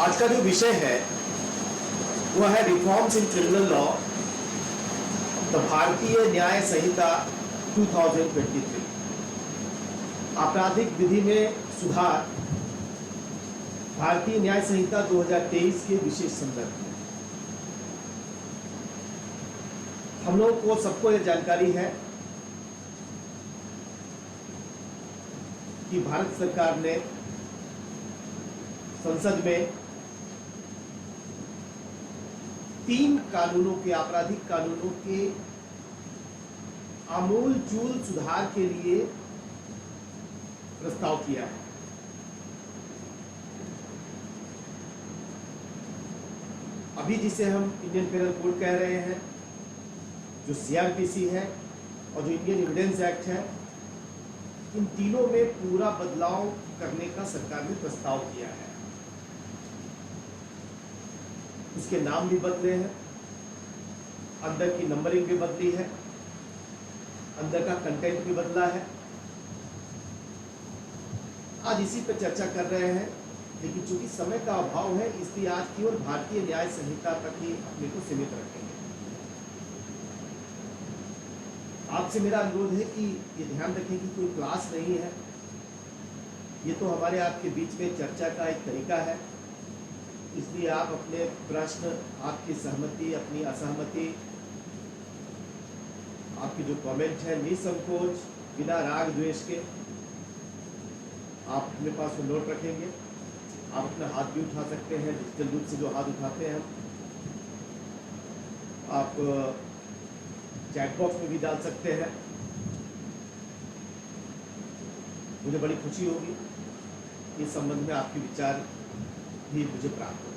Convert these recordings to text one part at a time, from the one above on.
आज का जो विषय है वह है reforms in criminal law, the भारतीय न्याय संहिता 2023। आपराधिक विधि में सुधार, भारतीय न्याय संहिता 2023 के विशेष संदर्भ में हम लोगों को सबको यह जानकारी है कि भारत सरकार ने संसद में 3 कानूनों के, आपराधिक कानूनों के आमूल चूल सुधार के लिए प्रस्ताव किया है। अभी जिसे हम इंडियन पेनल कोड कह रहे हैं, जो सीआरपीसी है और जो इंडियन एविडेंस एक्ट है, इन तीनों में पूरा बदलाव करने का सरकार ने प्रस्ताव किया है। उसके नाम भी बदले हैं, अंदर की नंबरिंग भी बदली है, अंदर का कंटेंट भी बदला है। आज इसी पर चर्चा कर रहे हैं, लेकिन चूंकि समय का अभाव है इसलिए आज केवल भारतीय न्याय संहिता तक ही अपने को सीमित रखेंगे। आपसे मेरा अनुरोध है कि ये ध्यान रखें कि कोई क्लास नहीं है, ये तो हमारे आपके बीच में चर्चा का एक तरीका है। इसलिए आप अपने प्रश्न, आपकी सहमति, अपनी असहमति, आपके जो कमेंट है, निसंकोच, बिना राग द्वेष के आप अपने पास में नोट रखेंगे। आप अपना हाथ भी उठा सकते हैं, डिजिटल रूप से जो हाथ उठाते हैं आप चैट बॉक्स में भी डाल सकते हैं। मुझे बड़ी खुशी होगी इस संबंध में आपके विचार भी मुझे प्राप्त हो।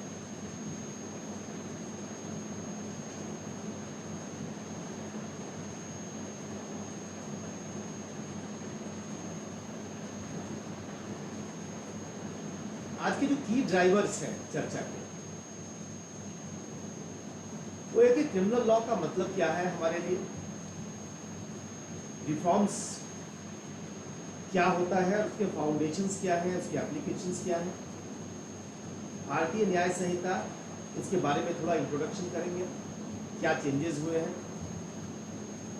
आज के जो की ड्राइवर्स हैं चर्चा के, वो है कि क्रिमिनल लॉ का मतलब क्या है हमारे लिए, रिफॉर्म्स क्या होता है, उसके फाउंडेशंस क्या हैं, उसके एप्लीकेशंस क्या हैं, भारतीय न्याय संहिता, इसके बारे में थोड़ा इंट्रोडक्शन करेंगे, क्या चेंजेस हुए हैं,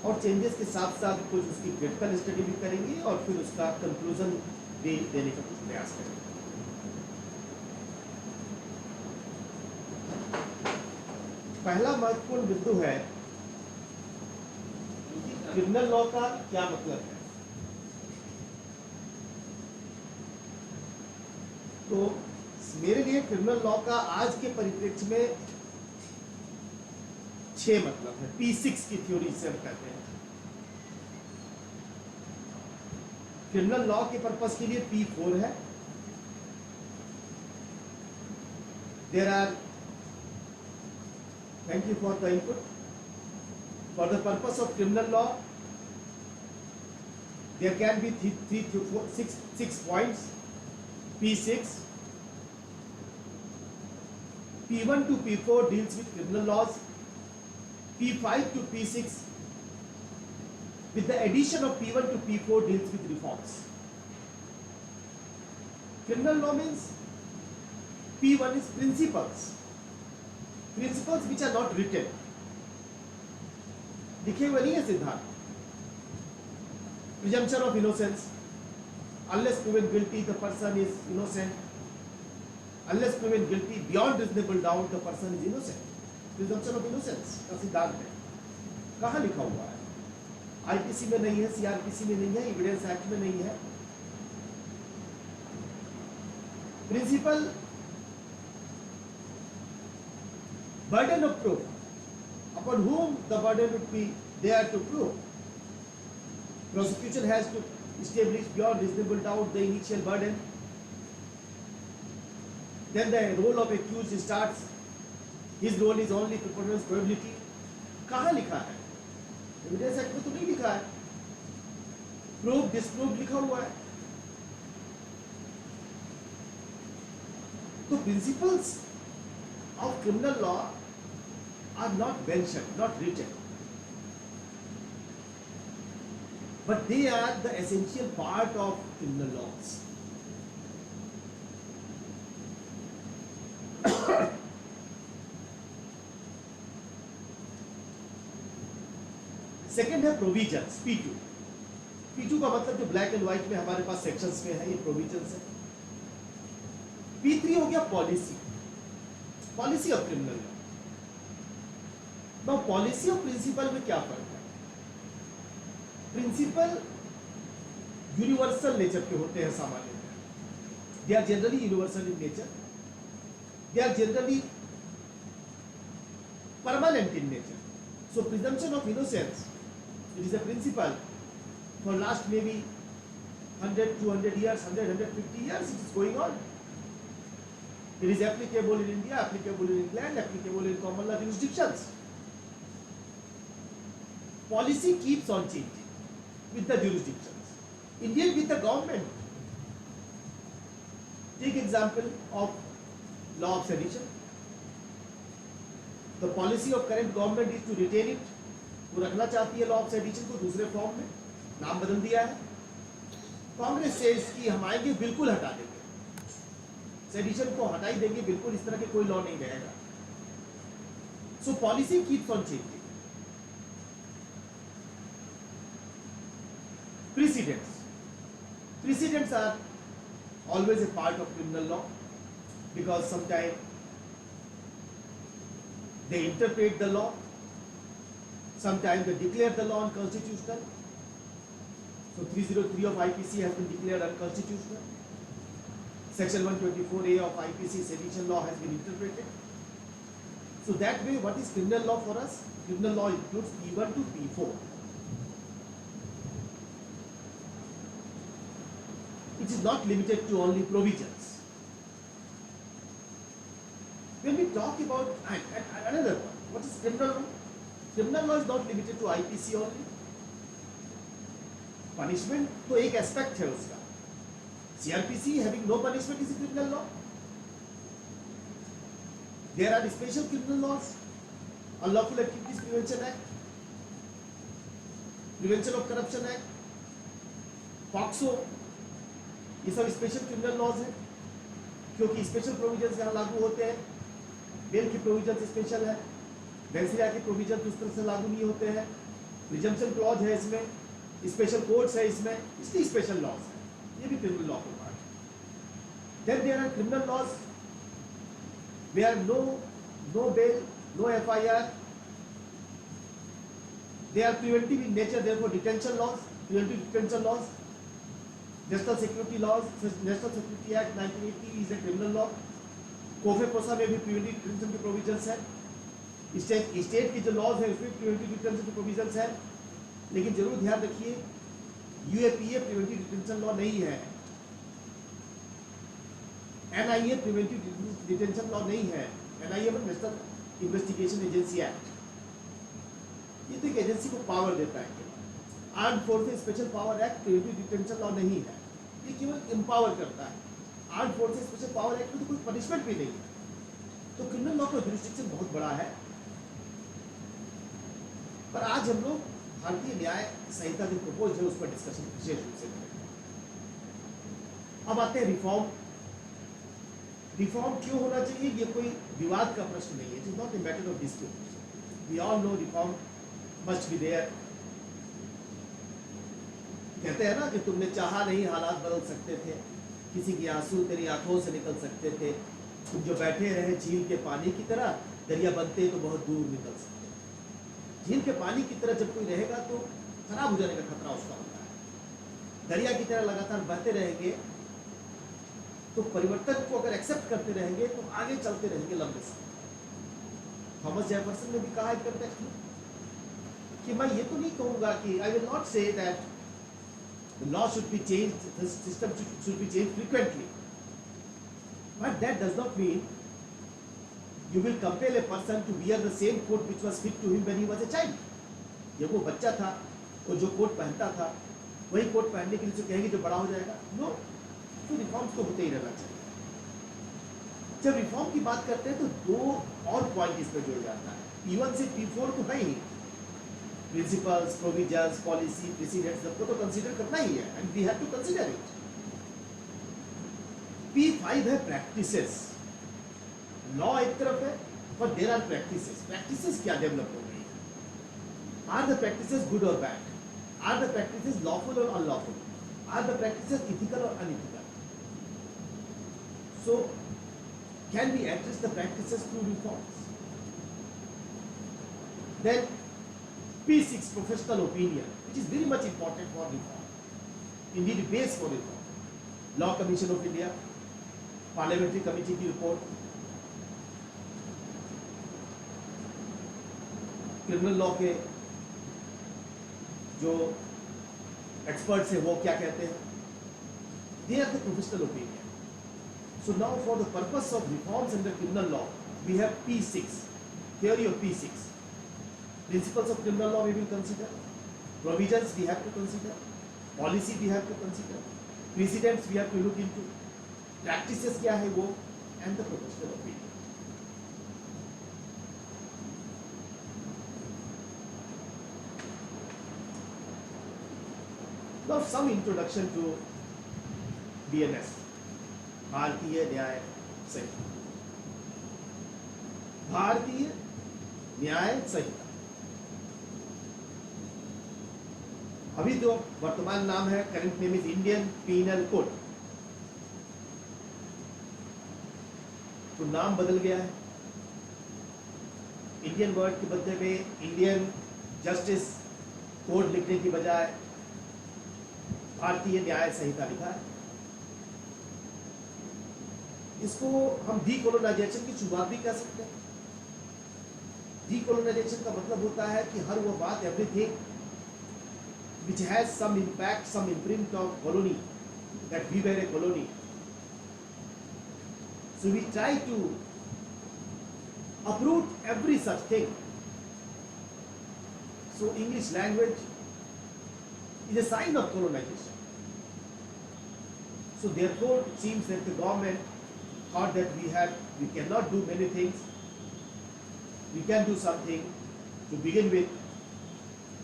और चेंजेस के साथ साथ कुछ उसकी क्रिटिकल स्टडी भी करेंगे और फिर उसका कंक्लूजन भी देने का कुछ प्रयास करेंगे। पहला महत्वपूर्ण बिंदु है क्रिमिनल लॉ का क्या मतलब है। तो मेरे लिए क्रिमिनल लॉ का आज के परिप्रेक्ष्य में 6 मतलब है। P6 की थ्योरी से हम कहते हैं। क्रिमिनल लॉ के पर्पस के लिए P4 है। There are, thank you for the input. For the purpose of criminal law, there can be 3 to 4, 6 points. P6, P1 to P4 deals with criminal laws. P5 to P6, with the addition of P1 to P4, deals with reforms. Criminal law means P1 is principles which are not written, लिखे हुए नहीं है सिद्धांत। Presumption of innocence, unless proven guilty the person is innocent, unless proven guilty beyond reasonable doubt the person is innocent। Presumption of innocence का सिद्धांत है। कहाँ लिखा हुआ है? आईपीसी में नहीं है, सीआरपीसी में नहीं है, एविडेंस एक्ट में नहीं है। Principle, burden of proof, upon whom the burden would be there to prove. Prosecution has to establish beyond reasonable doubt the initial burden. Then the role of accused starts. His role is only to pronounce probability. कहाँ लिखा है? Evidence act में तो नहीं लिखा है। Prove disprove लिखा हुआ है। तो principles of criminal law are not mentioned, not written, but they are the essential part of criminal laws. Second है प्रोविजंस, P2। P2 का मतलब जो ब्लैक एंड व्हाइट में हमारे पास सेक्शंस में है, ये प्रोविजंस है। P3 हो गया policy, policy of criminal law. Now policy और प्रिंसिपल में क्या फर्क है? प्रिंसिपल यूनिवर्सल नेचर के होते हैं सामान्य, they are generally universal in nature, they are generally permanent in nature. So presumption of innocence, it is a principle for last maybe 100, 200 years, 100, 150 years it is going on. It is applicable in India, applicable in England, applicable in common law jurisdictions. Policy keeps on changing with the jurisdictions. Indian with the government. Take example of law of sedition. The policy of current government is to retain it. वो रखना चाहती है law of sedition को दूसरे form में, नाम बदल दिया है। कांग्रेस से इसकी हम आएंगे, बिल्कुल हटा देंगे, सेडिशन को हटा ही देंगे, बिल्कुल इस तरह के कोई लॉ नहीं रहेगा। So policy keeps on changing. Precedents are always a part of criminal law because sometimes they interpret the law, sometimes they declare the law unconstitutional. So 303 of IPC has been declared unconstitutional. Section 124A of IPC sedition law has been interpreted. So that way, what is criminal law for us? Criminal law includes P1 to P4. It is not limited to only provisions. When we talk about another one, what is criminal law? Criminal law is not limited to IPC only. Punishment तो एक aspect है उसका। CRPC having no punishment is a criminal law. There are special criminal laws, Unlawful Activities Prevention Act, Prevention of Corruption Act, POCSO, ये सब special criminal laws हैं क्योंकि special provisions यहाँ लागू होते हैं। बेल की प्रोविजन स्पेशल है, वेंसिलिया की प्रोविजन उस तरह से लागू नहीं होते हैं। प्रिजम्पशन क्लॉज है इसमें, स्पेशल कोर्ट्स है इसमें, इसलिए स्पेशल लॉज है, ये भी क्रिमिनल लॉ का पार्ट है। Then there are criminal laws where no bail, no FIR, they are preventive in nature, therefore detention laws, preventive detention laws. National security laws, national security act 1980 is a criminal law. COFEPOSA में भी preventive detention की provisions है। State की जो laws है उसमें preventive detention की provisions है, लेकिन जरूर ध्यान रखिए UAPA प्रिवेंटिव डिटेंशन लॉ नहीं है, NIA प्रिवेंटिव डिटेंशन लॉ नहीं है। NIA मतलब नेशनल इन्वेस्टिगेशन एजेंसी एक्ट, ये तो एक एजेंसी को पावर देता है। Armed forces special power act preventive detention law नहीं है, ये केवल एम्पावर करता है। Armed forces special power act में तो कोई पनिशमेंट भी नहीं है। तो क्रिमिनल लॉ का जुरिस्डिक्शन बहुत बड़ा है। पर आज हम लोग भारतीय न्याय संहिता जो प्रपोज है उस पर डिस्कशन विशेष रूप से करेंगे। अब आते हैं रिफॉर्म। रिफॉर्म क्यों होना चाहिए, ये कोई विवाद का प्रश्न नहीं है। It is not a matter of dispute. We all know reform must be there. कहते हैं ना कि तुमने चाहा नहीं हालात बदल सकते थे, किसी की आंसू तेरी आंखों से निकल सकते थे, तुम जो बैठे रहे झील के पानी की तरह, दरिया बनते तो बहुत दूर निकल सकते। झील के पानी की तरह जब कोई रहेगा तो खराब हो जाने का खतरा उसका होता है। दरिया की तरह लगातार बहते रहेंगे तो परिवर्तन को अगर एक्सेप्ट करते रहेंगे तो आगे चलते रहेंगे लंबे समय। थॉमस जेफरसन ने भी कहा एक कंटेक्स्ट में कि मैं ये तो नहीं कहूंगा कि I will not say that the law should be changed, the system should be changed frequently, but that does not mean you will compel a person to wear the same coat which was fit to him when he was a child. जब वो बच्चा था वो जो coat पहनता था वही coat पहनने के लिए जो कहेंगे जो बड़ा हो जाएगा, नो। तो रिफॉर्म्स तो होते ही रहना चाहिए। जब रिफॉर्म की बात करते हैं तो दो और पॉइंट इस पर जोड़ जाता है। P1 से P4 तो है ही, प्रिंसिपल्स, प्रोविजंस, पॉलिसी, प्रेसिडेंट्स सबको तो कंसीडर करना ही है, and we have to consider it. P5 है प्रैक्टिसेस। लॉ एक तरफ है पर देयर आर प्रैक्टिसेस। प्रैक्टिसेस क्या डेवलप हो गई है? Are the practices good or bad? Are the practices lawful or unlawful? Are the practices ethical or unethical? So, can we address the practices through reforms? Then, P6, professional opinion, which is very much important for reform. Indeed, a base for reform. Law Commission of India, Parliamentary Committee की report, criminal law के जो experts हैं वो क्या कहते हैं, they are the professional opinion. So now for the purpose of reforms under criminal law, we have P6, theory of P6. Principles of criminal law we will consider, provisions we have to consider, policy we have to consider, precedents we have to look into, practices क्या है वो, and the professional opinion. Now some introduction to BNS, भारतीय न्याय संहिता. भारतीय न्याय संहिता अभी जो वर्तमान नाम है, current name is Indian penal code. तो नाम बदल गया है. इंडियन वर्ड के बदले में इंडियन जस्टिस कोड लिखने की बजाय भारतीय न्याय संहिता लिखा है. इसको हम डीकोलोनाइजेशन की शुरुआत भी कह सकते हैं. डीकोलोनाइजेशन का मतलब होता है कि हर वो बात, everything which has some impact, some imprint of colony, that we were a colony. So we try to uproot every such thing. So English language is a sign of colonization. So therefore it seems that the government thought that we cannot do many things. We can do something. To begin with,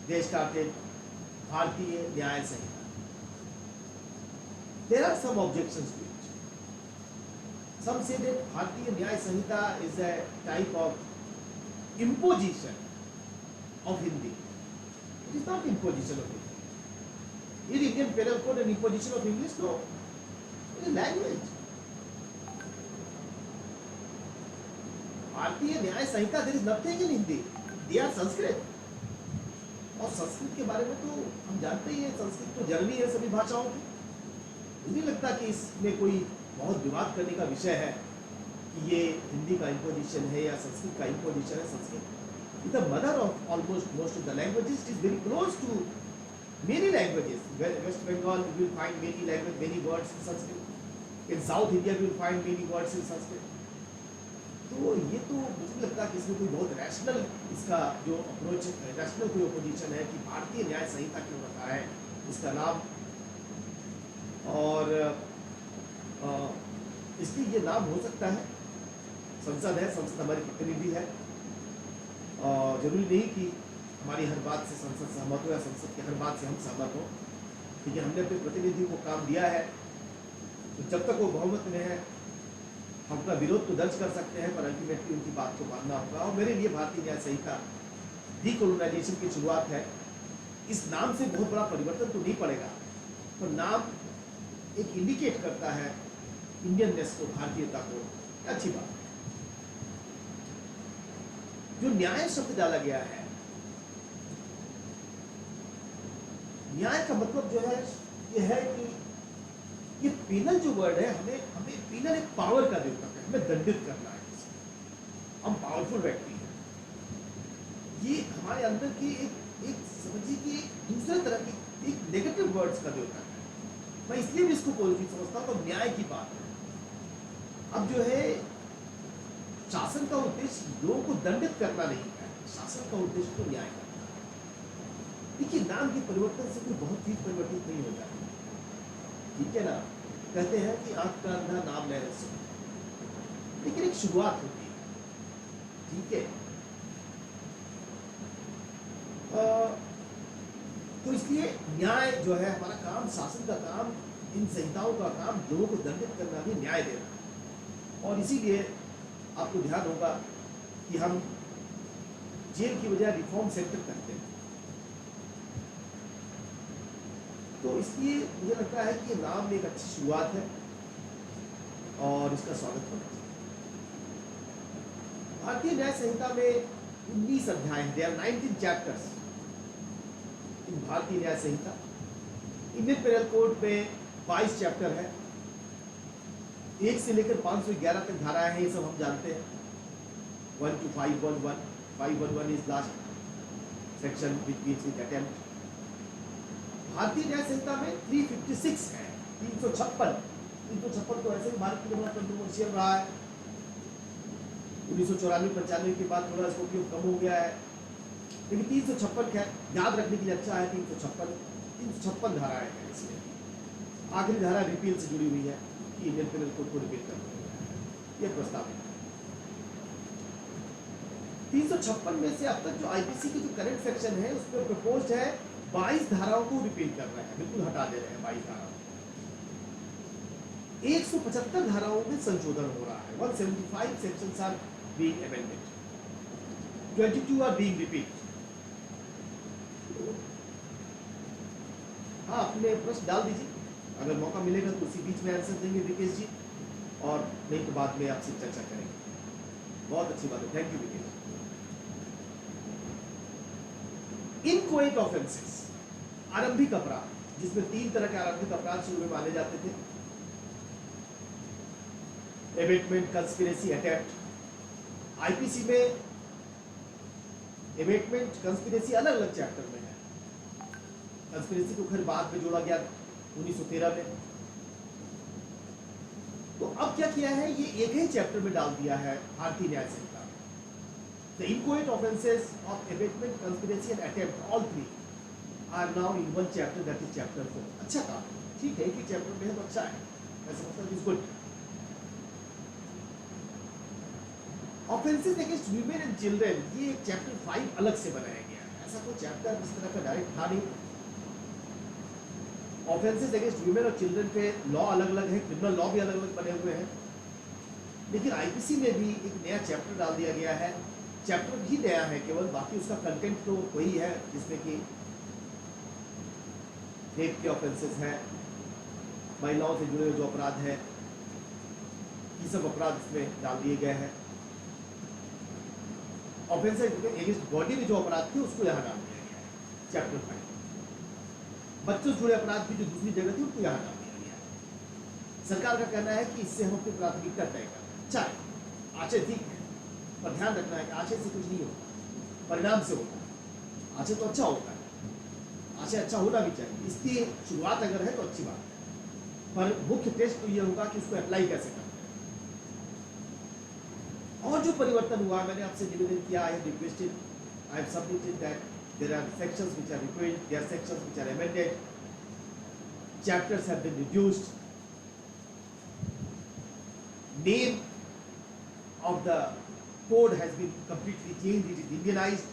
they started भारतीय न्याय संहिता. There are some objections to it. Some say that भारतीय न्याय संहिता is a type of imposition of Hindi. It is not imposition of Hindi. Is Indian Penal Code an imposition of English? No. It is language. भारतीय न्याय संहिता, there is nothing in Hindi. They are Sanskrit. और संस्कृत के बारे में तो हम जानते ही हैं, संस्कृत तो जननी है सभी भाषाओं की. मुझे नहीं लगता कि इसमें कोई बहुत विवाद करने का विषय है कि ये हिंदी का इंपोजिशन है या संस्कृत का इंपोजिशन है. Sanskrit is the mother of almost most of the languages. It is very close to many languages. West Bengal you will find many language, many words in Sanskrit. In South India you will find many words in Sanskrit. तो ये तो मुझे लगता है कि इसमें कोई बहुत रैशनल, इसका जो अप्रोच, रैशनल कोई ओपोजिशन है कि भारतीय न्याय संहिता क्यों रखा है इसका नाम. और इसलिए ये नाम हो सकता है. संसद है, संसद हमारी प्रतिनिधि है, और जरूरी नहीं कि हमारी हर बात से संसद सहमत हो या संसद की हर बात से हम सहमत हो. लेकिन हमने अपने प्रतिनिधि को काम दिया है, तो जब तक वो बहुमत में है हम अपना विरोध तो दर्ज कर सकते हैं, पर अल्टीमेटली उनकी बात को मानना होगा. और मेरे लिए भारतीय न्याय संहिता डीकोलोनाइजेशन की शुरुआत है. इस नाम से बहुत बड़ा परिवर्तन तो नहीं पड़ेगा, पर नाम एक इंडिकेट करता है इंडियननेस को, भारतीयता को. अच्छी बात. जो न्याय शब्द डाला गया है, न्याय का मतलब जो है ये है कि ये पीनल जो वर्ड है, हमें पीनल एक पावर का द्योतक है. हमें दंडित करना है. हम पावरफुल व्यक्ति हैं. ये हमारे अंदर की एक समझिए कि एक दूसरे तरह की एक नेगेटिव वर्ड्स का द्योतक है. मैं इसलिए भी इसको पॉजिटिव समझता हूं. तो न्याय की बात है. अब जो है शासन का उद्देश्य लोगों को दंडित करना नहीं है. शासन का उद्देश्य तो न्याय करना है. देखिए, नाम के परिवर्तन से कोई बहुत चीज परिवर्तित नहीं हो जाती. ठीक है ना. कहते हैं कि आंख का अंधा नाम ले रहे, लेकिन एक शुरुआत होती है. ठीक है. तो इसलिए न्याय जो है हमारा काम, शासन का काम, इन संहिताओं का काम लोगों को दंडित करना भी न्याय देना. और इसीलिए आपको ध्यान होगा कि हम जेल की बजाय रिफॉर्म सेंटर करते हैं. तो इसलिए मुझे लगता है कि ये नाम में एक अच्छी शुरुआत है और इसका स्वागत होना चाहिए। भारतीय न्याय संहिता में 19 अध्याय हैं, 19 चैप्टर्स इन भारतीय न्याय संहिता। इंडियन पेनल कोड में 22 चैप्टर है, 1 से लेकर 511 तक धाराएं हैं, ये सब हम जानते हैं। 1 to 511, 511 is last section which deals with attempt. भारतीय न्याय संहिता में 356 है, 356 तो ऐसे भी भारत के लिए बड़ा कंट्रोवर्शियल रहा है। 1994-95 के बाद थोड़ा इसका उपयोग कम हो गया है, लेकिन 356 है, याद रखने के लिए अच्छा है। 356 धाराएं हैं, इसलिए आखिरी धारा रिपील से जुड़ी हुई है कि इंडियन पेनल कोड को रिपील करना यह प्रस्ताव है। 356 में से अब तक जो आईपीसी के जो करंट सेक्शन है उसमें प्रपोज्ड है 22 धाराओं को रिपील कर रहे हैं, बिल्कुल हटा दे रहे हैं 22 धाराओं। 175 धाराओं में संशोधन हो रहा है। 175 sections are being amended, 22 are being repealed. हाँ, अपने प्रश्न डाल दीजिए, अगर मौका मिलेगा तो उसी बीच में आंसर देंगे विकेश जी, और नहीं तो बाद में आपसे चर्चा करेंगे। बहुत अच्छी बात है, thank you Vikesh. Inchoate offences, आरंभिक अपराध, जिसमें 3 तरह के आरंभिक अपराध शुरू में माने जाते थे: एबेटमेंट, कंस्पिरेसी, अटेम्प्ट। आईपीसी में एबेटमेंट, कंस्पिरेसी अलग अलग चैप्टर में है। कंस्पिरेसी को फिर बाद में जोड़ा गया 1913 में। तो अब क्या किया है, ये एक ही चैप्टर में डाल दिया है भारतीय न्याय संहिता। The inchoate offences of abatement, conspiracy and attempt, all 3 are now in one chapter, that is chapter 4. अच्छा काम, ठीक है, एक ही चैप्टर में है तो अच्छा है, ऐसा मतलब is good. Offences against women and children, ये चैप्टर 5 अलग से बनाया गया है, ऐसा कोई चैप्टर इस तरह का डायरेक्ट था नहीं। ऑफेंसेस अगेंस्ट वीमेन और चिल्ड्रन पे लॉ अलग अलग है, क्रिमिनल लॉ भी अलग अलग बने हुए हैं, लेकिन आईपीसी में भी एक नया चैप्टर डाल दिया गया है। चैप्टर भी नया है केवल, बाकी उसका कंटेंट तो वही है, जिसमें कि रेप के ऑफेंसेस हैं, महिलाओं से जुड़े हुए जो अपराध है, ये सब अपराध इसमें डाल दिए गए हैं। ऑफेंसेस अगेंस्ट बॉडी में जो अपराध थे उसको यहाँ डाल दिया गया है चैप्टर 5। बच्चों से जुड़े अपराध की जो दूसरी जगह थी उनको यहाँ डाल दिया गया है। सरकार का कहना है कि इससे हम अपनी प्राथमिकता तय करते हैं। चाहे आशय ठीक है, पर ध्यान रखना है कि आशय से कुछ नहीं होता, परिणाम से होता है। आशय तो अच्छा होता है, आशय अच्छा होना भी चाहिए, इसकी शुरुआत अगर है तो अच्छी बात है, पर मुख्य टेस्ट तो ये होगा कि उसको अप्लाई कैसे करते हैं। और जो परिवर्तन हुआ, मैंने आपसे निवेदन किया, I have requested, I have submitted that there are sections which are repealed, there are sections which are amended, chapters have been reduced, name of the code has been completely changed, it is Indianized.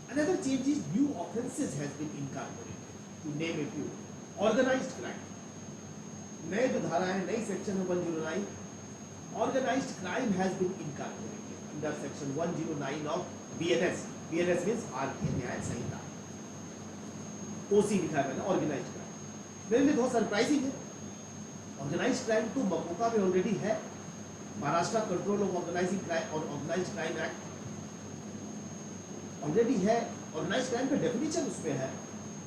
Another change is new offences has been incorporated, to name a few. Organized crime, नए जो धारा है, नई section है 109, organized crime has been incorporated under section 109 of BNS. BNS means भारतीय न्याय संहिता, OC लिखा है मैंने, ऑर्गेनाइज्ड क्राइम। मेरे लिए बहुत सरप्राइजिंग है, ऑर्गेनाइज्ड क्राइम तो मकोका में ऑलरेडी है, Maharashtra control of organising crime और ऑर्गेनाइज्ड क्राइम एक्ट ऑलरेडी है। ऑर्गेनाइज्ड क्राइम का डेफिनेशन उसमें है,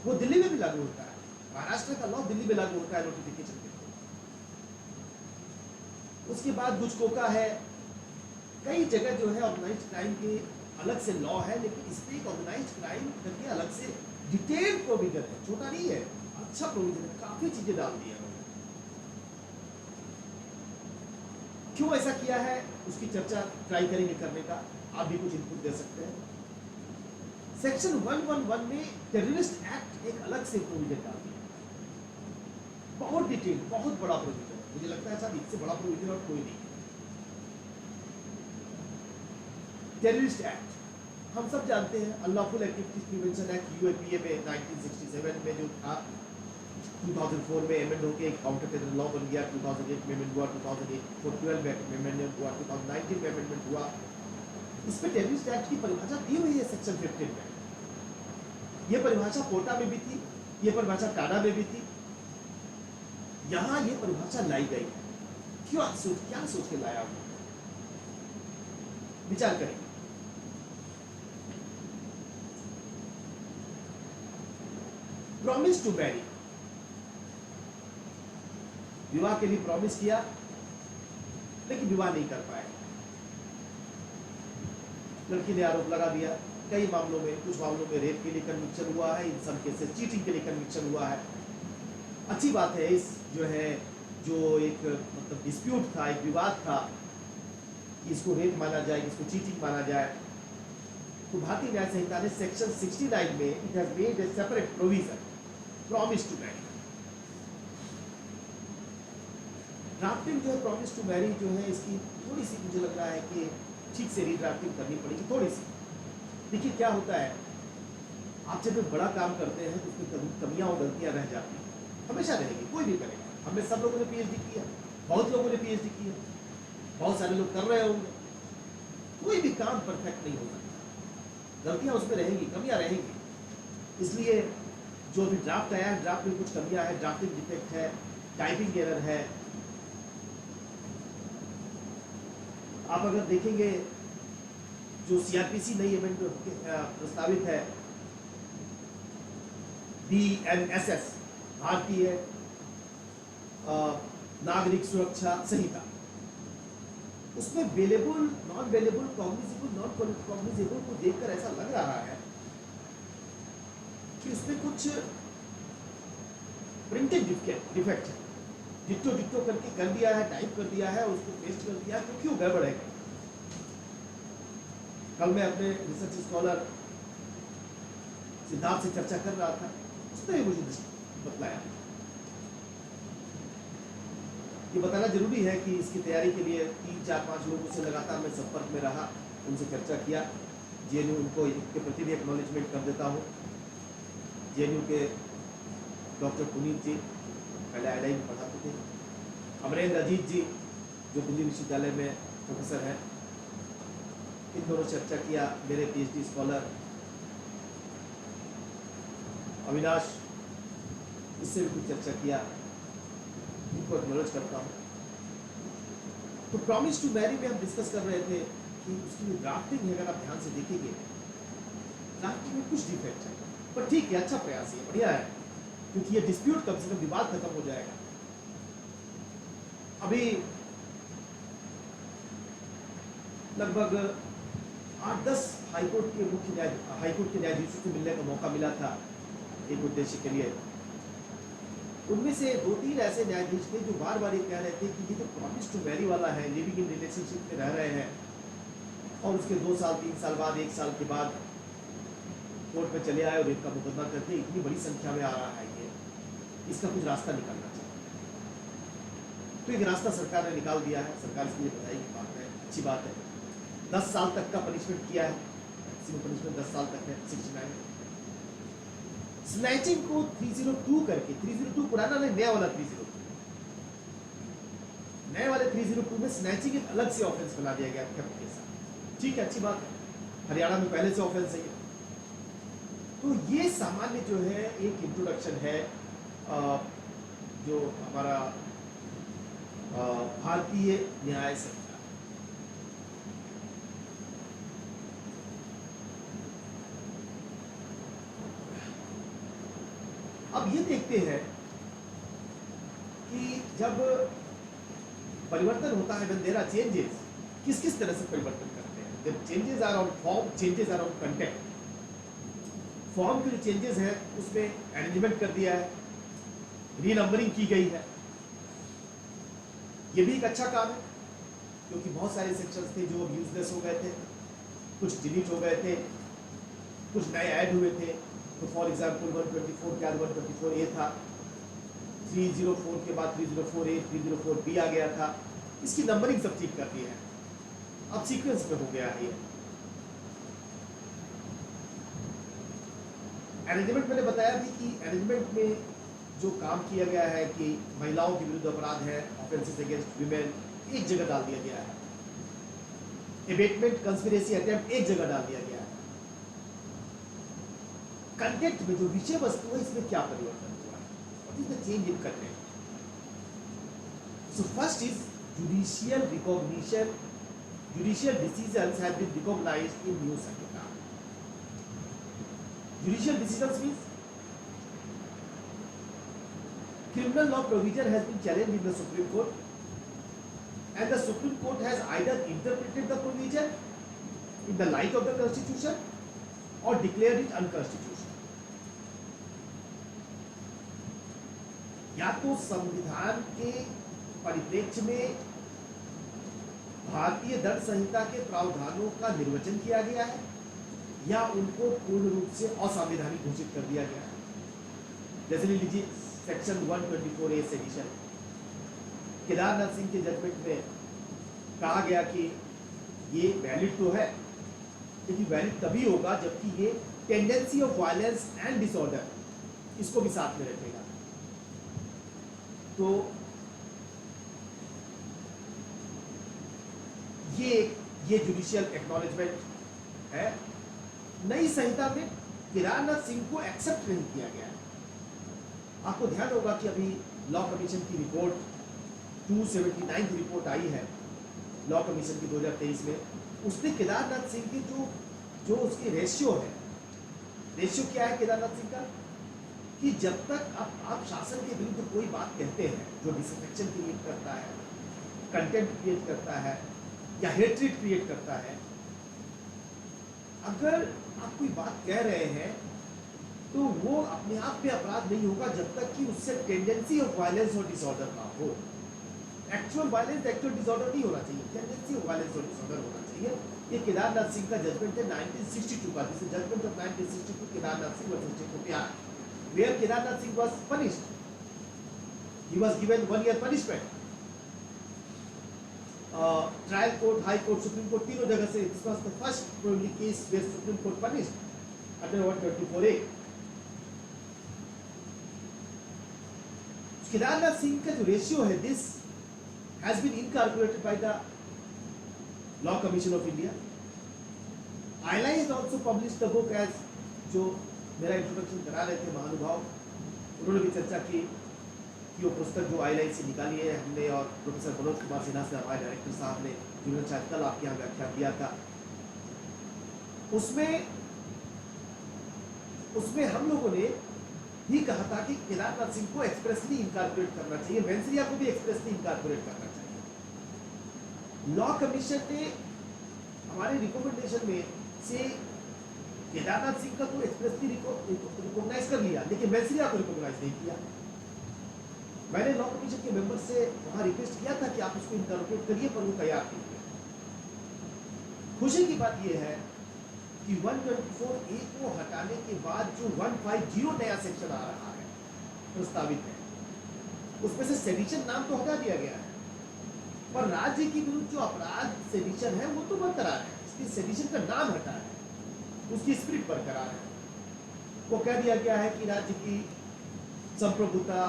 वो दिल्ली में भी लागू होता है, महाराष्ट्र का लॉ दिल्ली में लागू होता है नोटिफिकेशन के थ्रू। उसके बाद गुजकोका है, कई जगह जो है ऑर्गेनाइज्ड क्राइम के अलग से लॉ है, लेकिन इसमें एक ऑर्गेनाइज्ड क्राइम करके अलग से डिटेल्ड प्रोविजन है, छोटा नहीं है, अच्छा प्रोविजन है, काफी चीजें डाल दी है। क्यों ऐसा किया है उसकी चर्चा ट्राई करेंगे करने का, आप भी कुछ इनपुट दे सकते हैं। सेक्शन 111 में टेररिस्ट एक्ट एक अलग से प्रोविजन डाल दिया, बहुत डिटेल, बहुत बड़ा प्रोविजन है, मुझे लगता है साहब इससे बड़ा प्रोविजन और कोई नहीं। टेररिस्ट एक्ट हम सब जानते हैं, unlawful activities prevention act UAPA में 1967 में जो था, 2004 में एमेंड होकर एक काउंटर टेरर लॉ बन गया, 2008 में अमेंड हुआ, 2012 में अमेंडमेंट हुआ, 2019 में अमेंडमेंट हुआ। इसमें टेररिस्ट एक्ट की परिभाषा दी हुई है सेक्शन 15 में। ये परिभाषा कोटा में भी थी, ये परिभाषा टाडा में भी थी, यहां ये परिभाषा लाई गई है। क्या सोच के लाया हूं, विचार करें। प्रॉमिस टू मैरी, विवाह के लिए प्रॉमिस किया लेकिन विवाह नहीं कर पाए। लड़की ने आरोप लगा दिया, कई मामलों में, कुछ मामलों में रेप के लिए कन्विक्शन हुआ है, इन सब केसेस चीटिंग के लिए कन्विक्शन हुआ है। अच्छी बात है, इस जो एक मतलब डिस्प्यूट था, एक विवाद था कि इसको रेप माना जाए, इसको चीटिंग माना जाए, तो भारतीय न्याय संहिता ने सेक्शन 69 में it has made a separate provision, promise to marry. Drafting जो है प्रॉमिस टू मैरी जो है, इसकी थोड़ी सी मुझे लग रहा है कि ठीक से रीड्राफ्टिंग करनी पड़ेगी, थोड़ी सी। देखिए क्या होता है, आप जब एक बड़ा काम करते हैं तो उसमें कमियां और गलतियां रह जाती हैं, हमेशा रहेगी, कोई भी करेगा। हमें सब लोगों ने पीएचडी किया, बहुत लोगों ने पीएचडी किया, बहुत सारे लोग कर रहे होंगे, कोई भी काम परफेक्ट नहीं हो सकता, गलतियां उसमें रहेंगी, कमियां रहेंगी। इसलिए जो भी ड्राफ्ट आया है, ड्राफ्ट में कुछ कमियां है, ड्राफ्टिंग डिफेक्ट है, टाइपिंग एरर है। आप अगर देखेंगे जो सीआरपीसी नई अमेंडमेंट प्रस्तावित है, बीएनएसएस, भारतीय नागरिक सुरक्षा संहिता, उसमें bailable, non bailable, cognizable, non cognizable को देखकर ऐसा लग रहा है कि उसमें कुछ प्रिंटिंग डिफेक्ट है, डिट्टो करके कर दिया है, टाइप कर दिया है, उसको पेस्ट कर दिया है, तो क्यों गड़बड़ है। कल मैं अपने रिसर्च स्कॉलर सिद्धार्थ से चर्चा कर रहा था, उसने मुझे बतलाया। ये बताना जरूरी है कि इसकी तैयारी के लिए 3-4-5 लोगों से लगातार मैं संपर्क में रहा, उनसे चर्चा किया। जेएनयू, उनको इसके प्रति भी एक्नॉलेजमेंट कर देता हूँ। जेएनयू के डॉक्टर पुनीत जी पहले आईआईटी में पढ़ाते थे, अमरेंद्र अजीत जी जो दिल्ली विश्वविद्यालय में प्रोफेसर हैं, इन दोनों चर्चा किया। मेरे पीएचडी स्कॉलर अविनाश, इससे भी कुछ चर्चा किया, इनको एक्नॉलेज करता हूँ। तो प्रॉमिस टू मैरी में हम डिस्कस कर रहे थे कि उसकी जो ड्राफ्टिंग है, अगर आप ध्यान से देखेंगे, ड्राफ्टिंग में कुछ डिफेक्ट है, पर ठीक है, अच्छा प्रयास है, बढ़िया है, क्योंकि ये डिस्प्यूट कम से कम विवाद खत्म हो जाएगा। अभी लगभग 8-10 हाईकोर्ट के न्यायाधीशों को मिलने का मौका मिला था एक उद्देश्य के लिए। उनमें से 2-3 ऐसे न्यायाधीश थे जो बार बार ये कह रहे थे कि ये जो प्रॉमिस टू मैरी वाला है, लिविंग इन रिलेशनशिप में रह रहे हैं और उसके 2 साल 3 साल बाद, 1 साल के बाद कोर्ट में चले आए और इनका मुकदमा करके इतनी बड़ी संख्या में आ रहा है, ये इसका कुछ रास्ता निकालना चाहिए। तो एक रास्ता सरकार ने निकाल दिया है, सरकार इसके लिए बधाई की बात है, अच्छी बात है। 10 साल तक का पनिशमेंट किया है, मैक्सिमम पनिशमेंट 10 साल तक है, 69। स्नैचिंग को 302 करके, 302 पुराना नहीं, नया वाला 302, नए वाले 302 में स्नैचिंग एक अलग से ऑफेंस बना दिया गया थेफ्ट के साथ। ठीक है, अच्छी बात है, हरियाणा में पहले से ऑफेंस है। तो ये सामान्य जो है एक इंट्रोडक्शन है जो हमारा भारतीय न्याय संहिता। अब ये देखते हैं कि जब परिवर्तन होता है, when there are changes, किस किस तरह से परिवर्तन करते हैं। The changes are on form, changes are on content। Form के जो चेंजेस हैं उसमें अरेंजमेंट कर दिया है, रीनंबरिंग की गई है, ये भी एक अच्छा काम है, क्योंकि बहुत सारे सेक्शंस थे जो यूजलेस हो गए थे, कुछ डिलीट हो गए थे, कुछ नए ऐड हुए थे। तो फॉर एग्जाम्पल 124 के बाद 124A था, 304 के बाद 304A, 304B आ गया था। इसकी नंबरिंग सब ठीक कर दी है, अब सीक्वेंस पे हो गया है। अरेंजमेंट मैंने बताया भी कि अरेंजमेंट में जो काम किया गया है कि महिलाओं के विरुद्ध अपराध है, ऑफेंसेस अगेंस्ट विमेन, एक जगह डाल दिया गया है। एबेटमेंट, कंस्पिरेसी, अटेम्प्ट एक जगह डाल दिया गया है। कंटेंट में जो विषय वस्तु है इसमें क्या परिवर्तन हुआ है, what is the change in content. So first is judicial recognition. Judicial decisions have been recognised in new Sanhita. Judicial decisions means criminal law provision has been challenged in the Supreme Court, and the Supreme Court has either interpreted the provision in the light of the Constitution or declared it unconstitutional. या तो संविधान के परिप्रेक्ष्य में भारतीय दंड संहिता के प्रावधानों का निर्वचन किया गया है या उनको पूर्ण रूप से असंवैधानिक घोषित कर दिया गया है. जैसे लीजिए section 124A sedition. Kedarnath Singh के जजमेंट में कहा गया कि ये वैलिड तो है, लेकिन वैलिड तभी होगा जबकि ये tendency of violence and disorder इसको भी साथ में रखेगा. तो ये जुडिशियल एक्नॉलेजमेंट है. नई संहिता में केदारनाथ सिंह को एक्सेप्ट नहीं किया गया है. आपको ध्यान होगा कि अभी लॉ कमीशन की रिपोर्ट 279 की रिपोर्ट आई है लॉ कमीशन की 2023 में. उसने केदारनाथ सिंह की जो उसकी रेशियो है, रेशियो क्या है केदारनाथ सिंह का, कि जब तक आप शासन के विरुद्ध कोई बात कहते हैं जो डिसअफेक्शन क्रिएट करता है, कंटेंट क्रिएट करता है या हेट्रेड क्रिएट करता है, अगर आप कोई बात कह रहे हैं तो वो अपने आप में अपराध नहीं होगा जब तक कि उससे टेंडेंसी ऑफ वायलेंस और डिसऑर्डर ना हो. एक्चुअल वायलेंस एक्चुअल डिसऑर्डर नहीं होना चाहिए, टेंडेंसी ऑफ वायलेंस और डिसऑर्डर होना चाहिए. ये केदारनाथ सिंह का जजमेंट है 1962 का. This is judgment of 1962 Kedarnath Singh versus state of Bihar, where Kedarnath Singh was punished. He was given 1 year punishment. Trial court, high court, supreme court तीनों जगह से this was the first probably case where supreme court punished under 124A. Kedarnath Singh का जो ratio है, this has been incorporated by the law commission of India. ILI has also published the book as, जो मेरा introduction करा रहे थे महानुभाव, उन्होंने भी चर्चा की कि वो पुस्तक जो आईएलआई से निकाली है हमने और प्रोफेसर मनोज कुमार सिन्हा से हमारे डायरेक्टर साहब ने, जिन्होंने शायद कल आपके यहाँ व्याख्यान दिया था, उसमें हम लोगों ने ही कहा था कि केदारनाथ सिंह को एक्सप्रेसली इनकॉर्पोरेट करना चाहिए, मेंसरिया को भी एक्सप्रेसली इनकॉर्पोरेट करना चाहिए. लॉ कमीशन ने हमारे रिकमेंडेशन में से केदारनाथ सिंह का तो एक्सप्रेसली रिकॉग्नाइज कर लिया, लेकिन मेंसरिया को रिकॉग्नाइज नहीं किया. मैंने लॉ कमीशन के मेंबर से वहां रिक्वेस्ट किया था कि आप उसको इनकॉर्पोरेट करिए, पर वो तैयार नहीं हुए. खुशी की बात यह है कि 124A को हटाने के बाद जो 150 नया सेक्शन आ रहा है प्रस्तावित है, उसमें से सेडिशन नाम तो हटा दिया गया है, पर राज्य के विरुद्ध जो अपराध सेडिशन है वो तो बरकरार है. इसलिए सेडिशन का नाम हटा है, उसकी स्पिरिट बरकरार है. वो कह दिया गया है कि राज्य की संप्रभुता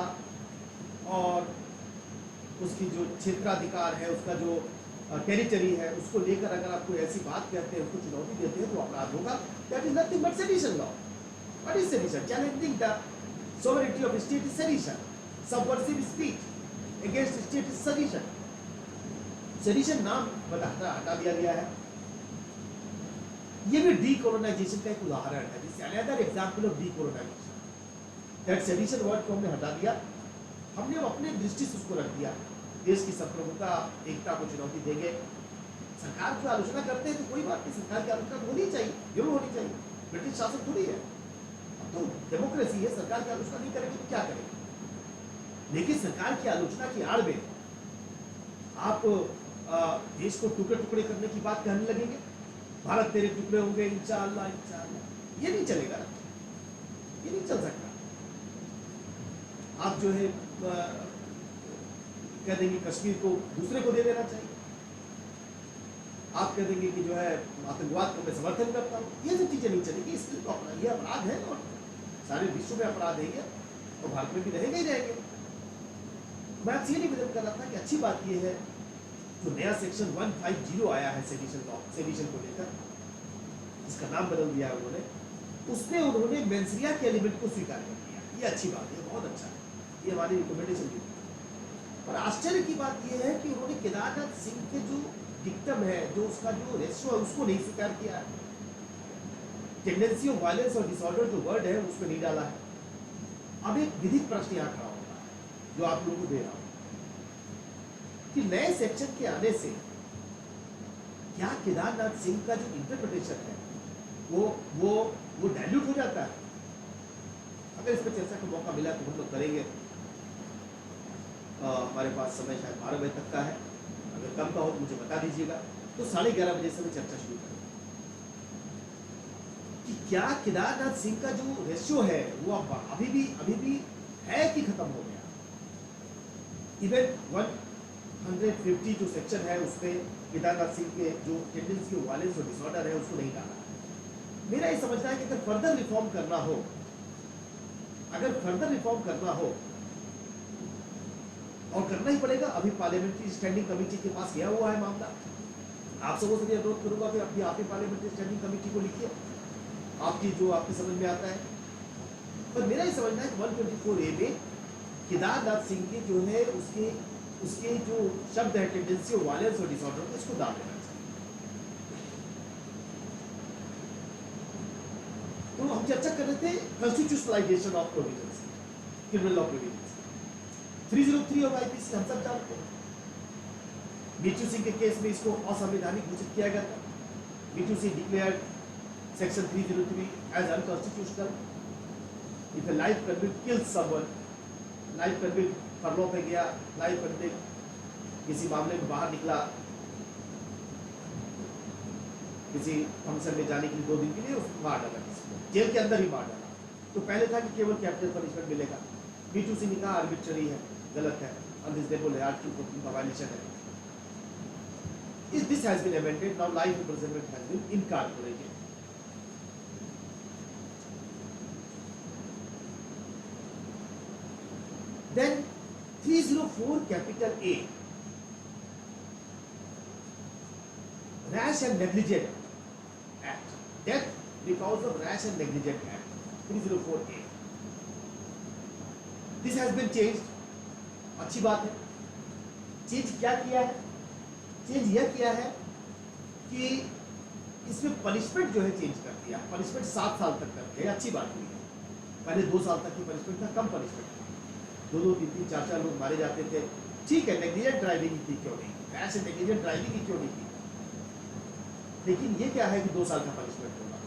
और उसकी जो क्षेत्राधिकार है, उसका जो टेरिटरी है, उसको लेकर अगर आप कोई ऐसी बात कहते हैं, उसको चुनौती देते हैं तो अपराध होगा. That is nothing but sedition law. What is sedition? Challenging the sovereignty of state is sedition. Subversive speech against state is sedition. Sedition नाम हटा दिया गया है. ये भी डीकोलोनाइजेशन का एक उदाहरण है. This another example of decolonisation. That sedition word को हमने हटा दिया, हमने अपने दृष्टि से उसको रख दिया. देश की संप्रभुता, एकता को चुनौती देंगे. सरकार की आलोचना करते हैं तो कोई बात नहीं, सरकार की आलोचना होनी चाहिए, जरूर होनी चाहिए. ब्रिटिश शासन थोड़ी है, अब तो डेमोक्रेसी है. सरकार की आलोचना नहीं करेंगे तो क्या करेंगे? लेकिन सरकार की आलोचना की आड़ में आप देश को टुकड़े टुकड़े करने की बात कहने लगेंगे. भारत तेरे टुकड़े होंगे इंशाअल्लाह, इंशाअल्लाह. ये नहीं चलेगा, ये नहीं चल सकता. आप जो है कह देंगे कश्मीर को दूसरे को दे देना चाहिए. आप कह देंगे कि जो है आतंकवाद को मैं समर्थन करता हूँ. ये सब चीजें नहीं चलेगी. इसलिए तो अपना ये अपराध है और सारे विश्व में अपराध है और भारत में भी रहेंगे ही रहेंगे. मैं आपसे ये निवेदन कर रहा था कि अच्छी बात ये है जो नया सेक्शन 150 आया है सेडिशन लॉ, सेडिशन को लेकर, इसका नाम बदल दिया है उन्होंने. उसमें उन्होंने मेंसरिया के एलिमेंट को स्वीकार कर लिया। ये अच्छी बात है, बहुत अच्छा है, ये हमारी रिकमेंडेशन भी। और आश्चर्य की बात यह है कि उन्होंने केदारनाथ सिंह के जो डिक्टम है, जो उसका जो रेशियो है, उसको नहीं स्वीकार किया है। टेंडेंसी ऑफ वायलेंस और डिसऑर्डर जो वर्ड है उसमें नहीं डाला है। अब एक विधिक प्रश्न यहाँ खड़ा होता है जो आप लोगों को दे रहा हूं कि नए सेक्शन के आने से क्या केदारनाथ सिंह का जो इंटरप्रिटेशन है वो डाइल्यूट हो जाता है? अगर इस पर चर्चा का मौका मिला तो हम लोग करेंगे। हमारे पास समय शायद 12 बजे तक का है, अगर कम का हो तो मुझे बता दीजिएगा, तो 11:30 बजे से मैं चर्चा शुरू करूँ कि क्या केदारनाथ सिंह का जो रेशियो है वो अब अभी भी है कि खत्म हो गया। इवन 150 जो सेक्शन है उसमें केदारनाथ सिंह के जो टेंडेंसी ऑफ वायलेंस और डिसऑर्डर है उसको नहीं डाला। मेरा ये समझना है कि अगर फर्दर रिफॉर्म करना हो, और करना ही पड़ेगा, अभी पार्लियामेंट्री स्टैंडिंग कमेटी के पास गया हुआ है मामला। आप सबों से भी अनुरोध करूंगा कि अपनी आप ही पार्लियामेंट्री स्टैंडिंग कमेटी को लिखिए, आपकी जो आपके समझ में आता है। पर मेरा ये समझना है कि 124A में केदारनाथ सिंह के जो है उसके जो शब्द है टेंडेंसी ऑफ वायलेंस और डिसऑर्डर, इसको डाल देना चाहिए। तो हम चर्चा कर रहे थे constitutionalization of provisions, criminal law provisions. 303 of IPC हम सब जानते हैं। बीटू सिंह के केस में इसको असंवैधानिक घोषित किया गया था। बीटू Singh declared section 303 as unconstitutional. If a life convict kills someone, life convict furlough पे गया, लाइफ कन्विक्ट किसी मामले में बाहर निकला, किसी फंक्शन में जाने के लिए 2 दिन के लिए उसको मार डाला, जेल के अंदर ही मार डाला, तो पहले था कि केवल कैपिटल पनिशमेंट मिलेगा। बीटू सिंह ने कहा आर्बिट्ररी है, गलत है, अनरिजनेबल है, आर्टिकल 14 का वायलेशन है। This has been amended, now life imprisonment has been incorporated. Then 304 capital A, Rash and Negligent Act, death because of rash and negligent act, 304A. This has been changed. अच्छी बात है। Change क्या किया है? Change यह किया है कि इसमें पनिशमेंट जो है चेंज कर दिया। पनिशमेंट 7 साल तक कर दिया, अच्छी बात हुई है। पहले 2 साल तक की पनिशमेंट था, कम पनिशमेंट था। 2-2, 3-3, 4-4 लोग मारे जाते थे। ठीक है, नेग्लिजेंट ड्राइविंग थी, क्यों नहीं? ऐसे नेग्लिजेंट ड्राइविंग ही क्यों नहीं थी? लेकिन ये क्या है कि 2 साल का पनिशमेंट होगा,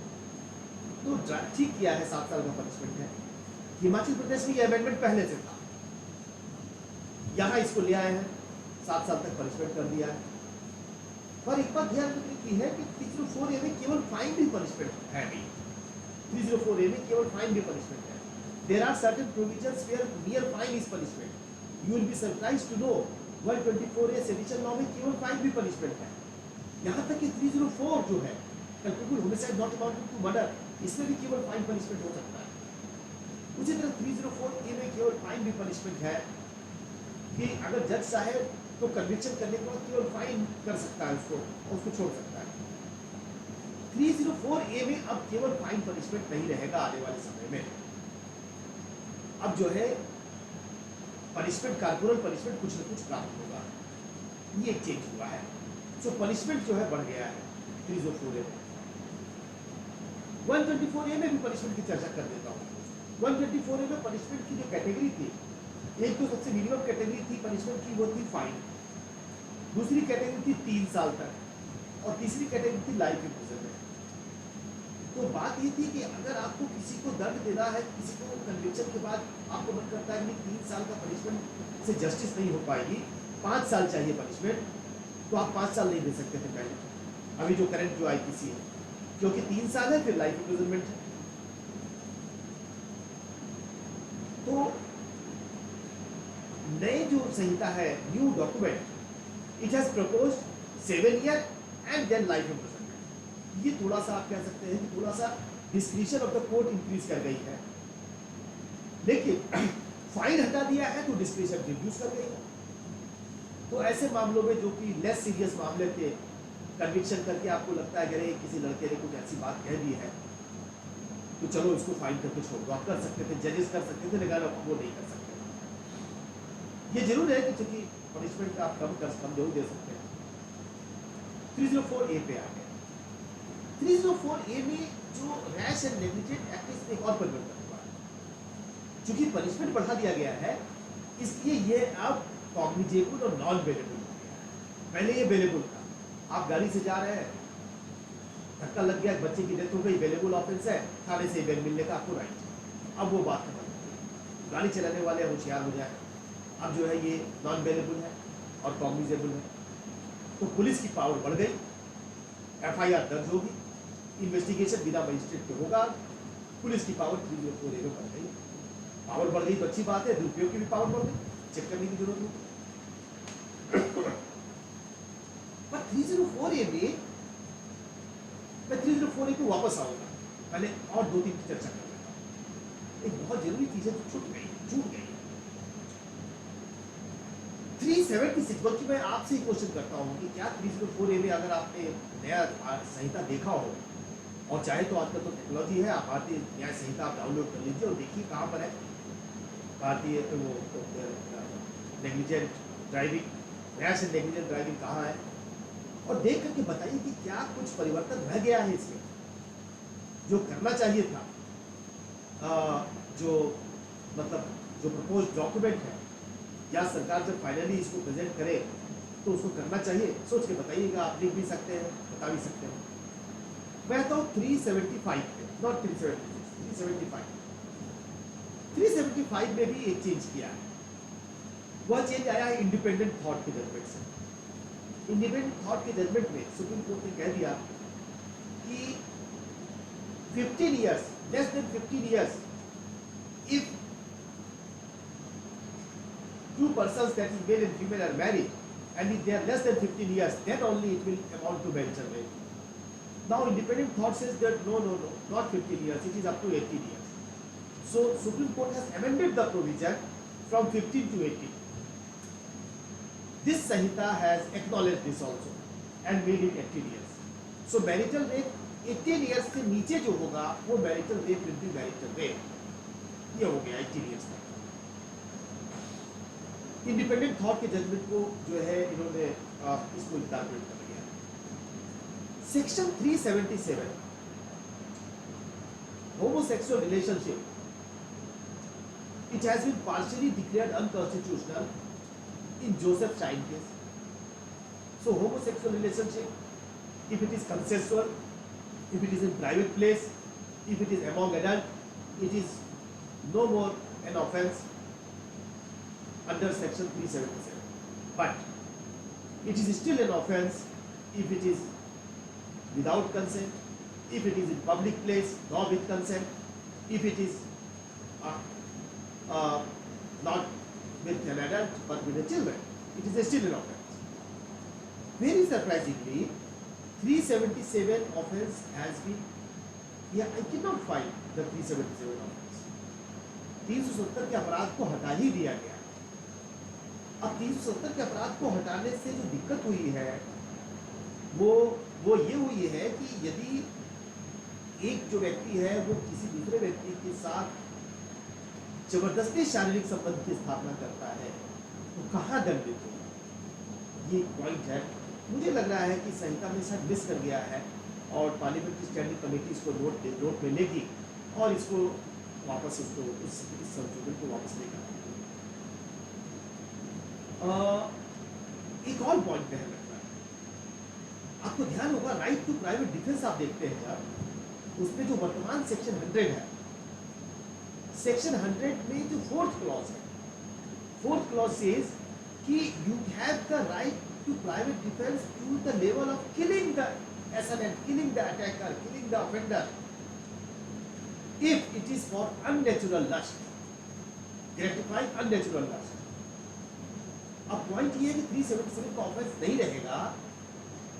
तो ठीक किया है, 7 साल का पनिशमेंट है। हिमाचल प्रदेश में ये अमेंडमेंट पहले से था, यहाँ इसको ले आए हैं, 7 साल तक पनिशमेंट कर दिया है। पर एक बात ध्यान रखने की है कि 304A में केवल फाइन भी पनिशमेंट है नहीं। 304A में केवल फाइन भी पनिशमेंट है। There are certain provisions where mere fine is punishment. You will be surprised to know 124A sedition law में केवल फाइन भी पनिशमेंट है। यहाँ तक कि 304 जो है culpable homicide not amounting to murder, इसमें भी केवल फाइन पनिशमेंट हो सकता है। उसी तरह 304A में केवल फाइन भी पनिशमेंट है कि अगर जज चाहे तो कन्विक्शन करने के बाद केवल फाइन कर सकता है उसको छोड़ सकता है। 304A में अब केवल फाइन पनिशमेंट नहीं रहेगा आने वाले समय में। अब जो है पनिशमेंट, कॉर्पोरल पनिशमेंट कुछ न कुछ प्राप्त होगा, ये एक चेंज हुआ है। सो पनिशमेंट जो है बढ़ गया है 304A में। 124A में भी पनिशमेंट की चर्चा कर देता हूँ। 124A में पनिशमेंट की जो कैटेगरी थी, एक तो सबसे मिनिमम कैटेगरी थी पनिशमेंट की, वो थी फाइन। दूसरी कैटेगरी थी 3 साल तक, और तीसरी कैटेगरी थी लाइफ इम्प्रिजनमेंट। तो बात ये थी कि अगर आपको किसी को दंड देना है, किसी को कन्विक्शन के बाद आपको मन करता है कि 3 साल का पनिशमेंट से जस्टिस नहीं हो पाएगी, 5 साल चाहिए पनिशमेंट, तो आप 5 साल नहीं दे सकते थे पहले, अभी जो करंट जो आईपीसी है, क्योंकि 3 साल है फिर लाइफ इम्प्रिजनमेंट है। तो नए जो संहिता है, new document, it has proposed 7 year and then life imprisonment. ये थोड़ा सा आप कह सकते हैं कि थोड़ा सा discretion of the court increase कर गई है, लेकिन फाइन हटा दिया है तो डिस्क्रिशन रिड्यूस कर गई है। तो ऐसे मामलों में जो कि लेस सीरियस मामले थे, कन्विक्शन करके आपको लगता है कि अरे किसी लड़के ने कुछ ऐसी बात कह दी है, तो चलो इसको फाइन करके छोड़ दो, आप कर सकते थे, जजेस कर सकते थे, लेकिन आप वो नहीं कर सकते। ये जरूर है कि चूंकि पनिशमेंट आप कम जरूर दे सकते हैं। 304A पे आ गए। 304A में जो रैश एंड नेग्लिजेंट एक्ट में एक और परिवर्तन हुआ है। चूंकि पनिशमेंट बढ़ा दिया गया है, इसलिए ये अब कॉग्निजेबल और नॉन बेलेबल हो गया है। पहले ये बेलेबल था, आप गाड़ी से जा रहे हैं, धक्का लग गया, बच्चे की डेथ हो गई, बेलेबल ऑफेंस है, थाने से बेल मिलने का आपको राइट है। अब वो बात खत्म हो गई। गाड़ी चलाने वाले होशियार हो जाए, अब जो है ये नॉन बेलेबल है और कॉग्निजेबल है, तो पुलिस की पावर बढ़ गई, FIR दर्ज होगी, इन्वेस्टिगेशन बिना मजिस्ट्रेट के होगा, पुलिस की पावर 304A में बढ़ गई। पावर बढ़ गई तो अच्छी बात है, दुरुपयोग की भी पावर बढ़ गई, चेक करने की जरूरत नहीं। पर 304A में मैं 304A को वापस आऊंगा, पहले और 2-3 की चर्चा कर लेता हूं। एक बहुत जरूरी चीज है जो छूट गई। 376, बल्कि मैं आपसे ही क्वेश्चन करता हूं कि क्या 304A में अगर आपने नया संहिता देखा हो, और चाहे तो आजकल तो टेक्नोलॉजी है, आप भारतीय न्याय संहिता आप डाउनलोड कर लीजिए और देखिए कहाँ पर है भारतीय negligent driving, rash and negligent driving कहाँ है, और देख करके बताइए कि क्या कुछ परिवर्तन रह गया है इसमें जो करना चाहिए था। जो मतलब जो प्रपोज डॉक्यूमेंट है, या सरकार जब फाइनली इसको प्रेजेंट करे तो उसको करना चाहिए, सोच के बताइएगा। आप लिख भी सकते हैं, बता भी सकते हैं। मैं तो 375 पे, नॉट 376, 375 375 में भी एक चेंज किया है। वह चेंज आया है इंडिपेंडेंट थॉट के जजमेंट से। इंडिपेंडेंट थॉट के जजमेंट में सुप्रीम कोर्ट ने कह दिया कि 15 years, less than 15 years, if two persons, that is male and female, are married, and if they are less than 15 years, then only it will amount to marital rape. Now independent thought says that no, not 15 years, it is up to 18 years. So Supreme Court has amended the provision from 15 to 18. This Sanhita has acknowledged this also and made it 18 years. So marital rape 18 years से नीचे जो होगा वो marital rape will be marital rape. ये हो गया 18 years तक। Independent thought के जजमेंट को जो है इन्होंने इसको इंटरप्रेट कर लिया। Section 377 homosexual relationship, it has been partially declared unconstitutional in Joseph Chine case. So homosexual relationship, if it is consensual, if it is in private place, if it is among adults, it is no more an offense under section 377. But it is still an offense if it is without consent, if it is in public place, not with consent, if it is not with an adult but with a children, it is still an offense. Very surprisingly, 377 offense has been, I cannot find the 377 offense. 370 के अपराध को हटा ही दिया गया। अब 370 के अपराध को हटाने से जो दिक्कत हुई है वो ये हुई है कि यदि एक जो व्यक्ति है वो किसी दूसरे व्यक्ति के साथ जबरदस्ती शारीरिक संबंध की स्थापना करता है तो कहाँ दंडित होगा, ये पॉइंट है। मुझे लग रहा है कि संहिता में शायद मिस कर गया है और पार्लियामेंट्री स्टैंडिंग कमेटी इसको नोट में लेगी और इसको वापस उसको इस संशोधन को वापस लेगा। एक और पॉइंट ध्यान रखना है, आपको ध्यान होगा राइट टू प्राइवेट डिफेंस आप देखते हैं जब उसमें जो वर्तमान सेक्शन 100 है, सेक्शन 100 में जो 4th क्लॉज है, 4th क्लॉज सेज कि you have the right to private defence to the level of killing the assailant, killing the attacker, killing the offender, if it is for unnatural lust, gratifying unnatural lust. अब point ये है कि 377 का offence नहीं रहेगा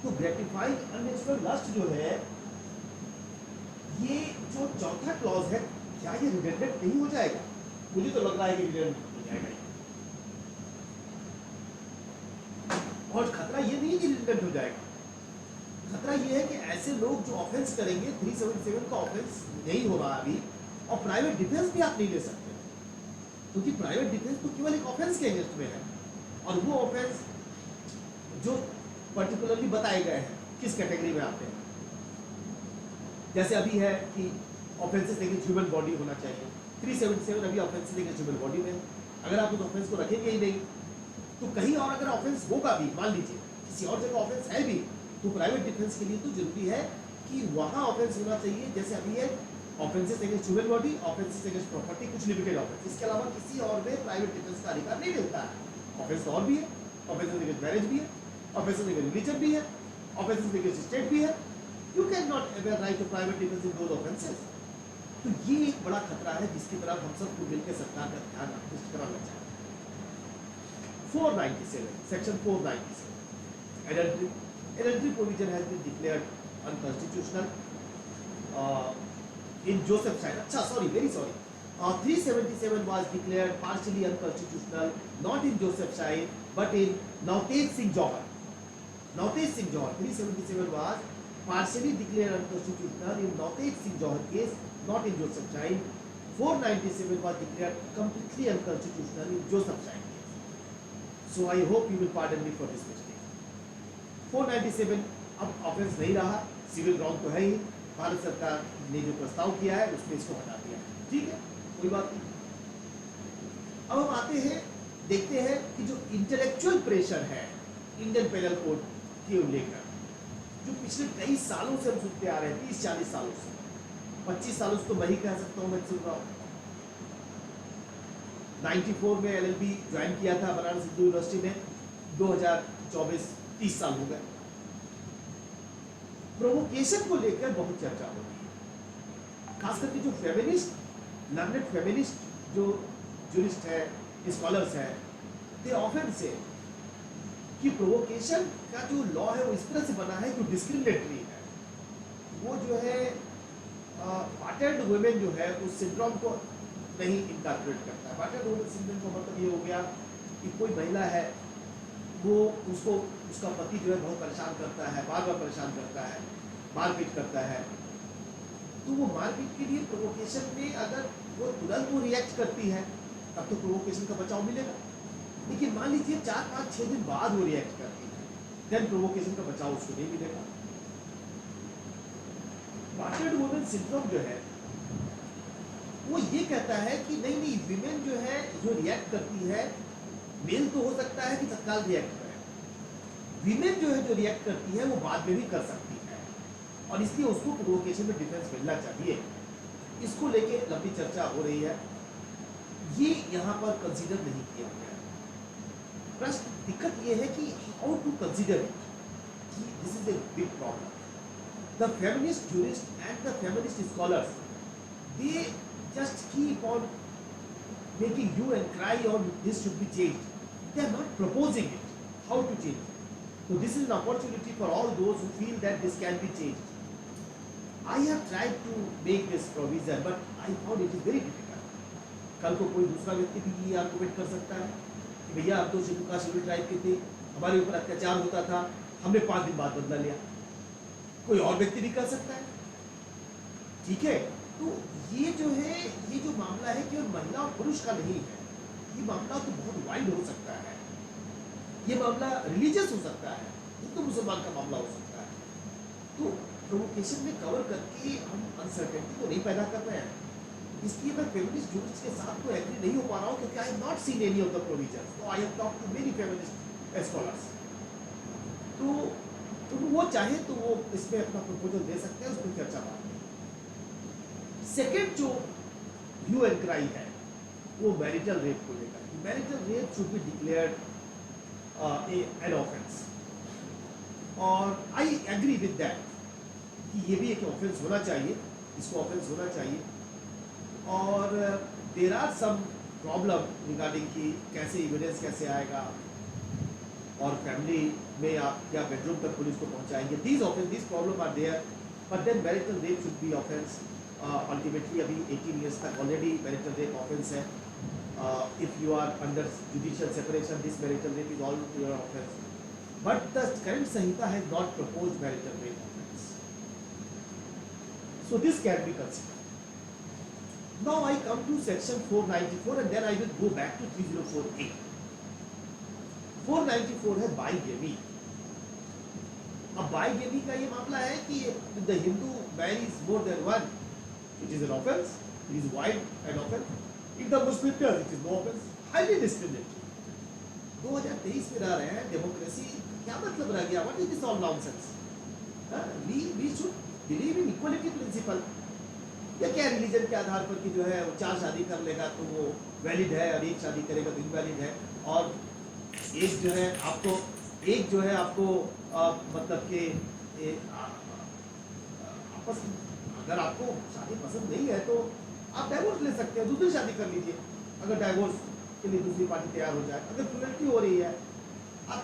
तो gratifying unnatural lust जो है, ये जो चौथा क्लॉज है, क्या ये रिडंडेंट नहीं हो जाएगा? मुझे तो लग रहा है कि रिडंडेंट हो जाएगा। और खतरा ये नहीं कि रिडंडेंट हो जाएगा, खतरा खतरा ये है कि ऐसे लोग जो ऑफेंस करेंगे, 377 का ऑफेंस नहीं हो रहा अभी, और प्राइवेट डिफेंस भी आप नहीं ले सकते, क्योंकि प्राइवेट डिफेंस तो केवल एक ऑफेंस के अगेंस्ट में है, और वो ऑफेंस जो पर्टिकुलरली बताए गए हैं किस कैटेगरी में आते हैं। जैसे अभी है कि ऑफेंसेस अगेंस्ट ह्यूमन बॉडी होना चाहिए, 377 अभी ऑफेंसेस अगेंस्ट ह्यूमन बॉडी में। अगर आप उस ऑफेंस को रखेंगे ही नहीं, तो कहीं और अगर ऑफेंस होगा भी, मान लीजिए किसी और जगह ऑफेंस है भी, तो प्राइवेट डिफेंस के लिए तो जरूरी है कि वहाँ ऑफेंस होना चाहिए। जैसे अभी है offences against human body, offences against property, कुछ लिमिटेड ऑफेंस, इसके अलावा किसी और में प्राइवेट डिफेंस का अधिकार नहीं मिलता है। ऑफेंस और भी है, ऑफेंसेस अगेंस्ट मैरिज भी है, ऑफेंसेस अगेंस्ट रिलीजन भी है, ऑफेंसेस अगेंस्ट स्टेट भी है। You can not ever right to private defence in those offences. तो ये एक बड़ा खतरा है जिसकी तरफ हम सबको मिलकर सरकार का ध्यान आकृष्ट कराना चाहिए। 497, section 497, adultery provision has been declared unconstitutional in Josephshire. अच्छा, sorry, very sorry. 377 was declared partially unconstitutional, not in Josephshire, but in Navtej Singh Johar. Navtej Singh Johar, 377 was partially declared unconstitutional in Navtej Singh Johar case, not in Josephshire. 497 was declared completely unconstitutional in Josephshire. So I hope you will pardon me for this mistake. 497 अब offence नहीं रहा, civil ground तो है ही, भारत सरकार ने जो प्रस्ताव किया है उसमें इसको हटा दिया है, ठीक है, कोई बात नहीं। अब हम आते हैं, देखते हैं कि जो इंटेलेक्चुअल प्रेशर है इंडियन पेनल कोड के लेकर, जो पिछले कई सालों से हम सुनते आ रहे हैं, 30-40 सालों से, 25 सालों से तो मैं ही कह सकता हूँ, मैं सुन रहा हूँ। 94 में LLB ज्वाइन किया था बनारस हिंदू यूनिवर्सिटी में, 2024 30 साल हो गए। प्रोवोकेशन को लेकर बहुत चर्चा हो रही है, खास करके जो फेमिनिस्ट, लर्नेड फेमिनिस्ट जो जूरिस्ट है, स्कॉलर्स है, दे ऑफन से कि प्रोवोकेशन का जो लॉ है वो इस तरह से बना है कि डिस्क्रिमिनेटरी है। वो जो है पार्टेड वुमेन जो है उस सिंड्रोम को नहीं इंटरप्रेट करता है। पार्टेड वुमेन सिंड्रोम का मतलब ये हो गया कि कोई महिला है, वो उसको उसका पति जो है बहुत परेशान करता है, बार बार परेशान करता है, मारपीट करता है, तो वो मारपीट के लिए प्रोवोकेशन में अगर वो तुरंत वो रिएक्ट करती है तब तो प्रोवोकेशन का बचाव मिलेगा। लेकिन मान लीजिए 4-5-6 दिन बाद वो रिएक्ट करती है, देन प्रोवोकेशन का बचाव उसको नहीं मिलेगा। पार्टेड वुमेन सिंड्रोम जो है वो ये कहता है कि नहीं विमेन जो है जो रिएक्ट करती है, मेल तो हो सकता है कि तत्काल रिएक्ट करे, विमेन जो है जो रिएक्ट करती है वो बाद में भी कर सकती है, और इसलिए उसको प्रोवोकेशन में डिफेंस मिलना चाहिए। इसको लेके लंबी चर्चा हो रही है, ये यहाँ पर कंसीडर नहीं किया गया। प्रश्न दिक्कत ये है कि how to consider it, this is a big problem. The feminist jurist and the feminist scholars, they just keep on making you and cry on this should be changed. They are not proposing it, how to change it. So this is an opportunity for all those who feel that this can be changed. I have tried to make this provision, but I found it is very difficult. कल को कोई दूसरा व्यक्ति भी ये argument कर सकता है कि भैया आप तो शेड्यूल ट्राइब के थे, हमारे ऊपर अत्याचार होता था, हमने 5 दिन बाद बदला लिया। कोई और व्यक्ति भी कर सकता है, ठीक है। तो ये जो है, ये जो मामला है केवल महिला और पुरुष का नहीं है, ये मामला तो बहुत वाइड हो सकता है। ये मामला रिलीजियस हो सकता है, हिंदू मुसलमान का मामला हो सकता है। तो प्रोवोकेशन में कवर करके हम अनसर्टेनिटी तो नहीं पैदा कर रहे हैं। इसलिए मैं फेमिनिस्ट जूरिस्ट के साथ तो एग्री नहीं हो पा रहा हूँ, क्योंकि I have not seen any of the provisions. तो I have talked to many feminist scholars. तो वो चाहे तो वो इसमें अपना प्रपोजल दे सकते हैं, उसमें चर्चा बात। सेकेंड जो ह्यू एंड क्राई है वो मैरिटल रेप को लेकर। Marital rape should be declared an offence, और आई एग्री विद दैट कि ये भी एक ऑफेंस होना चाहिए, इसको ऑफेंस होना चाहिए। और there are some problem regarding कि कैसे एविडेंस कैसे आएगा, और फैमिली में आप क्या बेडरूम तक पुलिस को पहुंचाएंगे। This problem are there, but then marital rape should be offence. Ultimately अभी 18 years तक ऑलरेडी मैरिटल रेप ऑफेंस है। If you are under judicial separation, this marital rape is all your offence, but the current Sanhita has not proposed marital rape offence. So this can be considered. Now I come to section 494 and then I will go back to 304A. 494 है bigamy. अब bigamy का ये मामला है कि the Hindu marries more than one, it is an offense. It is wide an offense. If the Muslim does, it is no offense. Highly discriminatory. 2023 में रह रहे हैं, डेमोक्रेसी क्या मतलब रह गया? What is this all nonsense? We should believe in equality principle. या क्या रिलीजन के आधार पर कि जो है वो 4 शादी कर लेगा तो वो वैलिड है और 1 शादी करेगा तो इनवैलिड है, और एक जो है आपको मतलब कि आपस अगर आपको शादी पसंद नहीं है तो आप डाइवोर्स ले सकते हैं, दूसरी शादी कर लीजिए अगर डाइवोर्स के लिए दूसरी पार्टी तैयार हो जाए. अगर प्लुरलिटी हो रही है आप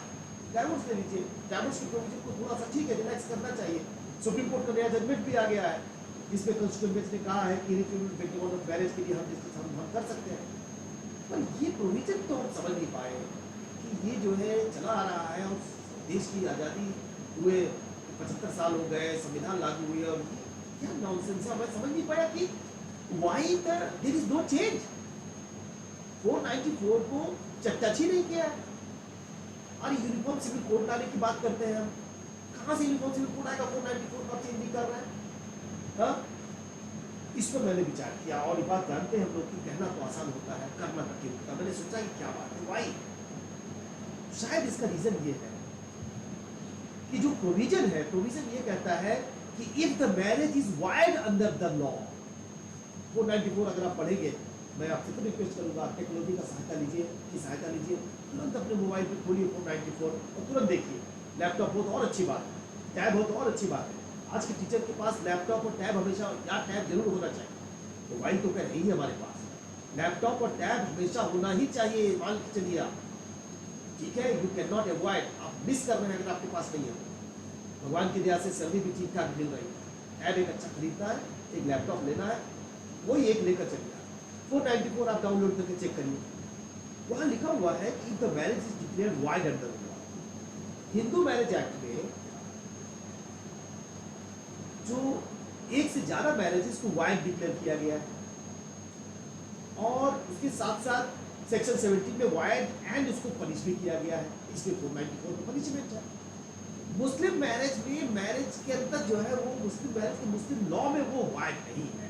डाइवोर्स ले लीजिए. डाइवोर्स की प्रोविजन को थोड़ा सा ठीक है रिलैक्स करना चाहिए. सुप्रीम कोर्ट का नया जजमेंट भी आ गया है जिसमें कॉन्स्टिट्यूशन बेंच ने कहा है कि इरेड्यूसिबल बेटिंग ऑफ मैरिज के लिए हम कर सकते हैं. पर ये प्रोविजन तो हम समझ नहीं पाए कि ये जो है चला आ रहा है और देश की आज़ादी हुए 75 साल हो गए, संविधान लागू हुई और क्या नॉनसेंस है. मैं समझ नहीं पाया कि why there is no change. 494 को टच ही नहीं किया. और यूनिफॉर्म सिविल कोड लाने की बात करते हैं हम. कहाँ से यूनिफॉर्म सिविल कोड आएगा? 494 को चेंज नहीं कर रहे हैं. इस पर मैंने विचार किया और ये बात जानते हैं हम लोग कि कहना तो आसान होता है, करना कठिन होता है. मैंने सोचा कि क्या बात है, वाई. शायद इसका रीजन ये है कि जो प्रोविजन ये कहता है कि if the marriage is wide under the law. 494 अगर आप पढ़ेंगे, मैं आपसे तो रिक्वेस्ट करूंगा टेक्नोलॉजी का सहायता लीजिए. तुरंत अपने मोबाइल पे खोलिए 494 और तुरंत देखिए. लैपटॉप हो तो और अच्छी बात है, टैब हो तो और अच्छी बात है. आज के टीचर के पास लैपटॉप और टैब हमेशा, या टैब जरूर होना चाहिए. मोबाइल तो क्या नहीं है हमारे पास, लैपटॉप और टैब हमेशा होना ही चाहिए. मान के चलिए आप, ठीक है, यू कैन नॉट अवॉइड. आप मिस कर रहे हैं अगर आपके पास नहीं है. भगवान की दया से सैलरी भी ठीक ठाक मिल रही है. टैब एक अच्छा खरीदना है, एक लैपटॉप लेना है, वही एक लेकर चलिए. 494 आप डाउनलोड करके चेक करिए. वहाँ लिखा हुआ है कि the marriage is declared wide under the law. Hindu marriage act में जो एक से ज्यादा मैरिजेस को वाइड डिक्लेयर किया गया है और उसके साथ साथ सेक्शन 17 में वाइड एंड उसको पनिश भी किया गया है. इसमें 494 में पनिशमेंट है. मुस्लिम मैरिज में, मैरिज के अंदर जो है वो मुस्लिम मैरिज के मुस्लिम लॉ में वो वाइड नहीं है.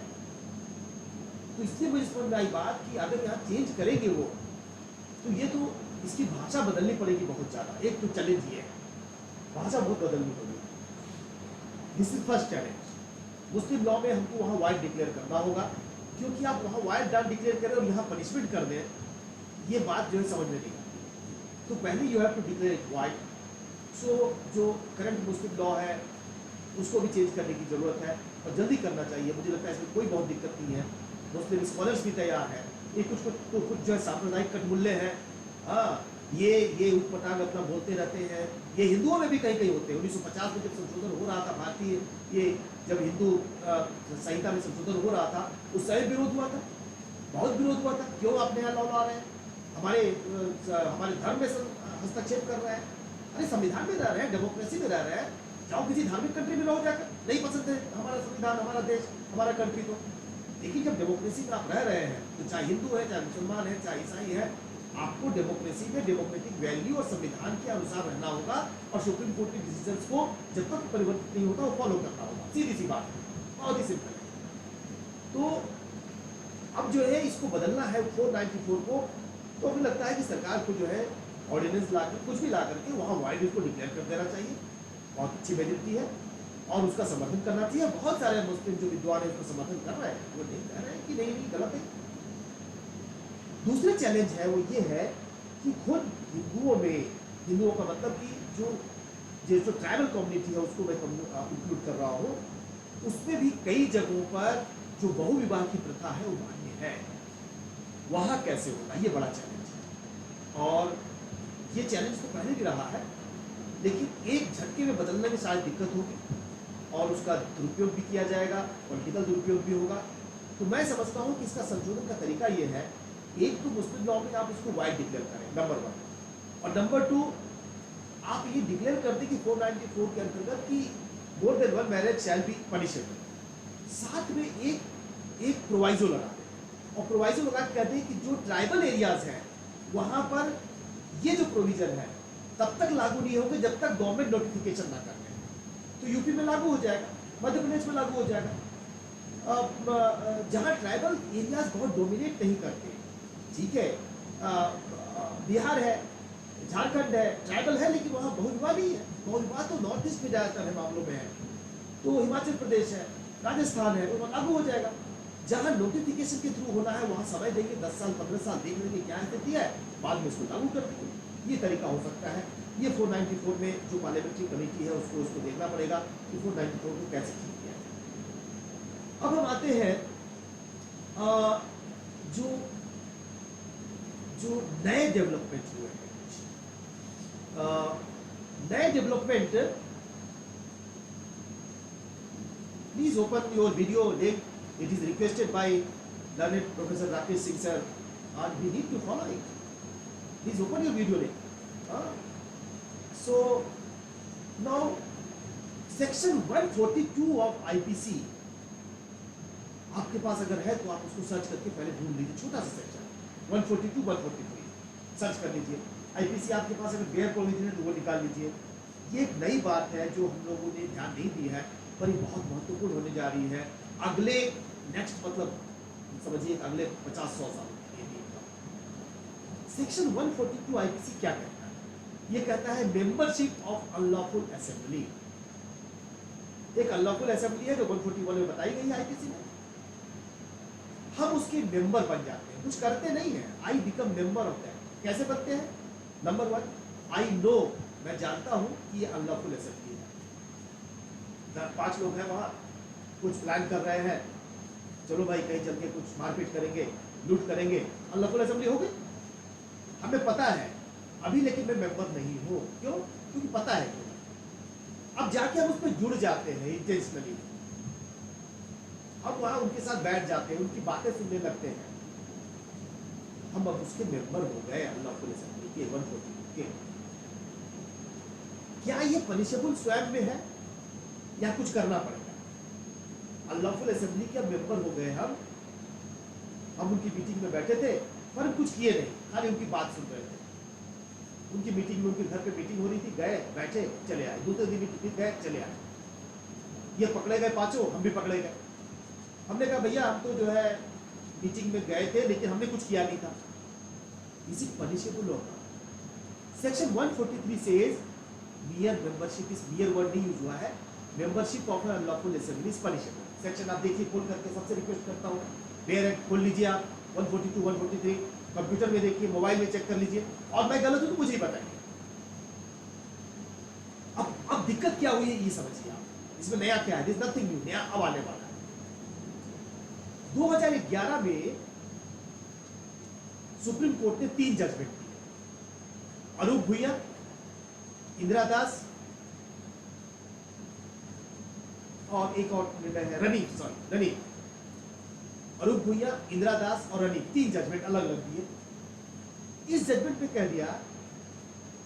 तो इसलिए मुझे समझ में आई बात कि अगर यहाँ चेंज करेंगे वो, तो ये तो इसकी भाषा बदलनी पड़ेगी बहुत ज्यादा. एक तो चैलेंज ये है, भाषा बहुत बदलनी पड़ेगी. This is first challenge. Muslim law में हमको वहाँ वाइड डिक्लेयर करना होगा, क्योंकि आप वहाँ वाइड डाल डिक्लेयर करें और यहाँ पनिशमेंट कर दें, ये बात जो है समझ में नहीं आती. तो पहले you have to declare it void. So जो करंट मुस्लिम लॉ है उसको भी चेंज करने की जरूरत है और जल्दी करना चाहिए. मुझे लगता है इसमें कोई बहुत दिक्कत नहीं है. मुस्लिम स्कॉलर्स भी तैयार हैं. ये कुछ जो है सांप्रदायिक कटमुल्ले हैं, हाँ, ये उटपटांग अपना बोलते रहते हैं. ये हिंदुओं में भी कहीं कहीं होते हैं. 1950 में जब संशोधन हो रहा था भारतीय, ये जब हिंदू संहिता में संशोधन हो रहा था, उस समय विरोध हुआ था, बहुत विरोध हुआ था. क्यों आप नया लॉ ला रहे हैं, हमारे धर्म में हस्तक्षेप कर रहे हैं. अरे संविधान में रह रहे हैं, डेमोक्रेसी में रह रहे हैं, जाओ किसी धार्मिक कंट्री में रहो जाकर. नहीं पसंद है हमारा संविधान, हमारा देश, हमारा कंट्री तो. लेकिन जब डेमोक्रेसी में आप रह रहे हैं, तो चाहे हिंदू है, चाहे मुसलमान है, चाहे ईसाई है, आपको डेमोक्रेसी में डेमोक्रेटिक वैल्यू और संविधान के अनुसार रहना होगा और सुप्रीम कोर्ट के डिसीजंस को जब तक परिवर्तित नहीं होता वो फॉलो करना होगा. सीधी सी बात है, बहुत ही सिंपल है. तो अब जो है इसको बदलना है 494 को. तो हमें लगता है कि सरकार को जो है ऑर्डिनेंस लाकर, कुछ भी ला करके वहाँ वाइड इसको डिक्लेयर कर देना चाहिए. बहुत अच्छी मेजोरिटी है और उसका समर्थन करना चाहिए. बहुत सारे मुस्लिम जो विद्वान है उसका समर्थन कर रहे हैं, वो नहीं कह रहे हैं कि नहीं गलत है. दूसरा चैलेंज है वो ये है कि खुद हिंदुओं का मतलब कि जो ट्राइबल कम्युनिटी है उसको मैं इंक्लूड कर रहा हूँ, उसमें भी कई जगहों पर जो बहुविवाह की प्रथा है वो मान्य है. वहाँ कैसे होगा, ये बड़ा चैलेंज है. और ये चैलेंज तो पहले भी रहा है, लेकिन एक झटके में बदलने में शायद दिक्कत होगी और उसका दुरुपयोग भी किया जाएगा, पॉलिटिकल दुरुपयोग भी होगा. तो मैं समझता हूँ कि इसका संशोधन का तरीका ये है, एक तो मुस्लिम लॉ में आप इसको वाइड डिक्लेयर करें, नंबर 1, और नंबर 2 आप ये डिक्लेयर कर दें कि 494 के अंतर्गत कि more than one marriage shell be punishable. साथ में एक प्रोवाइजो लगाते हैं, और प्रोवाइजो लगा के कहते हैं कि जो ट्राइबल एरियाज हैं वहां पर ये जो प्रोविजन है तब तक लागू नहीं होगा जब तक गवर्नमेंट नोटिफिकेशन ना कर दे। तो यूपी में लागू हो जाएगा, मध्य प्रदेश में लागू हो जाएगा। जहाँ ट्राइबल एरियाज बहुत डोमिनेट नहीं करते, ठीक है, बिहार है, झारखंड है, ट्राइबल है, लेकिन वहाँ बहुविवाह नहीं है। बहुविवाह तो नॉर्थ ईस्ट में ज़्यादातर है मामलों में है। तो हिमाचल प्रदेश है, राजस्थान है, वो लागू हो जाएगा। जहाँ नोटिफिकेशन के थ्रू होना है वहाँ समय देंगे, 10 साल 15 साल देख लेंगे क्या स्थिति है, बाद में उसको लागू कर देंगे। ये तरीका हो सकता है। ये 494 में जो पार्लियामेंट्री कमेटी है उसको देखना पड़ेगा कि 494 को कैसे ठीक किया जाए। अब हम आते हैं जो जो नए डेवलपमेंट हुए हैं, नए development, please open your video link, it is requested bye learned Professor Rakesh Singh sir, and we need to follow it. Please open your video link. So now section 142 of IPC आपके पास अगर है तो आप उसको search करके पहले ढूंढ लीजिए, छोटा सा सेक्शन 142 143 सर्च कर लीजिए। आईपीसी आपके पास अगर बेयर प्रोविजन है तो वो निकाल लीजिए। ये एक नई बात है जो हम लोगों ने ध्यान नहीं दी है, पर ये बहुत महत्वपूर्ण होने जा रही है अगले नेक्स्ट मतलब समझिए अगले 50-100 साल। सेक्शन 142 आईपीसी क्या कहता है? ये कहता है मेंबरशिप ऑफ अनलॉफुल असेंबली। एक अनलॉफुल असेंबली है जो 141 में बताई गई है आईपीसी में, हम उसके मेंबर बन जाते हैं, कुछ करते नहीं है, I become member of that. कैसे बनते हैं? नंबर 1, आई नो, मैं जानता हूं कि ये अनलॉफुल असेंबली है, 5 लोग हैं वहां, कुछ प्लान कर रहे हैं, चलो भाई कहीं चल के कुछ मारपीट करेंगे, लूट करेंगे, अनलॉफुल असेंबली हो गई। हमें पता है अभी, लेकिन मैं मेंबर नहीं हूं। क्यों? क्योंकि पता है क्यों। अब जाके हम उसमें जुड़ जाते हैं इंटेंशनली, हम वहां उनके साथ बैठ जाते हैं, उनकी बातें सुनने लगते हैं, हम अब उसके मेंबर हो गए अनलॉफुल असेंबली के 142 के। क्या ये पनिशेबल स्वयं में है या कुछ करना पड़ेगा? अनलॉफुल असेंबली के मेंबर हो गए हम उनकी मीटिंग में बैठे थे पर हम कुछ किए नहीं, खाली उनकी बात सुन रहे थे। उनकी मीटिंग में, उनके घर पे मीटिंग हो रही थी, गए बैठे चले आए, दूसरे दिन मीटिंग गए चले आए। ये पकड़े गए पांचों, हम भी पकड़े गए। हमने कहा भैया हम तो जो है मीटिंग में गए थे लेकिन हमने कुछ किया नहीं था। इज इट पनिशेबल होगा? Section 143 says mere membership is mere word नहीं यूज हुआ है, membership of unlawful assembly is punishable. Section आप देखिए खोल करके, सबसे रिक्वेस्ट करता हूँ बेयर एक्ट खोल लीजिए आप, 142 143 कंप्यूटर में देखिए, मोबाइल में चेक कर लीजिए, और मैं गलत हूं तो मुझे ही बताइए। अब दिक्कत क्या हुई है ये समझिए आप, इसमें नया क्या है? दिस नथिंग न्यू, नया अब आने वाला है। 2011 में सुप्रीम कोर्ट ने 3 जजमेंट दिए, अरूप भुइया, इंदिरा दास और एक और निर्णय है रनीत, अरूप भुइया, इंदिरा दास और रनीत, 3 जजमेंट अलग अलग दिए। इस जजमेंट में कह दिया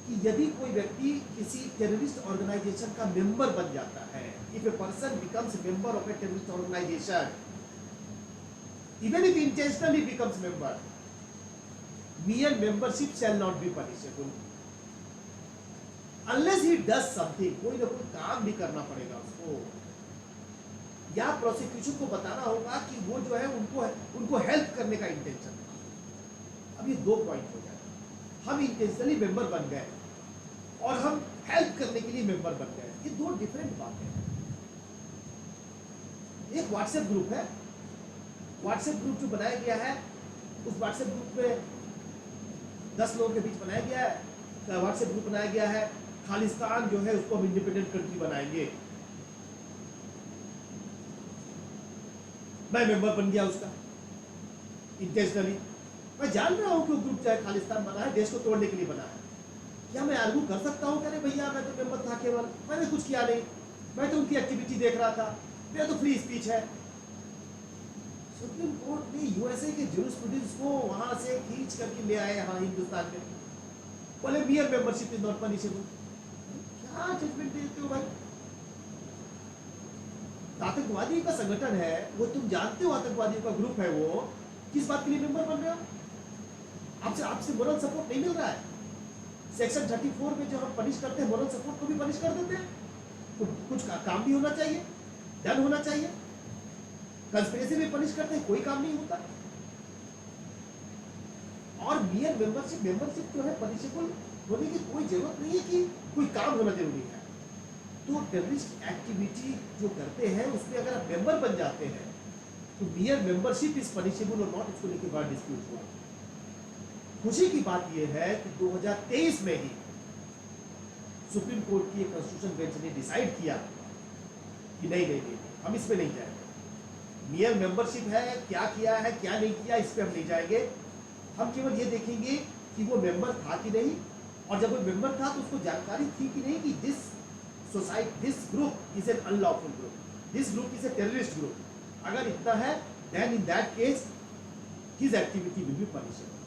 कि यदि कोई व्यक्ति किसी टेररिस्ट ऑर्गेनाइजेशन का मेंबर बन जाता है, if a person becomes member of a terrorist organisation, even if intentionally becomes member, mere membership shall not be punishable unless he does something। कोई ना कोई काम भी करना पड़ेगा उसको, या प्रोसिक्यूशन को बताना होगा कि वो जो है उनको हेल्प करने का इंटेंशन था। अब ये 2 पॉइंट हो जाए, हम इंटेंशनली मेंबर बन गए और हम हेल्प करने के लिए मेंबर बन गए, ये 2 डिफरेंट बातें हैं। एक व्हाट्सएप ग्रुप है, व्हाट्सएप ग्रुप जो बनाया गया है, उस व्हाट्सएप ग्रुप में 10 लोगों के बीच बनाया गया है, व्हाट्सएप ग्रुप बनाया गया है, खालिस्तान जो है उसको हम इंडिपेंडेंट कंट्री बनाएंगे। मैं मेंबर बन गया उसका इंटेंशनली, मैं जान रहा हूं कि वो ग्रुप चाहे खालिस्तान बना है, देश को तोड़ने के लिए बना है। क्या मैं आर्गू कर सकता हूं? अरे भैया मैं तो मेंबर था केवल, मैंने कुछ किया नहीं, मैं तो उनकी एक्टिविटी देख रहा था, मेरा तो फ्री स्पीच है। सुप्रीम कोर्ट ने यूएसए के ज्यूरिस्प्रूडेंस को वहां से खींच करके ले आए यहाँ हिंदुस्तान में, बोले मियर मेंबरशिप इज नॉट पनिशेबल। क्या जजमेंट देते हो भाई? आतंकवादी का संगठन है वो, तुम जानते हो आतंकवादियों का ग्रुप है वो, किस बात के लिए मेंबर बन रहे हो? आपसे आपसे मोरल सपोर्ट नहीं मिल रहा है। सेक्शन 34 में जो हम पनिश करते हैं, मोरल सपोर्ट को भी पनिश कर देते हैं। कुछ काम भी होना चाहिए, डन होना चाहिए। कंस्पिरेसी में पनिश करते हैं, कोई काम नहीं होता। और मियर मेंबरशिप जो है पनिशेबल होने की कोई जरूरत नहीं है कि कोई काम होना जरूरी है। तो टेररिस्ट एक्टिविटी जो करते हैं उसमें अगर आप मेंबर बन जाते हैं तो मियर मेंबरशिप इज पनिशेबल और नॉट, इसको लेकर बड़ा डिस्प्यूट हुआ। खुशी की बात यह है कि 2023 में ही सुप्रीम कोर्ट की एक कॉन्स्टिट्यूशन बेंच ने डिसाइड किया कि नहीं, हम इसमें नहीं जाएंगे। मियर मेंबरशिप है, क्या किया है क्या नहीं किया इस पे हम नहीं जाएंगे। हम केवल ये देखेंगे कि वो मेंबर था कि नहीं, और जब वो मेंबर था तो उसको जानकारी थी कि नहीं कि this group is an unlawful group, this group is a terrorist group. अगर इतना है then in that case his activity will be punishable.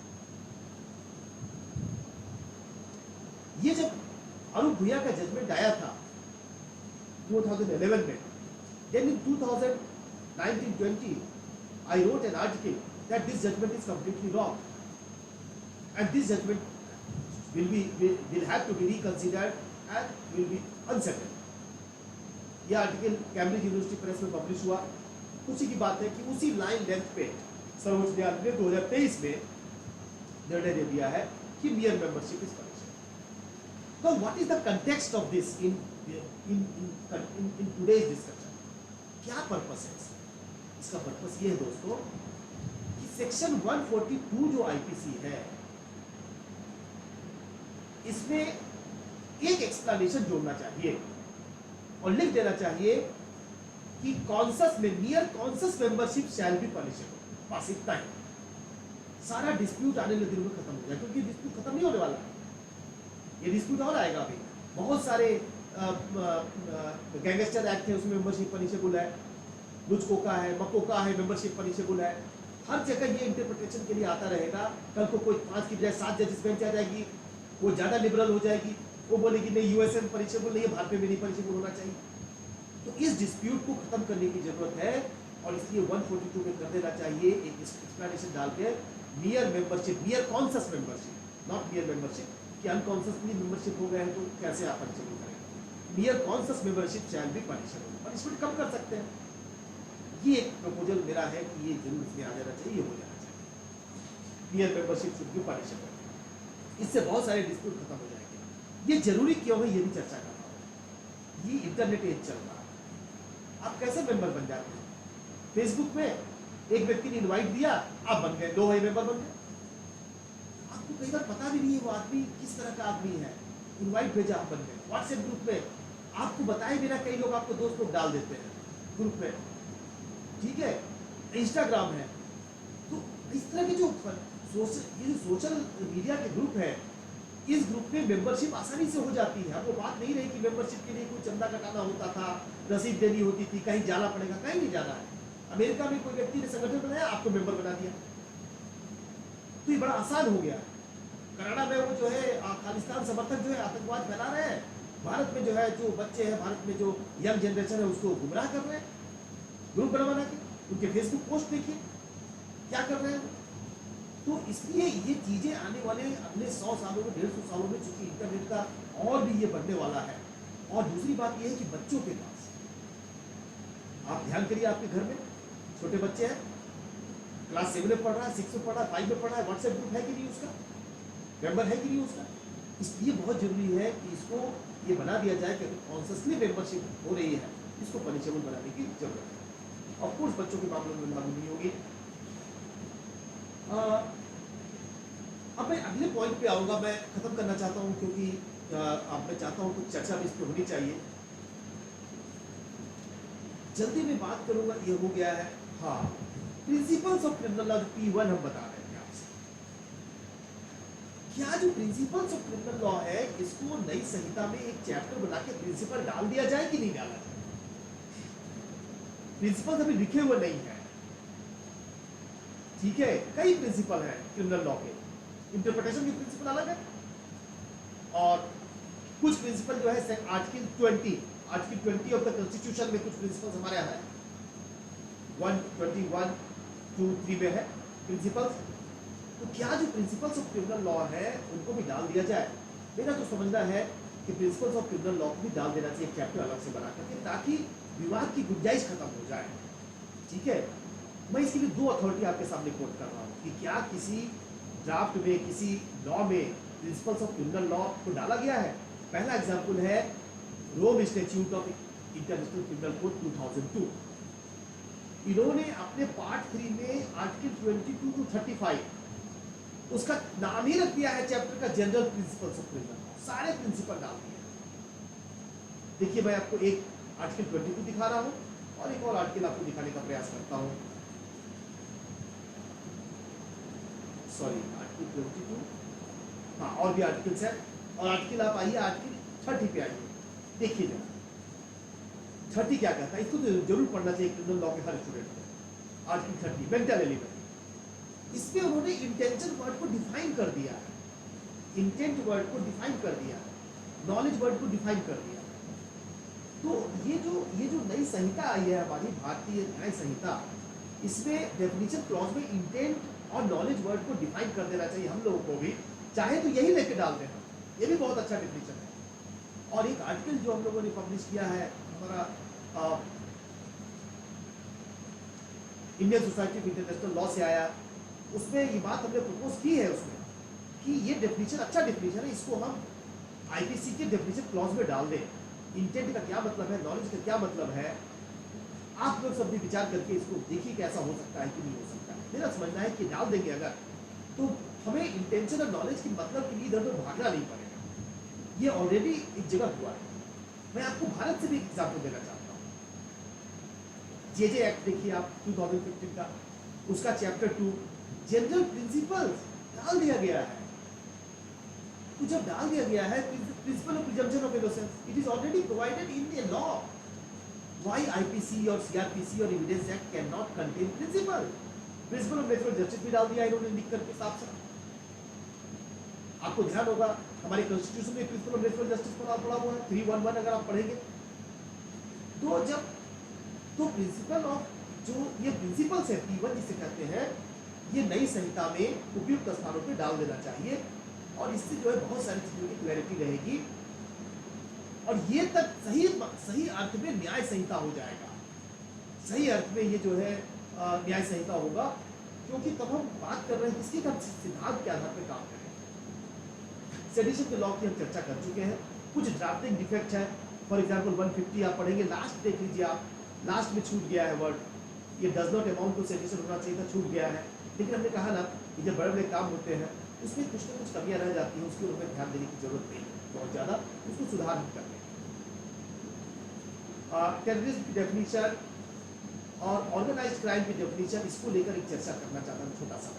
ये जब अरूप भुइया का जजमेंट आया था 2011 में, then in 2019-20 I wrote an article that this judgment is completely wrong and this judgment will have to be reconsidered and will be unsettled. यह article Cambridge university press में publish हुआ। उसी की बात है कि उसी लाइन लेंथ पे सर्वोच्च न्यायालय ने 2023 में निर्णय दिया है कि मियर membership is punishable. Now, what is the context of this in today's discussion? क्या पर्पस है इसका? पर्पस ये है दोस्तों कि सेक्शन 142 जो आईपीसी है इसमें एक एक्सप्लेनेशन जोड़ना चाहिए और लिख देना चाहिए कि कॉन्सस में मियर conscious membership shall be punishable. बस इतना ही, सारा डिस्प्यूट आने वाले दिनों में खत्म हो जाए, क्योंकि डिस्प्यूट खत्म नहीं होने वाला है, ये डिस्प्यूट और आएगा। अभी बहुत सारे गैंगस्टर एक्ट है उसमें मेंबरशिप पनिशेबल है, लुचकोका है, मकोका है, मेंबरशिप पनिशेबल है। हर जगह ये इंटरप्रिटेशन के लिए आता रहेगा। कल को कोई 5 की बजाय 7 जजेस बेंच आ जाएगी, वो ज्यादा लिबरल हो जाएगी, वो बोलेगी नहीं यूएसए में पनिशेबल नहीं है, भारत में भी नहीं पनिशेबल होना चाहिए। तो इस डिस्प्यूट को खत्म करने की जरूरत है और इसलिए 142 में कर देना चाहिए एक एक्सप्लेनेशन डाल के mere membership, mere conscious membership, not mere membership कि अनकॉन्शियसली मेंबरशिप हो गए हैं तो कैसे आप पनिशेबल करेंगे। Mere conscious membership shall be punishable, punishment कम कर सकते हैं। ये एक प्रपोजल मेरा है कि ये जरूर इसमें आ जाना चाहिए, ये हो जाना चाहिए। मियर मेंबरशिप शुड बी पनिशेबल। इससे बहुत सारे डिस्प्यूट खत्म हो जाएंगे। ये जरूरी क्यों है ये भी चर्चा कर रहा हूँ। ये इंटरनेट एज चल रहा है, आप कैसे मेंबर बन जाते हैं? फेसबुक में एक व्यक्ति ने इन्वाइट दिया, आप बन गए, 2 भाई मेंबर बन गए। आपको कई बार पता भी नहीं है वो आदमी किस तरह का आदमी है, इनवाइट भेजा आप बन गए। व्हाट्सएप ग्रुप में आपको बताए बिना कई लोग आपको दोस्त लोग डाल देते हैं ग्रुप में, ठीक है। इंस्टाग्राम है, तो इस तरह के जो सोशल मीडिया के ग्रुप है, इस ग्रुप में मेंबरशिप आसानी से हो जाती है। अब वो बात नहीं रही कि मेंबरशिप के लिए कोई चंदा कटाना होता था, रसीद देनी होती थी, कहीं जाना पड़ेगा, कहीं नहीं जाना है। अमेरिका में कोई व्यक्ति ने संगठन बनाया, आपको मेंबर बना दिया, तो ये बड़ा आसान हो गया। कनाडा में वो जो है खालिस्तान समर्थक जो है आतंकवाद फैला रहे हैं, भारत में जो है जो बच्चे हैं, भारत में जो यंग जनरेशन है उसको गुमराह कर रहे हैं, ग्रुप बना के उनके फेसबुक पोस्ट देखिए क्या कर रहे हैं। तो इसलिए ये चीजें आने वाले अगले 100 सालों में, 150 सालों में, चूंकि इंटरनेट का और भी ये बढ़ने वाला है। और दूसरी बात ये है कि बच्चों के पास, आप ध्यान करिए, आपके घर में छोटे बच्चे हैं, क्लास 7 में पढ़ रहा है, 6 में पढ़ रहा है, 5 में पढ़ रहा है, व्हाट्सएप ग्रुप है कि नहीं उसका, मेंबर है कि नहीं उसका। इसलिए बहुत जरूरी है कि इसको ये बना दिया जाए कि अगर कॉन्शियसली मेंबरशिप हो रही है, इसको पनिशेबल बनाने की जरूरत है। ऑफ कोर्स बच्चों के मामलों में लागू नहीं होगी। अब मैं अगले पॉइंट पे आऊंगा, मैं खत्म करना चाहता हूं क्योंकि अब मैं चाहता हूं कुछ चर्चा भी इस पर होनी चाहिए। जल्दी में बात करूंगा, ये हो गया है। हाँ, principles of criminal law P1 हम बता रहे हैं आपसे। क्या जो प्रिंसिपल्स ऑफ क्रिमिनल लॉ है, इसको नई संहिता में एक चैप्टर बना के प्रिंसिपल डाल दिया जाए कि नहीं डाला जाए? प्रिंसिपल्स अभी लिखे हुए नहीं है, ठीक है। कई प्रिंसिपल हैं क्रिमिनल लॉ के, इंटरप्रिटेशन के प्रिंसिपल अलग है, और कुछ प्रिंसिपल जो है article article 20 of the constitution में कुछ प्रिंसिपल्स हमारे यहाँ है, 121 2 3 में है प्रिंसिपल्स। तो क्या जो प्रिंसिपल्स ऑफ क्रिमिनल लॉ है उनको भी डाल दिया जाए? मेरा तो समझना है कि प्रिंसिपल्स ऑफ क्रिमिनल लॉ को भी डाल देना चाहिए, चैप्टर अलग से बना करके, ताकि विवाद की गुंजाइश खत्म हो जाए। ठीक है, मैं इसके लिए दो अथॉरिटी आपके सामने कोट कर रहा हूँ कि क्या किसी ड्राफ्ट में, किसी लॉ में प्रिंसिपल्स ऑफ क्रिमिनल लॉ को डाला गया है। पहला एग्जाम्पल है Rome statute of international criminal code 2002। इन्होंने अपने पार्ट 3 में आर्टिकल 22 to 35 उसका नाम ही रख दिया है चैप्टर का, general principles of criminal law. सारे प्रिंसिपल डाल दिए। देखिए मैं आपको एक आर्टिकल 22 दिखा रहा हूं और एक और आर्टिकल आपको दिखाने का प्रयास करता हूं। सॉरी, आर्टिकल 22, हाँ और भी आर्टिकल्स है। और आर्टिकल आप आइए आर्टिकल 30 पे आइए, देखिए जरा 30 क्या कहता है। इसको तो जरूर पढ़ना चाहिए क्रिमिनल लॉ के हर स्टूडेंट को। आर्टिकल 30 मेंटल एलिमेंट, इसमें उन्होंने इंटेंशन वर्ड को डिफाइन कर दिया है, इंटेंट वर्ड को डिफाइन कर दिया है, नॉलेज वर्ड को डिफाइन कर दिया है। तो ये जो नई संहिता आई है हमारी भारतीय न्याय संहिता, इसमें डेफिनेशन क्लॉज में इंटेंट और नॉलेज वर्ड को डिफाइन कर देना चाहिए हम लोगों को भी, चाहे तो यही लेके डाल देना, ये भी बहुत अच्छा डेफिनेशन है। और एक आर्टिकल जो हम लोगों ने पब्लिश किया है हमारा Indian society of international law से आया, उसमें ये बात हमने प्रपोज की है उसमें कि ये डेफिनेशन अच्छा डेफिनेशन है, इसको हम आईपीसी के डेफिनेशन क्लॉज में डाल दें। इंटेंट का क्या मतलब है, नॉलेज का क्या मतलब है, आप लोग सब भी विचार करके इसको देखिए कि ऐसा हो सकता है कि नहीं हो सकता है। मेरा समझना है कि डाल देंगे अगर, तो हमें इंटेंशन और नॉलेज के मतलब के लिए इधर उधर भागना नहीं पड़ेगा। ये ऑलरेडी एक जगह हुआ है। मैं आपको भारत से भी एग्जाम्पल देना चाहता हूँ। जेजे एक्ट देखिए आप 2015 का, उसका चैप्टर 2 जनरल प्रिंसिपल्स डाल दिया गया है। तो जब डाल दिया गया है principle of presumption of innocence, it is already provided in the law. Why IPC और सीआरपीसी और evidence act can not contain principle? Principle of natural justice भी डाल दिया इन्होंने लिख करके साफ साफ। आपको ध्यान होगा हमारे कॉन्स्टिट्यूशन में प्रिंसिपल ऑफ नेचुरल जस्टिस पढ़ा हुआ है 311 अगर आप पढ़ेंगे तो। जब तो प्रिंसिपल ऑफ जो ये प्रिंसिपल्स है P1 जिसे कहते हैं, ये नई संहिता में उपयुक्त स्थानों पे डाल देना चाहिए और इससे जो है बहुत सारी चीजों की क्लैरिटी रहेगी और ये तक सही अर्थ में न्याय संहिता हो जाएगा। सही अर्थ में ये जो है न्याय संहिता होगा, क्योंकि तब हम बात कर रहे हैं किसके का सिद्धांत के आधार पर काम करें। सेडिशन के लॉ की हम चर्चा कर चुके हैं। कुछ ड्राफ्टिंग डिफेक्ट है, फॉर एग्जाम्पल 150 आप पढ़ेंगे, लास्ट देख लीजिए आप, लास्ट में छूट गया है वर्ड, ये does not amount to sedition होना चाहिए था, छूट गया है। लेकिन हमने कहा ना कि जब बड़े बड़े काम होते हैं उसमें कुछ ना कुछ कमियां रह जाती हैं, उसके ऊपर ध्यान देने की जरूरत नहीं है बहुत ज़्यादा, उसको सुधार भी करते हैं। टेररिज्म की डेफिनेशन और ऑर्गेनाइज्ड क्राइम की डेफिनेशन, इसको लेकर एक चर्चा करना चाहता हूँ छोटा सा।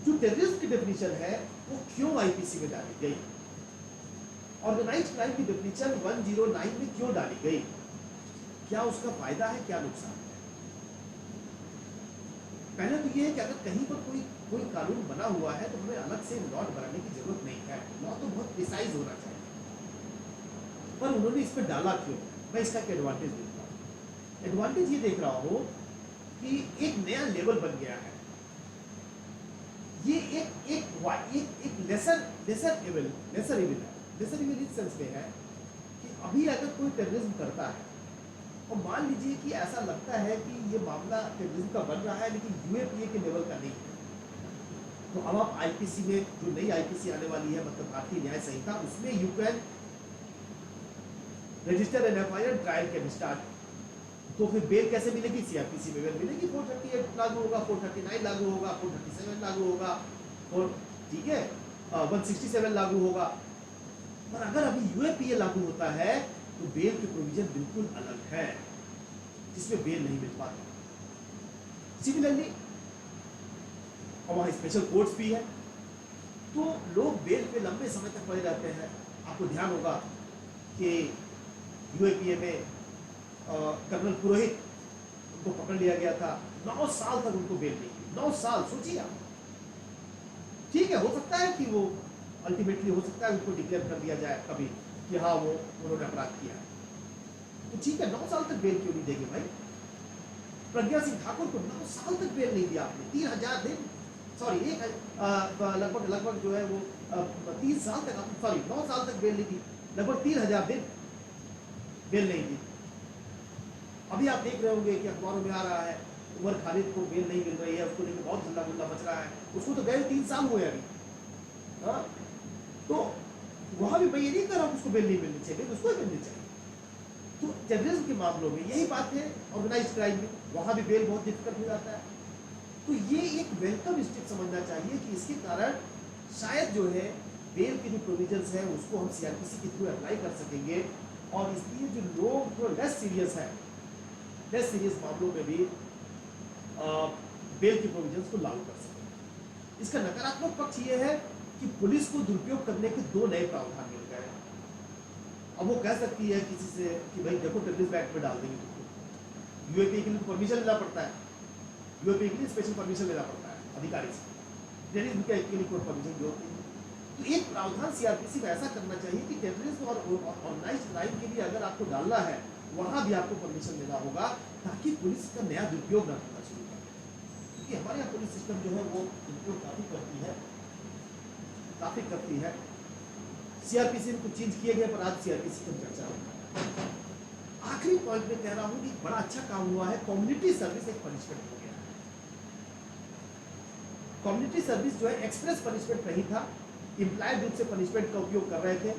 जो टेररिज्म की डेफिनेशन है वो क्यों आईपीसी में डाली गई, ऑर्गेनाइज्ड क्राइम की डेफिनेशन 109 में क्यों डाली गई, क्या उसका फायदा है, क्या नुकसान है? पहले तो ये है कि अगर कहीं पर कोई कानून बना हुआ है तो हमें अलग से लॉ बनाने की जरूरत नहीं है। लॉ तो बहुत प्रिसाइज होना चाहिए, पर उन्होंने इस पर डाला क्यों? मैं इसका क्या एडवांटेज देखता हूँ। एडवांटेज ये देख रहा हूँ कि एक नया लेवल बन गया है। ये एक लेसर इविल इस सेंस में है कि अभी अगर कोई टेररिज्म करता है और मान लीजिए कि ऐसा लगता है कि ये मामला टेररिज्म का बन रहा है लेकिन यूएपीए के लेवल का नहीं है, तो अब आप आईपीसी में जो नई आईपीसी आने वाली है, मतलब भारतीय न्याय संहिता, उसमें you can register an FIR, trial can start. तो फिर बेल कैसे मिलेगी? सीआरपीसी में बेल मिलेगी, 438 लागू होगा, 439 लागू होगा, 437 लागू होगा, और ठीक है 167 लागू होगा। पर अगर अभी यूएपीए लागू होता है तो बेल के प्रोविजन बिल्कुल अलग है, जिसमें बेल नहीं मिल पाती। सिमिलरली और वहाँ स्पेशल कोर्ट्स भी है, तो लोग बेल पे लंबे समय तक पड़े रहते हैं। आपको ध्यान होगा कि यूएपीए में कर्नल पुरोहित, उनको पकड़ लिया गया था, 9 साल तक उनको बेल नहीं मिली। 9 साल, सोचिए आप। ठीक है, हो सकता है कि वो अल्टीमेटली हो सकता है उनको डिक्लेयर कर दिया जाए कभी, कि हाँ वो उन्होंने अपराध किया है, तो ठीक है 9 साल तक बेल क्यों नहीं देंगे भाई? प्रज्ञा सिंह ठाकुर को 9 साल तक बेल नहीं दिया आपने, 3000 दिन, सॉरी एक लगभग लगभग जो है वो 30 साल तक आपने, सॉरी 9 साल तक बेल नहीं दी, लगभग 3000 दिन बेल नहीं दी। अभी आप देख रहे होंगे कि अखबारों में आ रहा है उमर खालिद को बेल नहीं मिल रही है, उसको लेकर बहुत हल्ला गुल्ला मच रहा है, उसको तो गए 3 साल हुए अभी। हाँ, तो वहां भी मैं ये नहीं कह रहा हूँ उसको बेल नहीं मिलनी चाहिए, उसको ही मिलनी चाहिए। तो टेररिज्म के मामलों में यही बात है, ऑर्गेनाइज्ड क्राइम में वहां भी बेल बहुत डिफिकल्ट हो जाता है। तो ये एक वेलकम स्टेप समझना चाहिए कि इसके कारण शायद जो है बेल के जो प्रोविजंस है उसको हम सीआरपीसी के थ्रू अप्लाई कर सकेंगे, और इसलिए जो लोग जो लेस सीरियस मामलों में भी बेल के प्रोविजंस को लागू कर सकेंगे। इसका नकारात्मक पक्ष ये है कि पुलिस को दुरुपयोग करने के 2 नए प्रावधान मिल गए। अब वो कह सकती है किसी से कि भाई देखो टेररिज्म एक्ट में डाल देंगे तुमको, यूएपी के लिए परमिशन लेना पड़ता है, यूएपी के लिए स्पेशल परमिशन लेना पड़ता है अधिकारी से, टेररिज्म के एक्ट के लिए कोई परमिशन की जरूरत नहीं। तो एक प्रावधान सीआरपीसी में ऐसा करना चाहिए कि टेररिज्म और ऑर्गेनाइज्ड क्राइम के लिए अगर आपको डालना है वहां भी आपको परमिशन लेना होगा, ताकि पुलिस का नया दुरुपयोग ना करना शुरू कर, क्योंकि हमारे यहाँ पुलिस सिस्टम जो है वो दुरुपयोग काफी करती है। सीआरपीसी में कुछ चेंज किए गए, पर आज सीआरपीसी की चर्चा होगी। आखिरी पॉइंट में कह रहा हूं कि बड़ा अच्छा काम हुआ है, कम्युनिटी सर्विस एक पनिशमेंट हो गया है। कम्युनिटी सर्विस जो है एक्सप्रेस पनिशमेंट नहीं था, इम्प्लाइड रूप से पनिशमेंट का उपयोग कर रहे थे।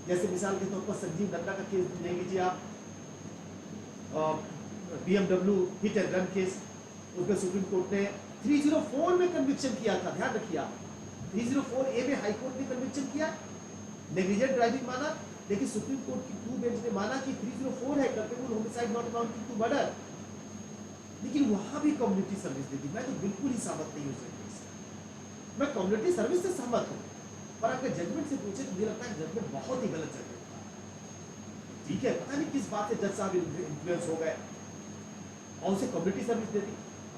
जैसे मिसाल के तौर पर संजीव नड्डा का केस ले लीजिए आप, BMW hit and run case, उसमें सुप्रीम कोर्ट ने 304 में कन्विक्शन किया था, ध्यान रखिए आप, 304A में हाई कोर्ट ने कन्विक्शन किया, नेग्लिजेंट ड्राइविंग माना, लेकिन सुप्रीम कोर्ट की 2 बेंच ने माना कि 304 है culpable homicide not amounting to murder, लेकिन वहां भी कम्युनिटी सर्विस दे दी। मैं तो बिल्कुल ही सहमत नहीं हूं सर, मैं कम्युनिटी सर्विस से सहमत हूं, पर आपके जजमेंट से पूछे तो मुझे लगता है जजमेंट बहुत ही गलत जजमेंट था। ठीक है, पता नहीं किस बात से जज साहब इन्फ्लुएंस हो गए और उसे कम्युनिटी सर्विस दे दी।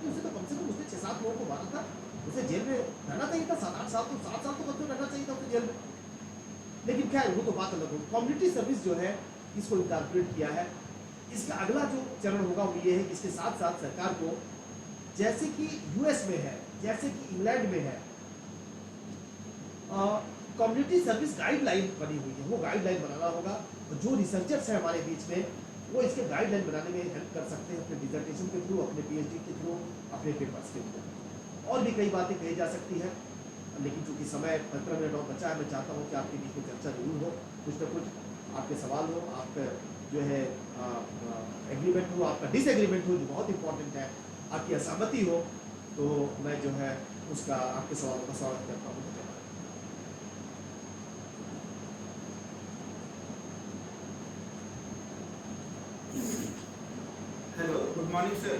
उसे तो कम से कम उसने 6-7 लोगों को मारा था, उसे जेल में रहना चाहिए था, 7-8 साल, तो 7 साल तो कम से कम रहना चाहिए था उसे जेल में। लेकिन खैर वो तो बात अलग होगी। कम्युनिटी सर्विस जो है इसको इंकॉर्पोरेट किया है। इसका अगला जो चरण होगा वो ये है कि इसके साथ साथ सरकार को, जैसे कि यूएस में है, जैसे कि इंग्लैंड में है, कम्युनिटी सर्विस गाइडलाइन बनी हुई है, वो गाइडलाइन बनाना होगा। जो रिसर्चर्स हैं हमारे बीच में, वो इसके गाइडलाइन बनाने में हेल्प कर सकते हैं, अपने डिसर्टेशन के थ्रू, अपने पीएचडी के थ्रू, अपने पेपर्स के थ्रू। और भी कई बातें कही जा सकती है, लेकिन चूंकि समय 15 मिनट और बचा है, मैं चाहता हूँ कि आपके बीच में चर्चा जरूर हो, कुछ ना कुछ आपके सवाल हो, आपका जो है एग्रीमेंट हो, आपका डिसएग्रीमेंट हो, जो बहुत इंपॉर्टेंट है, आपकी असहमति हो, तो मैं जो है उसका आपके सवालों का स्वागत करता हूँ। Hello, good morning sir.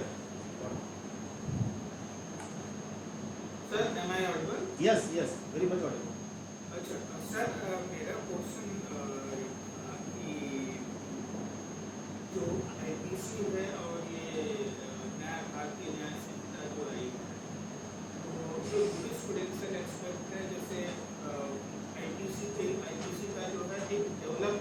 Sir, am I audible? Yes yes, very much audible. अच्छा सर, मेरा क्वेश्चन कि जो आईपीसी है और ये नया भारतीय न्याय संहिता जो आई है, तो जो जूरिस्प्रूडेंशियल एक्सपेक्ट है, जैसे आईपीसी का जो है एक डेवलप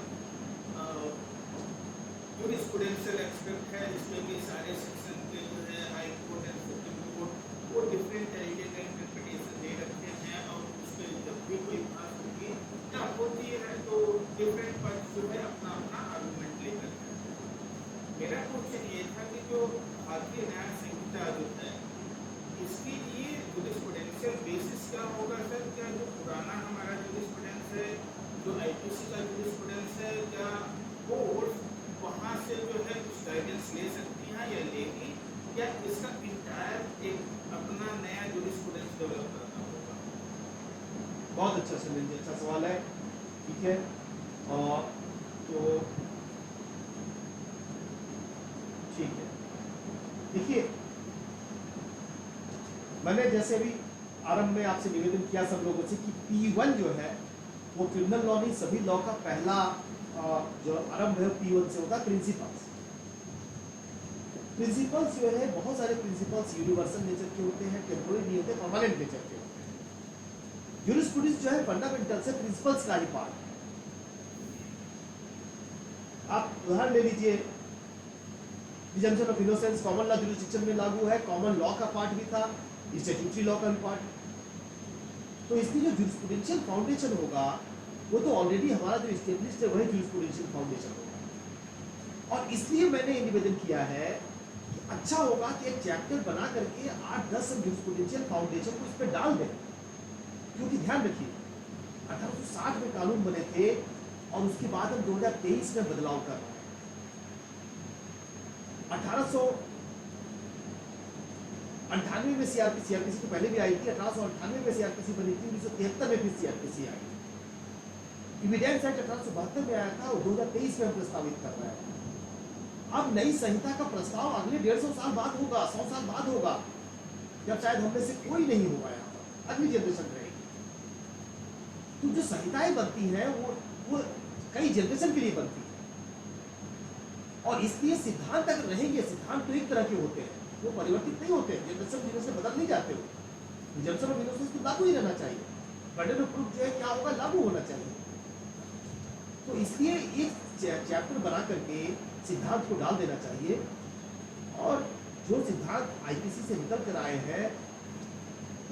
जूरिस्प्रूडेंशियल एक्सपेक्ट है, जिसमें कि सारे सेक्शन के जो है high court and supreme court वो डिफरेंट तरीके का इंटरप्रिटेशन दे रखते हैं, और उसमें जब भी कोई बात होगी या होती है तो डिफरेंट पक्ष जो है अपना अपना आर्गूमेंट लेकर हैं। मेरा क्वेश्चन ये था कि जो भारतीय न्याय संहिता जो है, इसके लिए जूरिस्प्रूडेंशियल बेसिस क्या होगा सर? क्या जो पुराना हमारा जूरिस्प्रूडेंस है, जो आईपीसी का जूरिस्प्रूडेंस है, क्या वो वहाँ से जो है कुछ गाइडेंस ले सकती हैं या लेगी, या इसका इंटायर एक अपना नया जूरिस्प्रूडेंस डेवलप करना होगा? बहुत अच्छा सुनील जी, अच्छा सवाल है। ठीक है, तो ठीक है, देखिए मैंने जैसे अभी आरंभ में आपसे निवेदन किया सब लोगों से कि P1 जो है वो क्रिमिनल लॉ नहीं, सभी लॉ का पहला जो आरंभ है P1 से होता है, प्रिंसिपल्स। प्रिंसिपल्स जो है, बहुत सारे प्रिंसिपल्स यूनिवर्सल नेचर के होते हैं, टेम्पोररी नहीं होते, परमानेंट नेचर के होते हैं। जूरिस्प्रूडेंस जो है फंडामेंटल से प्रिंसिपल्स का ही पार्ट है। उदाहरण ले लीजिए, presumption of innocence common law jurisdiction में लागू है, कॉमन लॉ का पार्ट भी था, स्टैट्यूटरी लॉ का भी पार्ट। तो इसकी जो जूरिस्प्रूडेंशियल फाउंडेशन होगा वो तो ऑलरेडी हमारा जो एस्टेब्लिश्ड है वही जूरिस्प्रूडेंशियल फाउंडेशन होगा। और इसलिए मैंने ये निवेदन किया है कि अच्छा होगा कि एक चैप्टर बना करके 8-10 हम जूरिस्प्रूडेंशियल फाउंडेशन को इस पर डाल दें। क्योंकि ध्यान रखिए 1860 में कानून बने थे और उसके बाद हम 2023 में बदलाव कर रहे हैं। 1898 में सीआरपीसी तो पहले भी आई थी, 1898 में सीआरपीसी बनी थी, 1973 में फिर सीआरपीसी आई। इविडेंस एक्ट 1872 में आया था और 2023 में हम प्रस्तावित कर रहे हैं। अब नई संहिता का प्रस्ताव अगले 150 साल बाद होगा, 100 साल बाद होगा, जब शायद हम में से कोई नहीं होगा यहाँ पर, अगली जनरेशन रहेगी। तो जो संहिताएं बनती हैं वो कई जनरेशन के लिए बनती है। और इसलिए सिद्धांत अगर रहेंगे, सिद्धांत तो एक तरह के होते हैं, वो परिवर्तित नहीं होते, जनरेशन बदल नहीं जाते हो। प्रिजम्पशन ऑफ इनोसेंस तो लागू ही रहना चाहिए, बर्डन ऑफ प्रूफ जो है क्या होगा, लागू होना चाहिए। तो इसलिए एक चैप्टर बना करके सिद्धांत को डाल देना चाहिए। और जो सिद्धांत आईपीसी से निकल कर आए हैं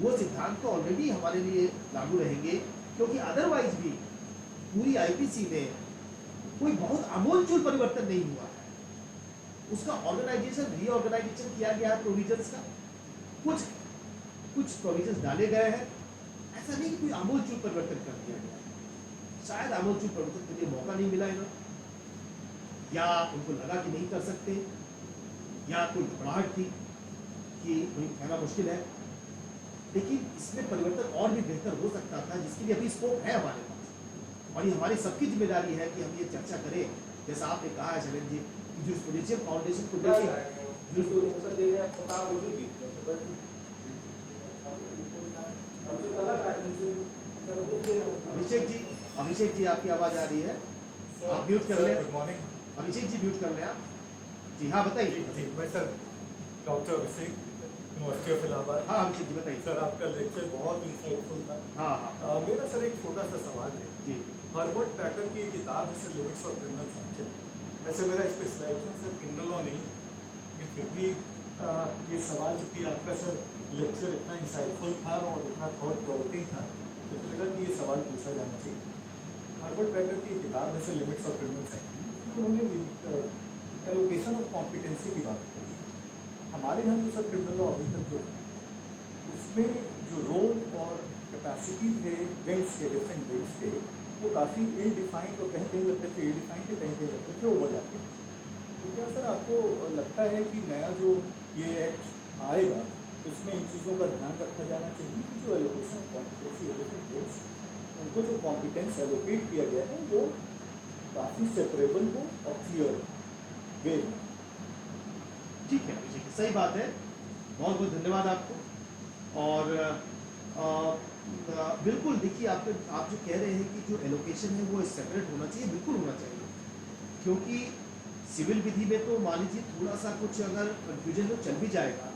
वो सिद्धांत तो ऑलरेडी हमारे लिए लागू रहेंगे, क्योंकि अदरवाइज भी पूरी आईपीसी में कोई बहुत आमूलचूल परिवर्तन नहीं हुआ है। उसका ऑर्गेनाइजेशन रीऑर्गेनाइजेशन किया गया है, प्रोविजंस का कुछ प्रोविजंस डाले गए हैं। ऐसा नहीं कि कोई आमूलचूल परिवर्तन कर दिया गया, शायद आमूलचूल परिवर्तन के लिए मौका नहीं मिला इन्हें, या उनको लगा कि नहीं कर सकते, या कोई घबराहट थी कि वही कहना मुश्किल है। लेकिन इसमें परिवर्तन और भी बेहतर हो सकता था, जिसके लिए अभी स्कोप है हमारे पास। और ये हमारी सबकी जिम्मेदारी है कि हम ये चर्चा करें, जैसा आपने कहा है शैलेंद्र जी, कि जूरिस्प्रूडेंशियल फाउंडेशन को अभिषेक जी आपकी आवाज आ रही है, आप म्यूट कर लें। Good morning Abhishek ji mute कर लें आप। जी हाँ बताइए। जी मैं sir doctor Abhishek, university of Allahabad. हाँ अभिषेक जी बताइए। सर आपका लेक्चर बहुत इंसाइटफुल था। हाँ मेरा सर एक छोटा सा सवाल है। जी हर्बर्ट पैकर की एक किताब है sir, limits of criminal sanction. वैसे मेरा स्पेशलाइजेशन सर क्रिमिनल लॉ नहीं, लेकिन फिर भी ये सवाल चूँकि आपका सर लेक्चर इतना इंसाइटफुल था और इतना थॉट प्रोवोकिंग था, तो मुझे लगा कि ये सवाल पूछा जाना चाहिए। हर्बर्ट पैकर की किताब है sir, limits of criminal sanction, उन्होंने एलोकेशन ऑफ कॉम्पिटेंसी की बात की। हमारे यहाँ जो सर क्रिमिनल लॉ अभी तक जो उसमें जो रोल और कैपेसिटी थे विंग्स के, डिफरेंट विंग्स के, वो काफ़ी इल डिफाइंड और कहीं कहीं लगते थे, इल डिफाइंड थे, कहीं कहीं लगते थे ओवरलैप के। तो क्या सर आपको लगता है कि नया जो ये एक्ट आएगा उसमें इन चीज़ों का ध्यान रखा जाना चाहिए कि जो allocation of competency different wings, उनको जो कॉम्पिटेंस एलोकेट किया गया है वो काफ़ी सेपरेबल हो और क्लियर वे में। ठीक है अभिषेक, सही बात है, बहुत बहुत धन्यवाद आपको। और बिल्कुल देखिए, आप जो कह रहे हैं कि जो एलोकेशन है वो सेपरेट होना चाहिए, बिल्कुल होना चाहिए। क्योंकि सिविल विधि में तो मान लीजिए थोड़ा सा कुछ अगर कन्फ्यूजन तो चल भी जाएगा,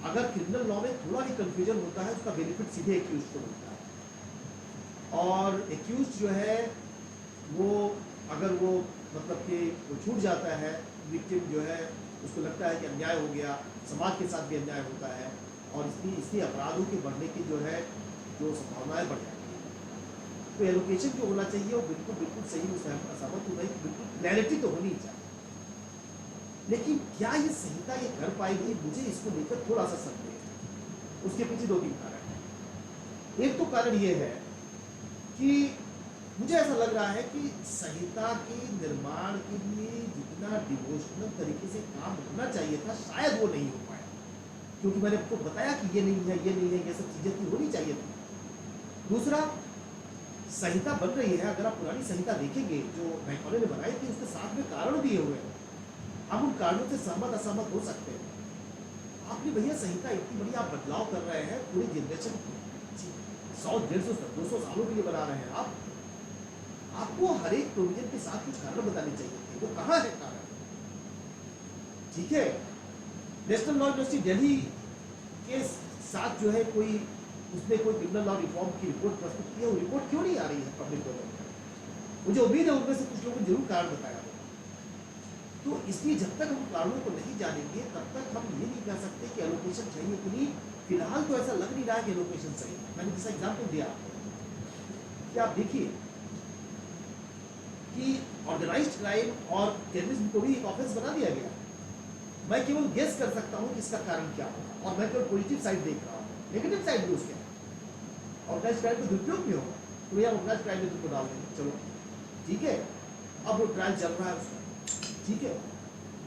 अगर क्रिमिनल लॉ में थोड़ा भी कन्फ्यूजन होता है उसका बेनिफिट सीधे एक्यूज को मिलता है। और एक्यूज जो है वो अगर वो मतलब कि वो छूट जाता है, विक्टिम जो है उसको लगता है कि अन्याय हो गया, समाज के साथ भी अन्याय होता है, और इसलिए अपराधों के बढ़ने की जो है जो संभावनाएं बढ़ जाती हैं। तो एलोकेशन जो होना चाहिए वो बिल्कुल बिल्कुल सही, उसमें असहमत हूँ नहीं, बिल्कुल क्लैरिटी तो होनी चाहिए। लेकिन क्या ये संहिता ये कर पाएगी, मुझे इसको लेकर थोड़ा सा संदेह है। उसके पीछे 2-3 कारण है। एक तो कारण ये है कि मुझे ऐसा लग रहा है कि संहिता के निर्माण के लिए जितना डिवोशनल तरीके से काम होना चाहिए था शायद वो नहीं हो पाया, क्योंकि मैंने आपको बताया कि ये नहीं है, ये नहीं है, ये सब चीजें थी, होनी चाहिए थी। दूसरा, संहिता बन रही है, अगर आप पुरानी संहिता देखेंगे जो मैकॉले ने बनाई थी, उसके साथ में कारण दिए हुए हैं। हम उन कारणों से सहमत असहमत हो सकते हैं। आपने भैया संहिता इतनी बड़ी आप बदलाव कर रहे हैं, पूरी जनरेशन 100, 150, 200 सालों के लिए बना रहे हैं आप, आपको हर एक प्रोविजन के साथ कुछ कारण बताने चाहिए थे, वो कहाँ है कारण? ठीक है, नेशनल लॉ यूनिवर्सिटी दिल्ली के साथ जो है कोई उसने कोई क्रिमिनल लॉ रिफॉर्म की रिपोर्ट प्रस्तुत की है, वो रिपोर्ट क्यों नहीं आ रही है पब्लिक डोमेन में? मुझे उम्मीद है उनमें से कुछ लोगों ने जरूर कारण बताया होगा। तो इसलिए जब तक हम कारणों को नहीं जानेंगे तब तक हम ये नहीं कह सकते कि एलोकेशन चाहिए कि नहीं। फिलहाल तो ऐसा लग नहीं रहा कि एलोकेशन सही है। मैंने जैसा एग्जाम्पल दिया आपको कि आप देखिए कि ऑर्गेनाइज्ड क्राइम और टेररिज्म को भी एक ऑफेंस बना दिया गया। मैं केवल गेस कर सकता हूँ कि इसका कारण क्या होगा, और मैं केवल पॉजिटिव साइड देख रहा हूँ, नेगेटिव साइड भी उसके ऑर्गेनाइज्ड क्राइम को दुरुपयोग भी होगा तो भैया ऑर्गेनाइज्ड क्राइम में तुमको डाल देंगे, चलो ठीक है। अब वो ट्रायल चल रहा है उसका, ठीक है।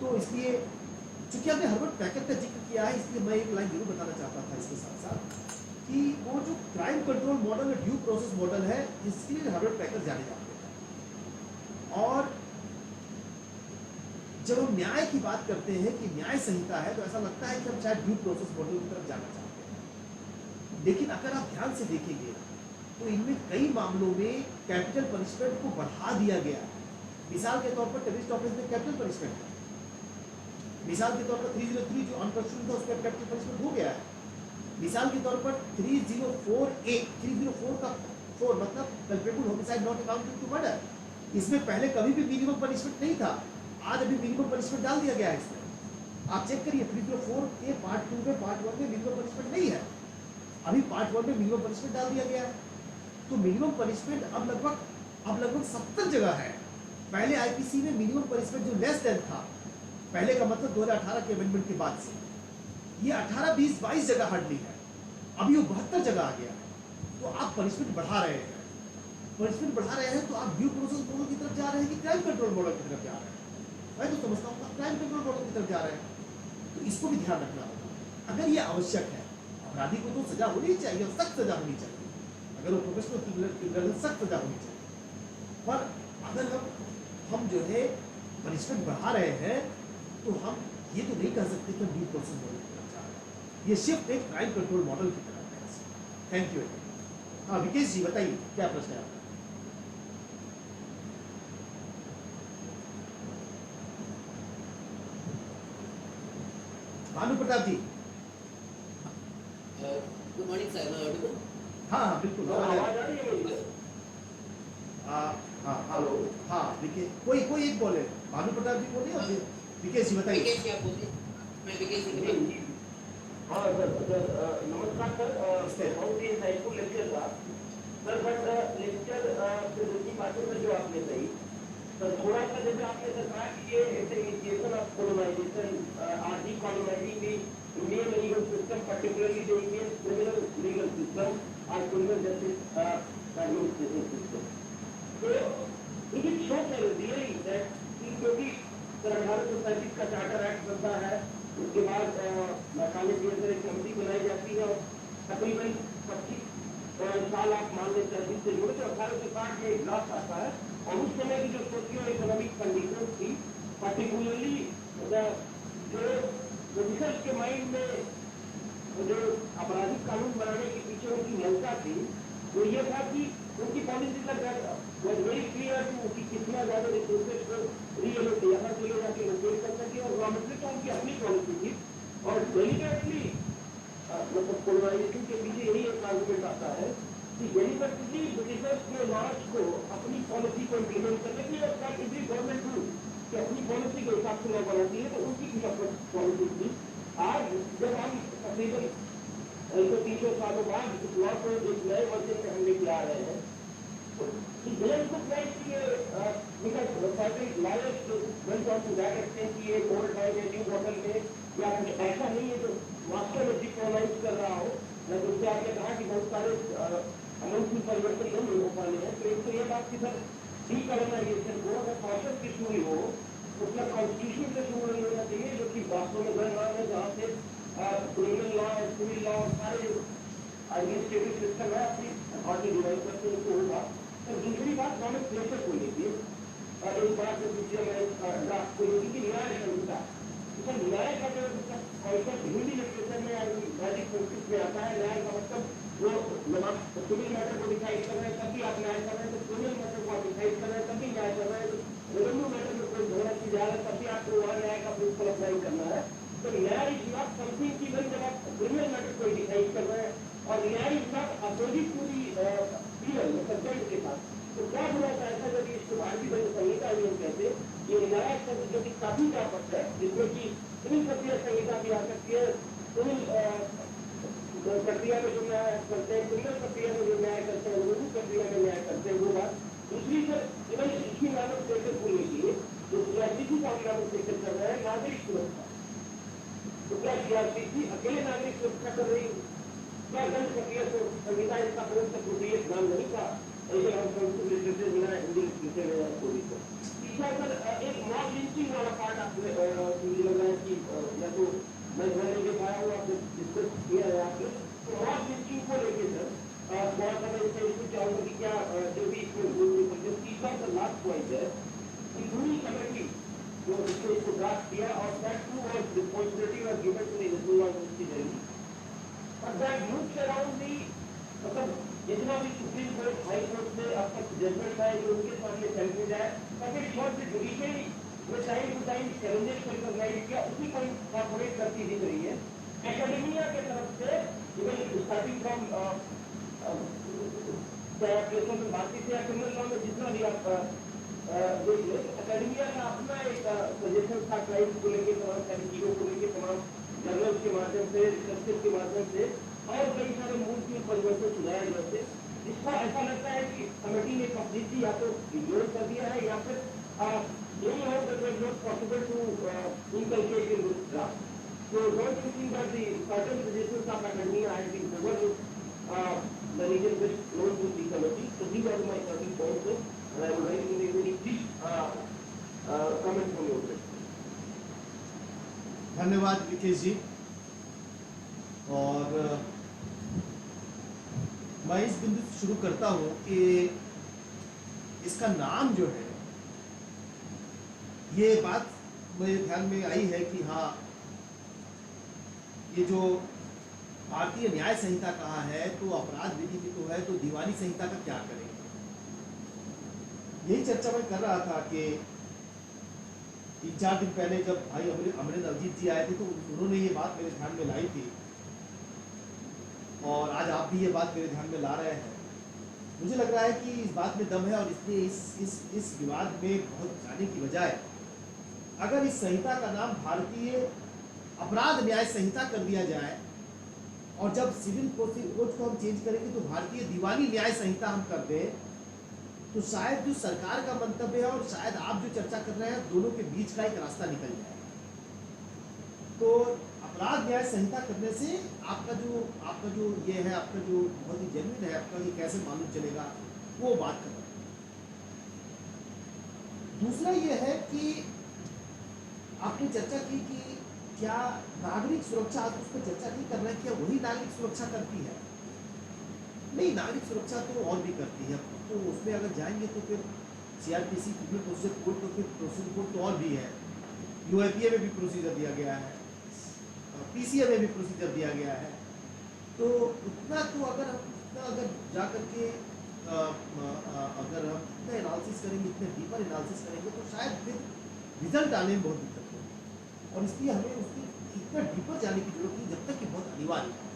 तो इसलिए चूंकि हमने हर्बर्ट पैकट का जिक्र किया है, इसलिए मैं एक लाइन जरूर बताना चाहता था इसके साथ साथ कि वो जो crime control model due process model है, इसके लिए हर्बर्ट पैकट जाने जाते हैं। और जब हम न्याय की बात करते हैं कि न्याय संहिता है, तो ऐसा लगता है कि हम शायद ड्यू प्रोसेस मॉडल की तरफ जाना चाहते हैं। लेकिन अगर आप ध्यान से देखेंगे तो इनमें कई मामलों में कैपिटल पनिशमेंट को बढ़ा दिया गया है। मिसाल के तौर पर टेररिस्ट ऑफेंस में कैपिटल पनिशमेंट है। मिसाल के तौर पर 303 जो अनकंस्टिट्यूशनल था उसमें कैपिटल पनिशमेंट हो गया है। मिसाल के तौर पर 304 का 4 मतलब culpable homicide not accounted to murder, इसमें पहले कभी भी मिनिमम पनिशमेंट नहीं था, आज अभी मिनिमम पनिशमेंट डाल दिया गया है इसमें। आप चेक करिए 304 के पार्ट 2 में पार्ट 1 में मिनिमम पनिशमेंट नहीं है, अभी पार्ट 1 में मिनिमम पनिशमेंट डाल दिया गया है। तो मिनिमम पनिशमेंट अब लगभग 70 जगह है। पहले आईपीसी में मिनिमम पनिशमेंट जो लेस देन था, पहले का मतलब 2018 के अमेंडमेंट के बाद से, ये 18, 20, 22 जगह हार्डली है, अभी वो 72 जगह आ गया है। तो आप पनिशमेंट बढ़ा रहे हैं, तो आप ड्यू प्रोसेस मॉडल की तरफ जा रहे हैं कि क्राइम कंट्रोल मॉडल की तरफ जा रहे हैं। मैं तो समझता हूँ क्राइम कंट्रोल मॉडल की तरफ जा रहे हैं। तो इसको भी ध्यान रखना होगा। अगर ये आवश्यक है, अपराधी को तो सजा होनी चाहिए, सख्त सजा होनी चाहिए, अगर वो प्रोफेशनल क्रिमिनल सख्त सजा होनी चाहिए। पर अगर हम जो है पनिशमेंट बढ़ा रहे हैं तो हम ये तो नहीं कह सकते कि हम ड्यू प्रोसेस मॉडल की तरफ जा रहे हैं। ये शिफ्ट एक क्राइम कंट्रोल मॉडल की तरफ है। Thank you. हाँ विकेश जी बताइए क्या प्रश्न है आपका? Bhanu Pratap ji. Good morning sir. हाँ हाँ बिल्कुल आवाज आ रही है मेरी? हाँ हेलो हाँ विकेश, कोई एक बोले, भानु प्रताप जी बोले और विकेश जी बताइए। विकेश क्या बोलते? मैं विकेश जी। हाँ सर नमस्कार सर, बहुत ही इंसाइटफुल लेक्चर था सर। बट लेक्चर से दूसरी बातों में जो आपने कही सर, थोड़ा सा जैसे आपने सर कहा कि ये इनिशिएशन ऑफ कॉलोनाइजेशन आदि colonising the Indian legal system, particularly the Indian criminal legal system और क्रिमिनल जस्टिस एडमिनिस्ट्रेशन सिस्टम। तो it is show sir really that क्योंकि सर 1837 का चार्टर एक्ट बनता है, उसके बाद मैकाले की अंदर एक कमेटी बनाई जाती है और तकरीबन 25 साल आप मान लेते हैं से जुड़े, तो 1860 में एक ड्राफ्ट आता है। और उस समय की जो सोशियो इकोनॉमिक कंडीशन थी, पर्टिकुलरली जो ऑफिसर्स के माइंड में जो आपराधिक कानून बनाने के पीछे उनकी मंशा थी, वो ये था कि उनकी पॉलिसी लग गया वॉज वेरी क्लियर कि कितना ज्यादा रिसोर्सेज को रीएलोकेट यहाँ से ले जाके लोकेट कर सके, और गवर्नमेंट तो उनकी अपनी पॉलिसी थी। और डेलिकेटली मतलब पोलराइजेशन के पीछे यही एक आर्गुमेंट आता है कि डेलिकेटली ब्रिटिशर्स ने लॉज को अपनी पॉलिसी को इम्प्लीमेंट करने के लिए, और एवरी गवर्नमेंट रूल कि अपनी पॉलिसी के हिसाब से लॉ बनाती है, तो उनकी कुछ अपनी पॉलिसी थी। आज जब हम तकरीबन 300 सालों बाद इस लॉ को एक नए वर्जन में हम लेके आ रहे हैं, Villain could like because certain lawyers went on to that extent कि ये old है या new bottle में या कुछ ऐसा नहीं है जो मास्टर में डिकोलाइज कर रहा हो। न उससे आपने कहा कि बहुत सारे अमूल में परिवर्तन नहीं हो पाने हैं, तो एक तो ये बात कि सर डीकॉलोनाइजेशन को अगर प्रोसेस की शुरू हो उसका कॉन्स्टिट्यूशन से शुरू नहीं होना चाहिए, जो कि वास्तव में गण है, जहाँ से क्रिमिनल लॉ सिविल लॉ सारे एडमिनिस्ट्रेटिव सिस्टम है अपनी अथॉरिटी डिवाइड करते उनको होगा। तो दूसरी बात गवर्नमेंट प्रेशर को लेती है, और एक बात जो दूसरी ड्राफ्ट को लेती कि न्याय संहिता, तो न्याय का जो कॉन्सेप्ट हिंदी लिटरेचर में वैदिक संस्कृत में आता है। न्याय का मतलब वो जब आप सिविल मैटर को डिसाइड कर रहे हैं तभी आप न्याय कर रहे हैं, तो क्रिमिनल मैटर को आप डिसाइड कर रहे हैं तभी न्याय कर रहे हैं, रेवेन्यू मैटर में कोई झगड़ा की जा रहा है तभी आपको वहाँ न्याय का प्रिंसिपल अप्लाई करना है। तो न्याय इज नॉट समथिंग की जब आप क्रिमिनल मैटर को डिसाइड कर रहे हैं, और न्याय is not opposite to the PL मतलब जज के साथ। तो क्या हुआ था ऐसा, जब इसको भारतीय दंड संहिता हम कहते ये नया शब्द जो कि काफी व्यापक है, जिसमें कि सिविल प्रक्रिया संहिता भी आ सकती है, सिविल प्रक्रिया में जो न्याय करते हैं, क्रिमिनल प्रक्रिया में जो न्याय करते हैं, विधिक प्रक्रिया में न्याय करते हैं, वो बात। दूसरी सर, इवन इसी नामक सेक्टर को लेके जो सीआरसीसी का हम नामक सेक्टर कर रहे हैं, नागरिक सुरक्षा। तो क्या सीआरसीसी अकेले नागरिक सुरक्षा कर रही है? क्या दंड प्रक्रिया संहिता इसका प्रमुख प्रोप्रिएट नाम नहीं था? ऐसे हम लिटरेचर बिना हिंदी लिखते हुए पूरी को तीसरा सर, एक मॉब लिंचिंग वाला पार्ट आपने मुझे लग रहा है कि या तो मैं मैंने जो पाया हुआ आपने डिस्कस किया है आपने, तो मॉब लिंचिंग को लेके सर बहुत सा मैं इससे इसको चाहूँगा कि क्या जो भी इसमें जो तीसरा सर लास्ट पॉइंट है कि पूरी कमेटी जो इसको ड्राफ्ट किया और that too was responsibility was given to the justice और दैट लुक्स अराउंड दी, मतलब जितना भी सुप्रीम कोर्ट हाई कोर्ट से अब तक जजमेंट आए जो उनके सामने चैलेंज आए, ताकि शॉर्ट से जुडिशियरी में टाइम टू टाइम चैलेंजेस को रिकॉग्नाइज किया, उसी को इंकॉर्पोरेट करती दिख रही है। एकेडमिया के तरफ से इवन स्टार्टिंग फ्रॉम प्लेसमेंट में भारती से या क्रिमिनल लॉ में जितना भी आप देख ले, एकेडमिया का अपना एक सजेशन था क्राइम को लेकर, तमाम सारी चीजों को लेकर, तमाम जर्नल्स के माध्यम से, रिसर्चेस के माध्यम से और कई सारे मूल में परिवर्तन सुधारे गए थे, जिसका ऐसा लगता है कि कमेटी ने कंप्लीटली या तो इग्नोर कर दिया है या फिर यही हो that was not possible to inculcate in this draft. So don't you think that the certain suggestions of academia had been overlooked, the reason which known to the committee? So these are my 30 points, and I would like to make any brief comment from your side. धन्यवाद विकेश जी। और मैं इस बिंदु से शुरू करता हूं कि इसका नाम जो है, ये बात मेरे ध्यान में आई है कि हाँ, ये जो भारतीय न्याय संहिता कहा है तो अपराध विधि में तो है, तो दीवानी संहिता का क्या करेंगे? यही चर्चा मैं कर रहा था कि 3-4 दिन पहले जब भाई अमरिंदर अजीत जी आए थे तो उन्होंने ये बात मेरे ध्यान में लाई थी, और आज आप भी ये बात मेरे ध्यान में ला रहे हैं। मुझे लग रहा है कि इस बात में दम है, और इसलिए इस विवाद में बहुत जाने की बजाय अगर इस संहिता का नाम भारतीय अपराध न्याय संहिता कर दिया जाए, और जब सिविल कोड को हम चेंज करेंगे तो भारतीय दीवानी न्याय संहिता हम कर दें, तो शायद जो सरकार का मंतव्य है और शायद आप जो चर्चा कर रहे हैं, दोनों के बीच का एक रास्ता निकल जाए। तो अपराध न्याय संहिता करने से आपका जो ये है, आपका जो बहुत ही जेन्युइन है, आपका ये कैसे मालूम चलेगा, वो बात कर रहे हैं। दूसरा ये है कि आपने चर्चा की कि क्या नागरिक सुरक्षा, आप उस पर चर्चा नहीं कर रहे हैं, क्या वही नागरिक सुरक्षा करती है? नहीं, नागरिक सुरक्षा तो और भी करती है। तो उसमें अगर जाएंगे तो फिर सीआरपीसी, क्रिमिनल प्रोसीजर कोड, तो फिर प्रोसीजर कोड तो और भी है, यूआईपीए में भी प्रोसीजर दिया गया है, पीसीए में भी प्रोसीजर दिया गया है। तो उतना तो अगर जा करके अगर हम इतना एनालिसिस करेंगे, इतने डीपर एनालिसिस करेंगे, तो शायद फिर रिजल्ट आने में बहुत दिक्कत होगी, और इसलिए हमें उसकी इतना डीपर जाने की जरूरत नहीं, जब तक कि बहुत अनिवार्य है।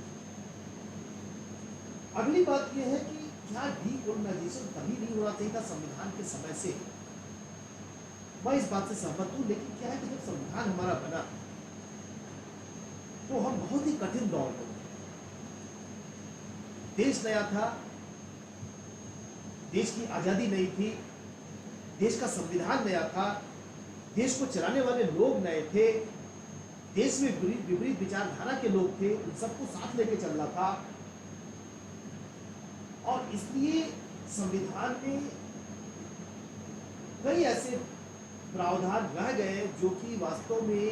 अगली बात यह है कि क्या डीकोलोनाइजेशन कभी नहीं होना चाहिए था संविधान के समय से? मैं इस बात से सहमत हूँ, लेकिन क्या है कि जब संविधान हमारा बना तो हम बहुत ही कठिन दौर में थे। देश नया था, देश की आजादी नहीं थी, देश का संविधान नया था, देश को चलाने वाले लोग नए थे, देश में विपरीत विचारधारा के लोग थे, उन सबको साथ लेके चलना था। और इसलिए संविधान में कई ऐसे प्रावधान रह गए जो कि वास्तव में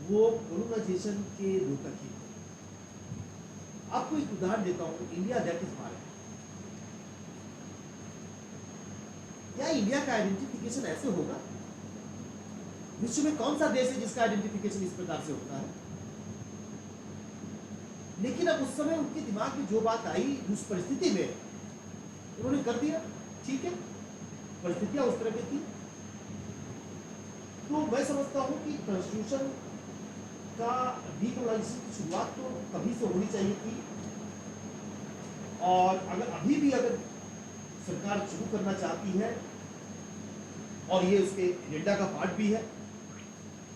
वो कोलोनाइजेशन के रूप ही। आपको एक उदाहरण देता हूं, इंडिया दैट इज भारत। क्या इंडिया का आइडेंटिफिकेशन ऐसे होगा? विश्व में कौन सा देश है जिसका आइडेंटिफिकेशन इस प्रकार से होता है? लेकिन अब उस समय उनके दिमाग में जो बात आई, उस परिस्थिति में उन्होंने कर दिया। ठीक है, परिस्थितियां उस तरह की थी। तो मैं समझता हूं कि कॉन्स्टिट्यूशन का डीकोलोनाइजेशन की शुरुआत तो कभी से होनी चाहिए थी, और अगर अभी भी अगर सरकार शुरू करना चाहती है और ये उसके एजेंडा का पार्ट भी है।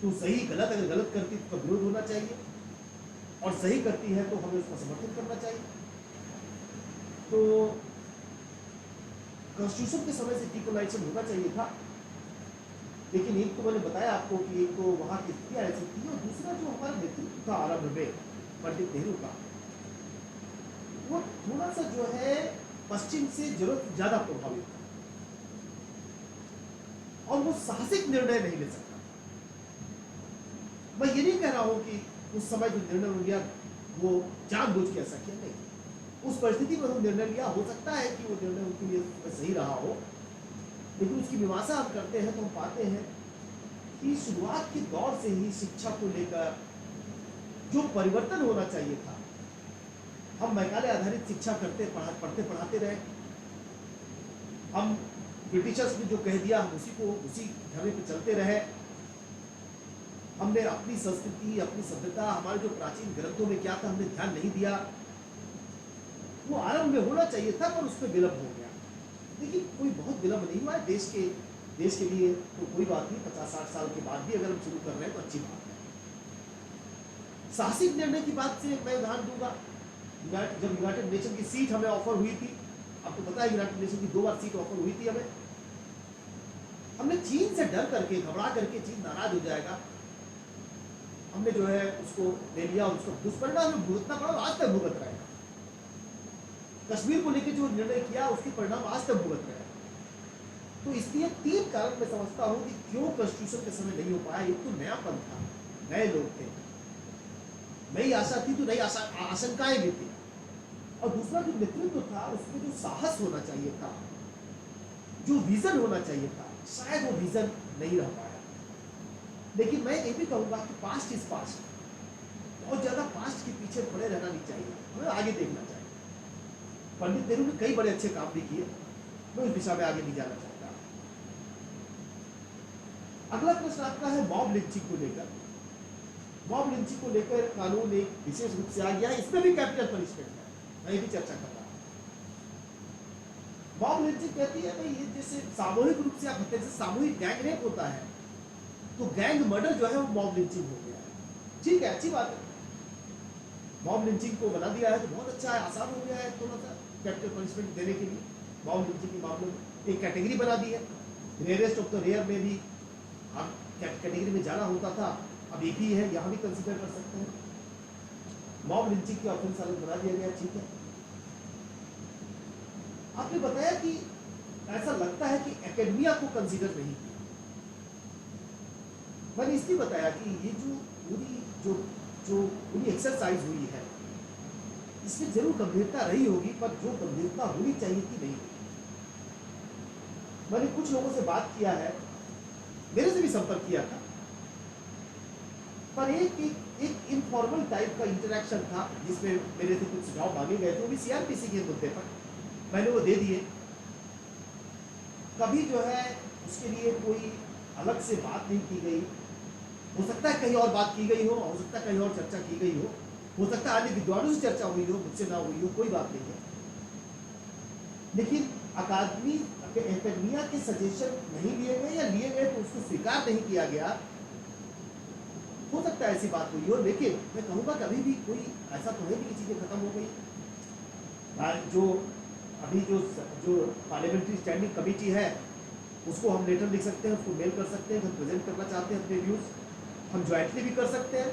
तो सही गलत, अगर गलत करती है तो विरोध होना चाहिए, और सही करती है तो हमें उसका समर्थन करना चाहिए। तो कॉन्स्टिट्यूशन के समय से डीकोलाइजेशन होना चाहिए था, लेकिन एक तो मैंने बताया आपको कि एक तो वहाँ की स्थितियाँ ऐसी थी, और दूसरा जो हमारा नेतृत्व था आरंभ में पंडित नेहरू का, वो थोड़ा सा जो है पश्चिम से जरूरत ज्यादा प्रभावित था, और वो साहसिक निर्णय नहीं ले सकता। मैं ये नहीं कह रहा हूं कि उस समय जो निर्णय हो गया वो जानबूझ के ऐसा किया, नहीं, उस परिस्थिति में वो निर्णय लिया, हो सकता है कि वो निर्णय उनके लिए सही रहा हो, लेकिन उसकी मीमांसा हम करते हैं तो हम पाते हैं कि शुरुआत के दौर से ही शिक्षा को लेकर जो परिवर्तन होना चाहिए था, हम मैकाले आधारित शिक्षा पढ़ते पढ़ाते रहे। हम ब्रिटिशर्स ने जो कह दिया हम उसी ढर्रे पे चलते रहे। हमने अपनी संस्कृति, अपनी सभ्यता, हमारे जो प्राचीन ग्रंथों में क्या था हमने ध्यान नहीं दिया। वो आरंभ में होना चाहिए था, पर उसमें विलंब हो गया। लेकिन कोई बहुत विलंब नहीं हुआ है देश के लिए, तो कोई बात नहीं। 50-60 साल के बाद भी अगर हम शुरू कर रहे हैं तो अच्छी बात है। साहसिक निर्णय की बात से मैं उदाहरण दूंगा। जब यूनाइटेड नेशन की सीट हमें ऑफर हुई थी, आपको पता है यूनाइटेड नेशन की 2 बार सीट ऑफर हुई थी हमें, हमने चीन से डर करके, घबरा करके, चीन नाराज हो जाएगा, हमने जो है उसको ले लिया, और उसको दुष्परिणाम हमें भुगतना पड़ा, आज तक भुगत रहे हैं। कश्मीर को लेकर जो निर्णय किया उसके परिणाम आज तक भुगत रहे हैं। तो इसलिए 3 कारण मैं समझता हूं कि क्यों कॉन्स्टिट्यूशन के समय नहीं हो पाया। एक तो नयापन था, नए लोग थे, नई आशा थी, तो नई आशंकाएं भी थी, और दूसरा जो नेतृत्व था उसमें जो साहस होना चाहिए था, जो विजन होना चाहिए था, शायद वो विजन नहीं रह पाया। लेकिन मैं ये भी कहूंगा कि पास्ट इज पास्ट, बहुत ज्यादा पास्ट के पीछे पड़े रहना नहीं चाहिए, हमें आगे देखना चाहिए। पंडित नेहरू ने कई बड़े अच्छे काम भी किए, मैं उस दिशा में आगे नहीं जाना चाहता। अगला प्रश्न आपका है मॉब लिंचिंग को लेकर। मॉब लिंचिंग को लेकर कानून एक विशेष रूप से आ गया है, इसमें भी कैपिटल पनिशमेंट है, मैं ये भी चर्चा कर रहा हूं। मॉब लिंचिंग कहती है भाई, ये जैसे सामूहिक रूप से आप हत्या, जैसे सामूहिक गैंग रेप होता है, तो गैंग मर्डर जो है वो मॉब लिंचिंग हो गया है। ठीक है, अच्छी बात है, मॉब लिंचिंग को बना दिया है तो बहुत अच्छा है, आसान हो गया है थोड़ा सा कैपिटल पनिशमेंट देने के लिए। मॉब लिंचिंग के मामले में एक कैटेगरी बना दी है, रेयरेस्ट ऑफ द रेयर में भी आप कैटेगरी में जाना होता था, अब एक ही है, यहाँ भी कंसिडर कर सकते हैं। मॉब लिंचिंग के ऑफेंस अलग बना दिया गया, ठीक है। आपने बताया कि ऐसा लगता है कि एकेडमिया को कंसिडर नहीं किया। मैंने इसलिए बताया कि ये जो पूरी एक्सरसाइज हुई है, इसमें जरूर गंभीरता रही होगी, पर जो गंभीरता होनी चाहिए थी नहीं। मैंने कुछ लोगों से बात किया है, मेरे से भी संपर्क किया था, पर एक इनफॉर्मल टाइप का इंटरेक्शन था, जिसमें मेरे से कुछ सुझाव मांगे गए थे, वो भी सीआरपीसी के मुद्दे पर, मैंने वो दे दिए। कभी जो है उसके लिए कोई अलग से बात नहीं की गई। हो सकता है कहीं और बात की गई हो सकता है कहीं और चर्चा की गई हो सकता है अन्य विद्वानों से चर्चा हुई हो, मुझसे ना हुई हो, कोई बात नहीं है। लेकिन एकेडमिया के सजेशन नहीं लिए गए, या लिए गए तो उसको स्वीकार नहीं किया गया, हो सकता है ऐसी बात हुई हो। लेकिन मैं कहूँगा कि अभी भी कोई ऐसा तो है नहीं कि चीज़ें खत्म हो गई। जो अभी जो पार्लियामेंट्री स्टैंडिंग कमेटी है, उसको हम लेटर लिख सकते हैं, उसको मेल कर सकते हैं, हम प्रेजेंट करना चाहते हैं अपने व्यूज, हम ज्वाइंटली भी कर सकते हैं।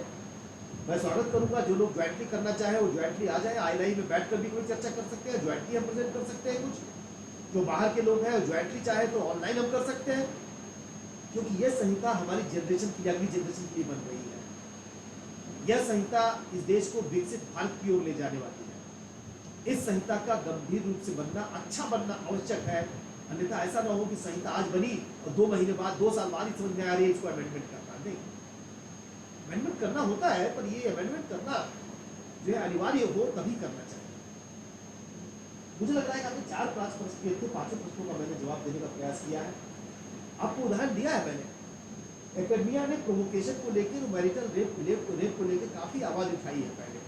मैं स्वागत करूंगा, जो लोग ज्वाइंटली करना चाहे वो ज्वाइंटली आ जाए, आई में बैठकर भी कोई चर्चा कर सकते हैं, ज्वाइंटली हम प्रेजेंट कर सकते हैं। कुछ जो बाहर के लोग हैं ज्वाइंटली चाहे तो ऑनलाइन हम कर सकते हैं, क्योंकि यह संहिता हमारी जनरेशन की, अगली जनरेशन के लिए बन रही है। यह संहिता इस देश को विकसित भारत की ओर ले जाने वाली है। इस संहिता का गंभीर रूप से बनना, अच्छा बनना आवश्यक है, अन्यथा ऐसा ना हो कि संहिता आज बनी और 2 महीने बाद, 2 साल बाद ही समझ में आ रही है इसको अमेंडमेंट करना। नहीं, अमेंडमेंट करना होता है, पर ये अमेंडमेंट करना जो है अनिवार्य हो तभी करना चाहिए। मुझे लग रहा है कि आपने 4 प्रश्न किए थे, 5 प्रश्नों का मैंने जवाब देने का प्रयास किया है। आपको उदाहरण दिया है मैंने। एकेडमिया ने प्रोवोकेशन को लेकर, मैरिटल रेप को लेकर काफी आवाज उठाई है पहले,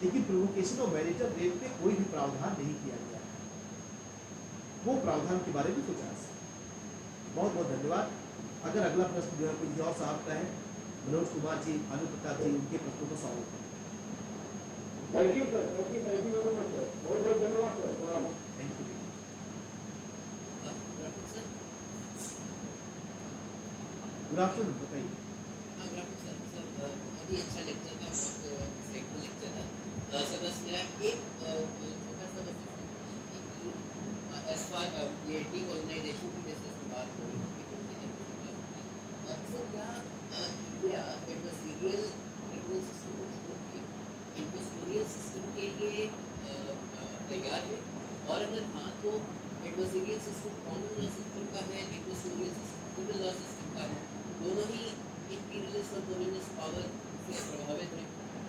लेकिन प्रोवोकेशन और मैरिटल रेप पे कोई भी प्रावधान नहीं किया गया है। वो प्रावधान के बारे में सोचा है। बहुत बहुत धन्यवाद। अगर अगला प्रश्न जो है कोई और साहब का है, मनोज कुमार जी, भानु प्रताप जी, उनके प्रश्नों को सॉल्व करें। Thank you sir, thank you very much sir, बहुत बहुत धन्यवाद sir. Thank you. Graphic sir, good afternoon, बताइए। हाँ ग्राफिक सर, बहुत ही अच्छा लेक्चर था, बहुत इंसाइटफुल लेक्चर था। सर बस मेरा एक छोटा सा बस एज फार ये डीकोलोनाइजेशन की बेसिस पे बात हो रही थी, सर क्या इंडिया एडवर्सरियल सिस्टम को छोड़ के इंडस्ट्रियल सिस्टम के लिए तैयार है, और अगर हाँ तो adversarial system common law system का है, adversarial system civil law system का है, दोनों ही इंपीरियलिस्ट और कॉलोनिस्ट पावर से प्रभावित हैं।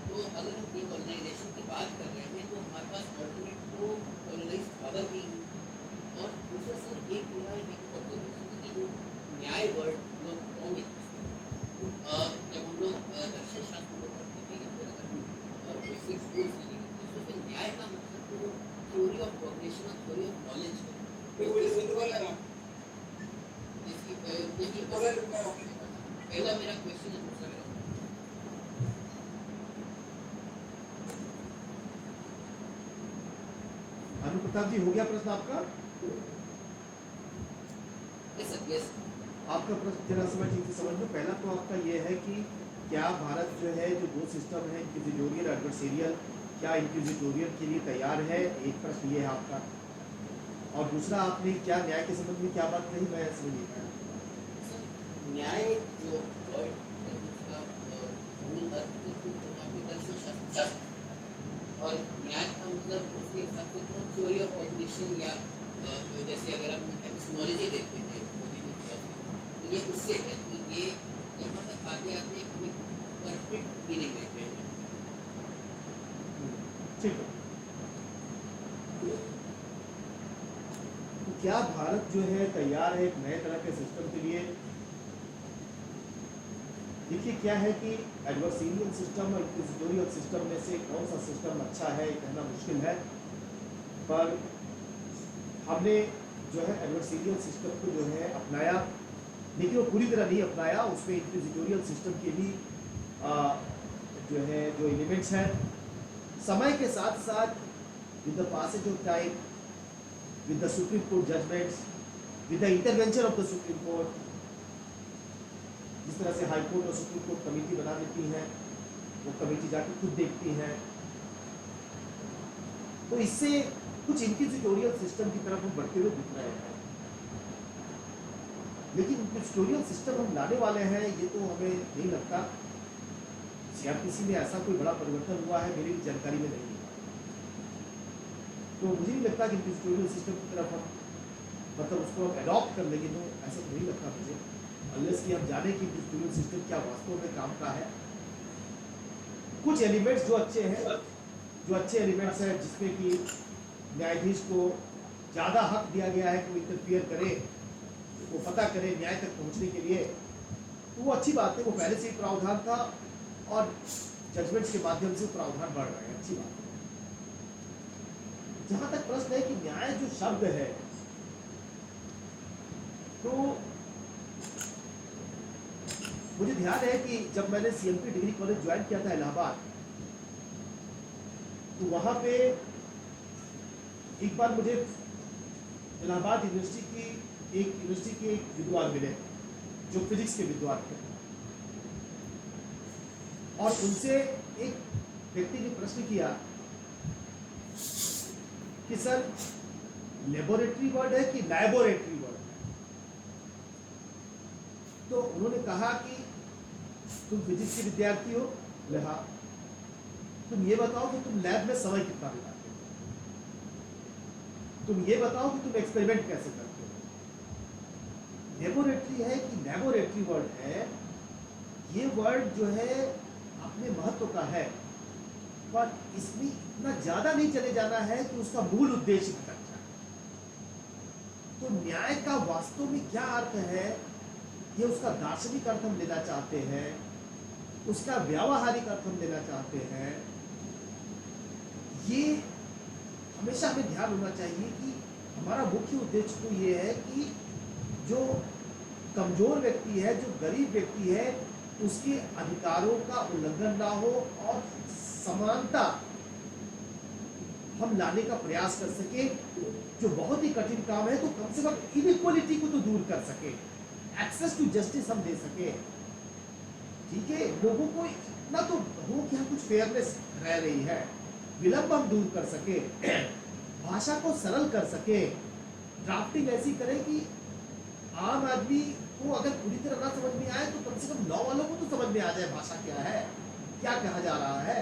तो अगर हम डीकोलोनाइजेशन की बात कर रहे हैं तो हमारे पास ऑल्टरनेट तो कॉलोनाइज्ड पावर भी है। और दूसरा सर एक मेरा एक ऑब्जर्वेशन कि जो न्याय वर्ड लोग होंगे जब हम लोग दर्शन शास्त्र को पढ़ते थे या फिर अगर कोई सिक्स कोर्स लेंगे तो उसमें न्याय का मतलब तो थ्योरी ऑफ कॉग्निशन और थ्योरी ऑफ नॉलेज है। इसकी पहला मेरा क्वेश्चन है, दूसरा मेरा भानु प्रताप जी, हो गया प्रश्न आपका? यस सर, यस आपका प्रश्न जरा समय ठीक से समझ लो। पहला तो आपका ये है कि क्या भारत जो है जो दो सिस्टम है इंक्विजिटोरियल और एडवर्सेरियल, क्या इंक्विजिटोरियल के लिए तैयार है? एक प्रश्न ये है आपका। और दूसरा आपने क्या न्याय के संबंध में क्या बात कही, मैं समझ नहीं पाया। न्याय जो वर्ड है उसका मूल अर्थ तो आपके दर्शन शास्त्र और न्याय का मतलब उसके हिसाब से तो थ्योरी ऑफ कॉग्निशन या जैसे अगर हम एपिस्टेमोलॉजी देखते हैं तो ये उससे है कि ये यहाँ तक आगे आते एक परफेक्ट मीनिंग देते हैं। ठीक है। तो क्या भारत जो है तैयार है एक नए तरह के सिस्टम के लिए? देखिए क्या है कि एडवर्सरियल सिस्टम और इंक्विजिटोरियल सिस्टम में से कौन सा सिस्टम अच्छा है कहना मुश्किल है, पर हमने जो है एडवर्सरियल सिस्टम को जो है अपनाया, लेकिन वो पूरी तरह नहीं अपनाया। उसमें इंक्विजिटोरियल सिस्टम के भी जो है जो एलिमेंट्स हैं, समय के साथ साथ with the passage of time, with the supreme court judgments, with the intervention of the supreme court, जिस तरह से हाई कोर्ट और सुप्रीम कोर्ट कमेटी बना देती हैं, वो कमेटी जाके खुद देखती हैं, तो इससे कुछ इंक्विजिटोरियल सिस्टम की तरफ हम बढ़ते हुए दिख रहे हैं। लेकिन इंक्विजिटोरियल सिस्टम हम लाने वाले हैं ये तो हमें नहीं लगता। सीआरपीसी में ऐसा कोई बड़ा परिवर्तन हुआ है मेरी जानकारी में नहीं है, तो मुझे नहीं लगता कि इंक्विजिटोरियल सिस्टम की तरफ हम मतलब उसको हम अडॉप्ट कर लेंगे, तो ऐसा तो नहीं लगता मुझे, अनलेस कि हम जाने कि इंक्विजिटोरियल सिस्टम क्या वास्तव में काम का है। कुछ एलिमेंट्स जो अच्छे एलिमेंट्स हैं जिसमें कि न्यायाधीश को ज़्यादा हक दिया गया है कि वो इंटरफियर करे, वो पता करे न्याय तक पहुंचने के लिए, तो वो अच्छी बात है। वो पहले से ही प्रावधान था और जजमेंट्स के माध्यम से प्रावधान बढ़ रहे हैं, अच्छी बात है। जहां तक प्रश्न है कि न्याय जो शब्द है, तो मुझे ध्यान है कि जब मैंने सीएमपी डिग्री कॉलेज ज्वाइन किया था इलाहाबाद, तो वहां पे एक बार मुझे इलाहाबाद यूनिवर्सिटी के एक विद्वान मिले जो फिजिक्स के विद्वान थे, और उनसे एक व्यक्ति ने प्रश्न किया कि सर लेबोरेटरी वर्ड है कि लैबोरेटरी वर्ड है? तो उन्होंने कहा कि तुम फिजिक्स के विद्यार्थी हो, बोले हाँ, तुम ये बताओ कि तुम लैब में समय कितना बिताते हो, तुम ये बताओ कि तुम एक्सपेरिमेंट कैसे करते हो। लेबोरेटरी है कि लैबोरेटरी वर्ड है, ये वर्ड जो है अपने महत्व का है, पर इसमें इतना ज्यादा नहीं चले जाना है कि उसका मूल उद्देश्य भटक जाए। तो न्याय का वास्तव में क्या अर्थ है, ये उसका दार्शनिक अर्थ हम लेना चाहते हैं, उसका व्यावहारिक अर्थ हम लेना चाहते हैं। ये हमेशा हमें ध्यान होना चाहिए कि हमारा मुख्य उद्देश्य तो ये है कि जो कमजोर व्यक्ति है, जो गरीब व्यक्ति है, उसके अधिकारों का उल्लंघन ना हो और समानता हम लाने का प्रयास कर सके, जो बहुत ही कठिन काम है, तो कम से कम इनइक्वालिटी को तो दूर कर सके, एक्सेस टू जस्टिस हम दे सके। ठीक है, लोगों को इतना तो हो कि यहाँ कुछ फेयरनेस रह रही है, विलंब हम दूर कर सके, भाषा को सरल कर सके, ड्राफ्टिंग ऐसी करें कि आम आदमी को अगर पूरी तरह ना समझ में आए तो कम से कम लॉ वालों को तो समझ में आ जाए भाषा क्या है, क्या कहा जा रहा है।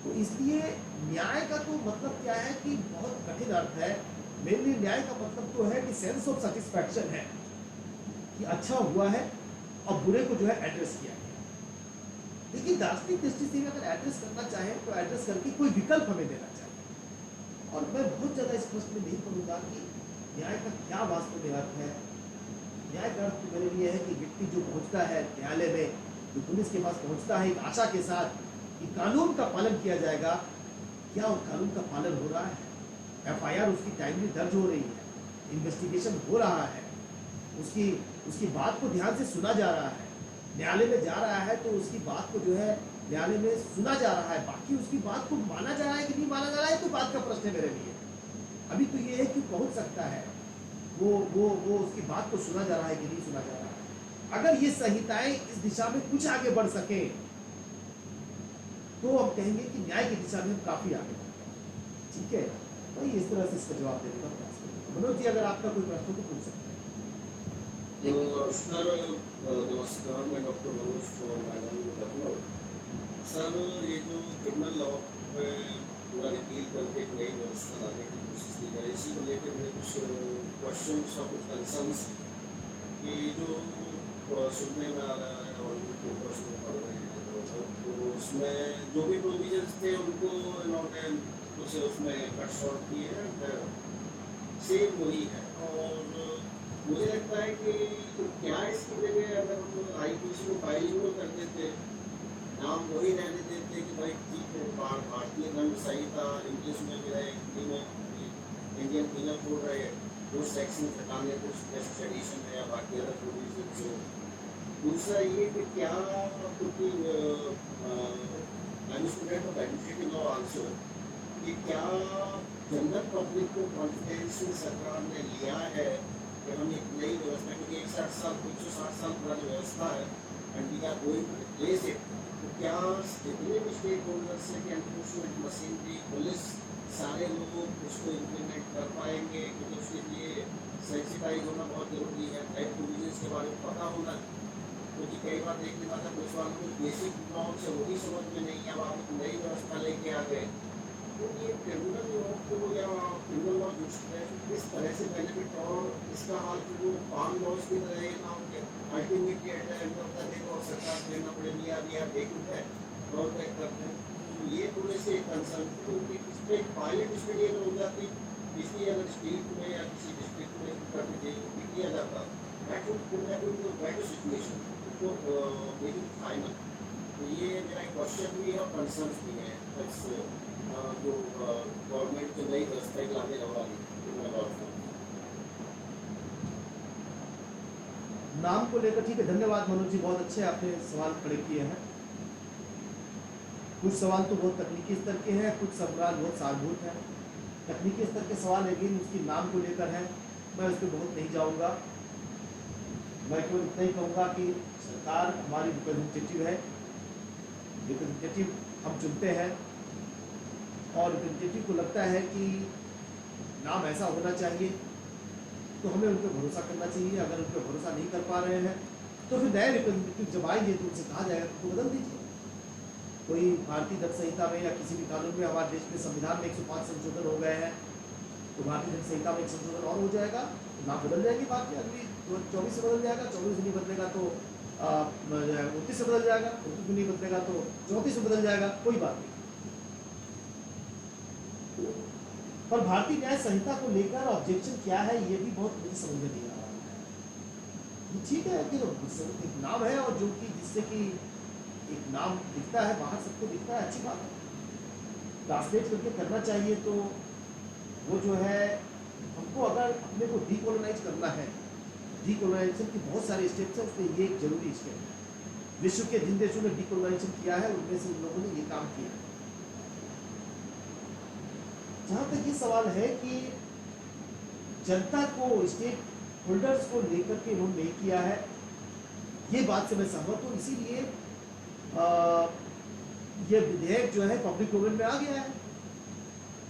तो इसलिए न्याय का तो मतलब क्या है कि बहुत कठिन अर्थ है। मेनली न्याय का मतलब तो है कि सेंस ऑफ सेटिस्फैक्शन है कि अच्छा हुआ है और बुरे को जो है एड्रेस किया गया। लेकिन दार्शनिक दृष्टि से अगर एड्रेस करना चाहें तो एड्रेस करके कोई विकल्प हमें देना चाहिए। और मैं बहुत ज़्यादा स्पष्ट में नहीं करूँगा कि न्याय का क्या वास्तव में अर्थ है। न्याय का अर्थ मेरे लिए है कि व्यक्ति जो पहुँचता है न्यायालय में, जो पुलिस के पास पहुँचता है एक आशा के साथ कि कानून का पालन किया जाएगा, क्या उस कानून का पालन हो रहा है, एफआईआर उसकी टाइमली दर्ज हो रही है, इन्वेस्टिगेशन हो रहा है, उसकी बात को ध्यान से सुना जा रहा है, न्यायालय में जा रहा है तो उसकी बात को जो है न्यायालय में सुना जा रहा है, बाकी उसकी बात को माना जा रहा है कि नहीं माना जा रहा है तो बात का प्रश्न है मेरे लिए। अभी तो ये है कि पहुंच सकता है, वो उसकी बात को सुना जा रहा है कि नहीं सुना जा रहा है। अगर ये संहिताएं इस दिशा में कुछ आगे बढ़ सके तो हम कहेंगे कि न्याय की दिशा में हम काफी आगे बढ़ गए। ठीक है, तो इस तरह से इसका जवाब देने का प्रयास करेंगे। मनोज जी, अगर आपका कोई प्रश्न हो तो पूछ सकते हैं। सर नमस्कार, मैं डॉक्टर मनोज मैडम। सर ये जो क्रिमिनल लॉ में पूरा रिपील करके एक नई व्यवस्था लाने की कोशिश की जाए, इसी को लेकर मेरे कुछ क्वेश्चन और कुछ कंसर्न्स कि जो सुनने में आ रहा है और पेपर्स में पढ़ रहे हैं, तो उसमें जो भी प्रोविजंस थे उनको इन्होंने कुछ उसमें कट शॉर्ट किए हैं, सेम वही है। और मुझे लगता है कि क्या इसकी जगह अगर हम आईपीसी को बाइलिंगुअल कर देते, नाम वही रहने देते कि भाई ठीक है, भारतीय दंड संहिता इंग्लिश में भी रहे, हिंदी में इंडियन पीनल कोड रहे, कुछ सेक्शन हटाने, कुछ सेडिशन है या बाकी अदर प्रोविजन जो। दूसरा ये कि क्या क्योंकि student of administrative law also, कि क्या जनरल पब्लिक को कॉन्फिडेंस सरकार ने लिया है कि हम एक नई व्यवस्था, क्योंकि 160 साल पुरानी व्यवस्था है and we are going to replace it, तो क्या जितने भी स्टेक होल्डर्स हैं कि एनफोर्समेंट मशीनरी, पुलिस, सारे लोग उसको इम्प्लीमेंट कर पाएंगे? क्योंकि उसके लिए सेंसिटाइज होना बहुत जरूरी है, टाइप प्रोविजंस के बारे में पता होना, क्योंकि कई बार देखने का था पुलिस वालों को बेसिक नॉर्म्स है वो भी समझ में नहीं है, अब आप एक नई व्यवस्था लेके आ गए। तो ये क्रिमिनल लॉ को या क्रिमिनल लॉ किस तरह से बेनिफिट, और इसका हाल तो वो फार्म लॉज की तरह ही ना हो कि ultimately at the end of the day और सरकार देना पड़े, नहीं अभी आप एक रुपये और पैक करते हैं। तो ये थोड़े से कंसर्न, क्योंकि इस पर एक पायलट स्टडी अगर हो जाती, इसलिए अगर स्टेट में या किसी डिस्ट्रिक्ट में करके किया जाता, दैट वुड बेटर सिचुएशन तो मेरी फाइनल। तो ये मेरा एक क्वेश्चन भी है और कंसर्न भी है जो गवर्नमेंट जो नई व्यवस्था लाने वाली नाम को लेकर। ठीक है, धन्यवाद मनोज जी, बहुत अच्छे आपने सवाल खड़े किए हैं। कुछ सवाल तो बहुत तकनीकी स्तर के हैं, कुछ सवाल बहुत सारभूत हैं। तकनीकी स्तर के सवाल लेकिन उसकी नाम को लेकर है, मैं उस पर बहुत नहीं जाऊंगा। मैं केवल इतना ही कहूँगा कि सरकार हमारी रिप्रेजेंटेटिव है, रिप्रेजेंटेटिव हम चुनते हैं और रिप्रेजेंटेटिव को लगता है कि नाम ऐसा होना चाहिए तो हमें उन पर भरोसा करना चाहिए। अगर उन पर भरोसा नहीं कर पा रहे हैं तो फिर नए रिप्रेजेंटेटिव जब आएंगे तो उनसे कहा जाएगा तो बदल दीजिए। कोई भारतीय दंड संहिता में या किसी भी कानून में, हमारे देश में संविधान में 105 संशोधन हो गए हैं, तो भारतीय दंड संहिता में एक संशोधन और हो जाएगा, तो नाम बदल जाएगी। बात में अगली 24 से बदल जाएगा, 24 से नहीं बदलेगा तो 29 से बदल जाएगा, 29 से नहीं बदलेगा तो 34 से बदल जाएगा, कोई बात नहीं। पर भारतीय न्याय संहिता को लेकर ऑब्जेक्शन क्या है ये भी बहुत मुझे समझ में नहीं आ रहा है। ठीक है कि एक नाम है और जो कि जिससे कि एक नाम दिखता है बाहर, सबको दिखता है, अच्छी बात है, ट्रांसलेट करके करना चाहिए। तो वो जो है हमको अगर अपने को डीकोलोनाइज करना है डीकोलोनाइजेशन के बहुत सारे स्टेप्स हैं, उसमें ये एक जरूरी स्टेप है। विश्व के जिन देशों ने डीकोलोनाइजेशन किया है उनमें से उन लोगों ने ये काम किया है। जहाँ तक ये सवाल है कि जनता को, स्टेक होल्डर्स को लेकर के इन्होंने नहीं किया है, ये बात से मैं सहमत हूँ। इसीलिए ये विधेयक जो है पब्लिक डोमेन में आ गया है,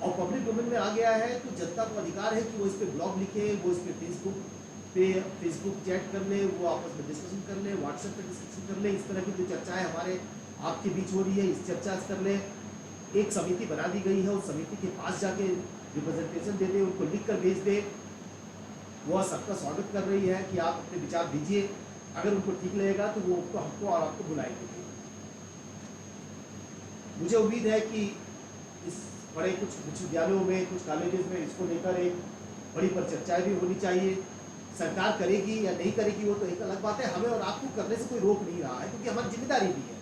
और पब्लिक डोमेन में आ गया है तो जनता को अधिकार है कि वो इस पे ब्लॉग लिखे, वो इस पे फेसबुक चैट कर ले, वो आपस में डिस्कशन कर ले, व्हाट्सएप पे डिस्कशन कर ले, इस तरह की जो चर्चाएं हमारे आपके बीच हो रही है इस चर्चा कर ले। एक समिति बना दी गई है, उस समिति के पास जाके रिप्रेजेंटेशन दे दे, उनको लिख कर भेज दे, वह सबका स्वागत कर रही है कि आप अपने विचार दीजिए, अगर उनको ठीक लगेगा तो वो हमको और आपको बुलाएंगे। मुझे उम्मीद है कि इस बड़े कुछ विश्वविद्यालयों में, कुछ कॉलेजेस में इसको लेकर एक बड़ी परिचर्चाएं भी होनी चाहिए। सरकार करेगी या नहीं करेगी वो तो एक अलग बात है, हमें और आपको करने से कोई रोक नहीं रहा है, क्योंकि हमारी जिम्मेदारी भी है।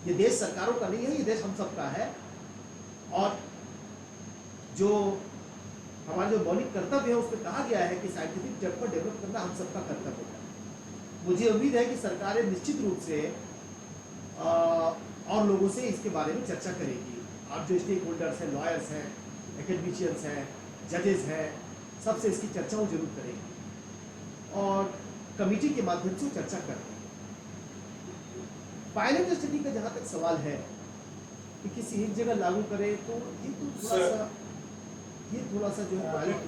ये देश सरकारों का नहीं है, ये देश हम सबका है, और जो हमारा जो मौलिक कर्तव्य है उसमें कहा गया है कि साइंटिफिक जड़ को डेवलप करना हम सबका कर्तव्य है। मुझे उम्मीद है कि सरकारें निश्चित रूप से और लोगों से इसके बारे में चर्चा करेगी। आप जो स्टेक होल्डर्स हैं, लॉयर्स हैं, एकेडमिशियंस हैं, जजेस हैं, सबसे इसकी चर्चा वो जरूर करेगी, और कमेटी के माध्यम से चर्चा करेंगे। पायलट स्टडी का जहाँ तक सवाल है कि किसी एक जगह लागू करें, तो ये तो थोड़ा सा जो है पायलट।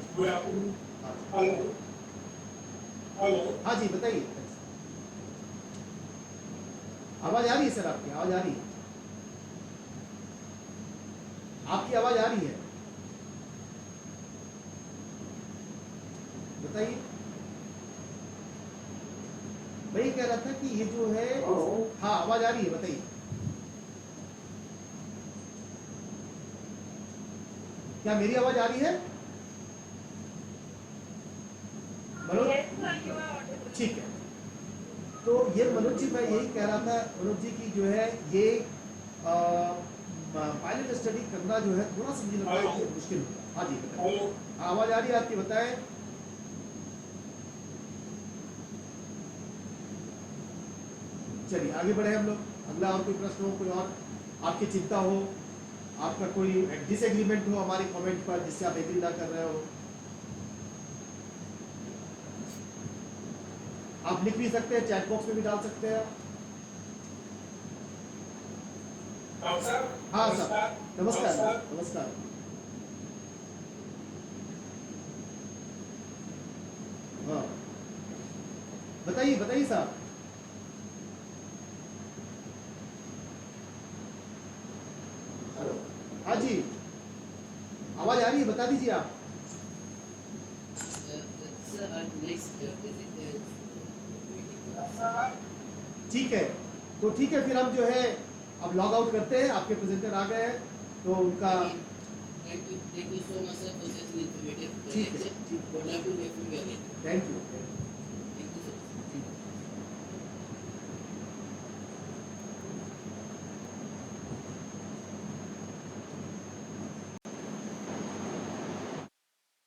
हाँ जी बताइए, आवाज आ रही है सर? आपकी आवाज आ रही है? आपकी आवाज आ रही है? बताइए। मैं ये कह रहा था कि ये जो है, हाँ आवाज आ रही है, बताइए। क्या मेरी आवाज आ रही है मनोज? ठीक है, तो ये मनोज जी, मैं यही कह रहा था मनोज जी की जो है ये पायलट स्टडी करना जो है थोड़ा सा मुझे लगता है कि मुश्किल होगा। हाँ जी बताइए, आवाज आ रही है आपकी? बताएं। चलिए आगे बढ़े हम लोग। अगला और कोई प्रश्न हो, कोई और आपकी चिंता हो, आपका कोई डिसएग्रीमेंट हो हमारे कमेंट पर जिससे आप एग्री ना कर रहे हो, आप लिख भी सकते हैं, चैट बॉक्स में भी डाल सकते हैं। हाँ सर, नमस्कार। नमस्कार। हाँ बताइए साहब। हाँ जी आवाज आ रही है, बता दीजिए आप। ठीक है, तो ठीक है, फिर हम जो है अब लॉग आउट करते हैं। आपके प्रेजेंटर आ गए हैं तो उनका Thank you so much, sir, for such an informative ठीक है, lecture. Would love to hear from you again. Thank you.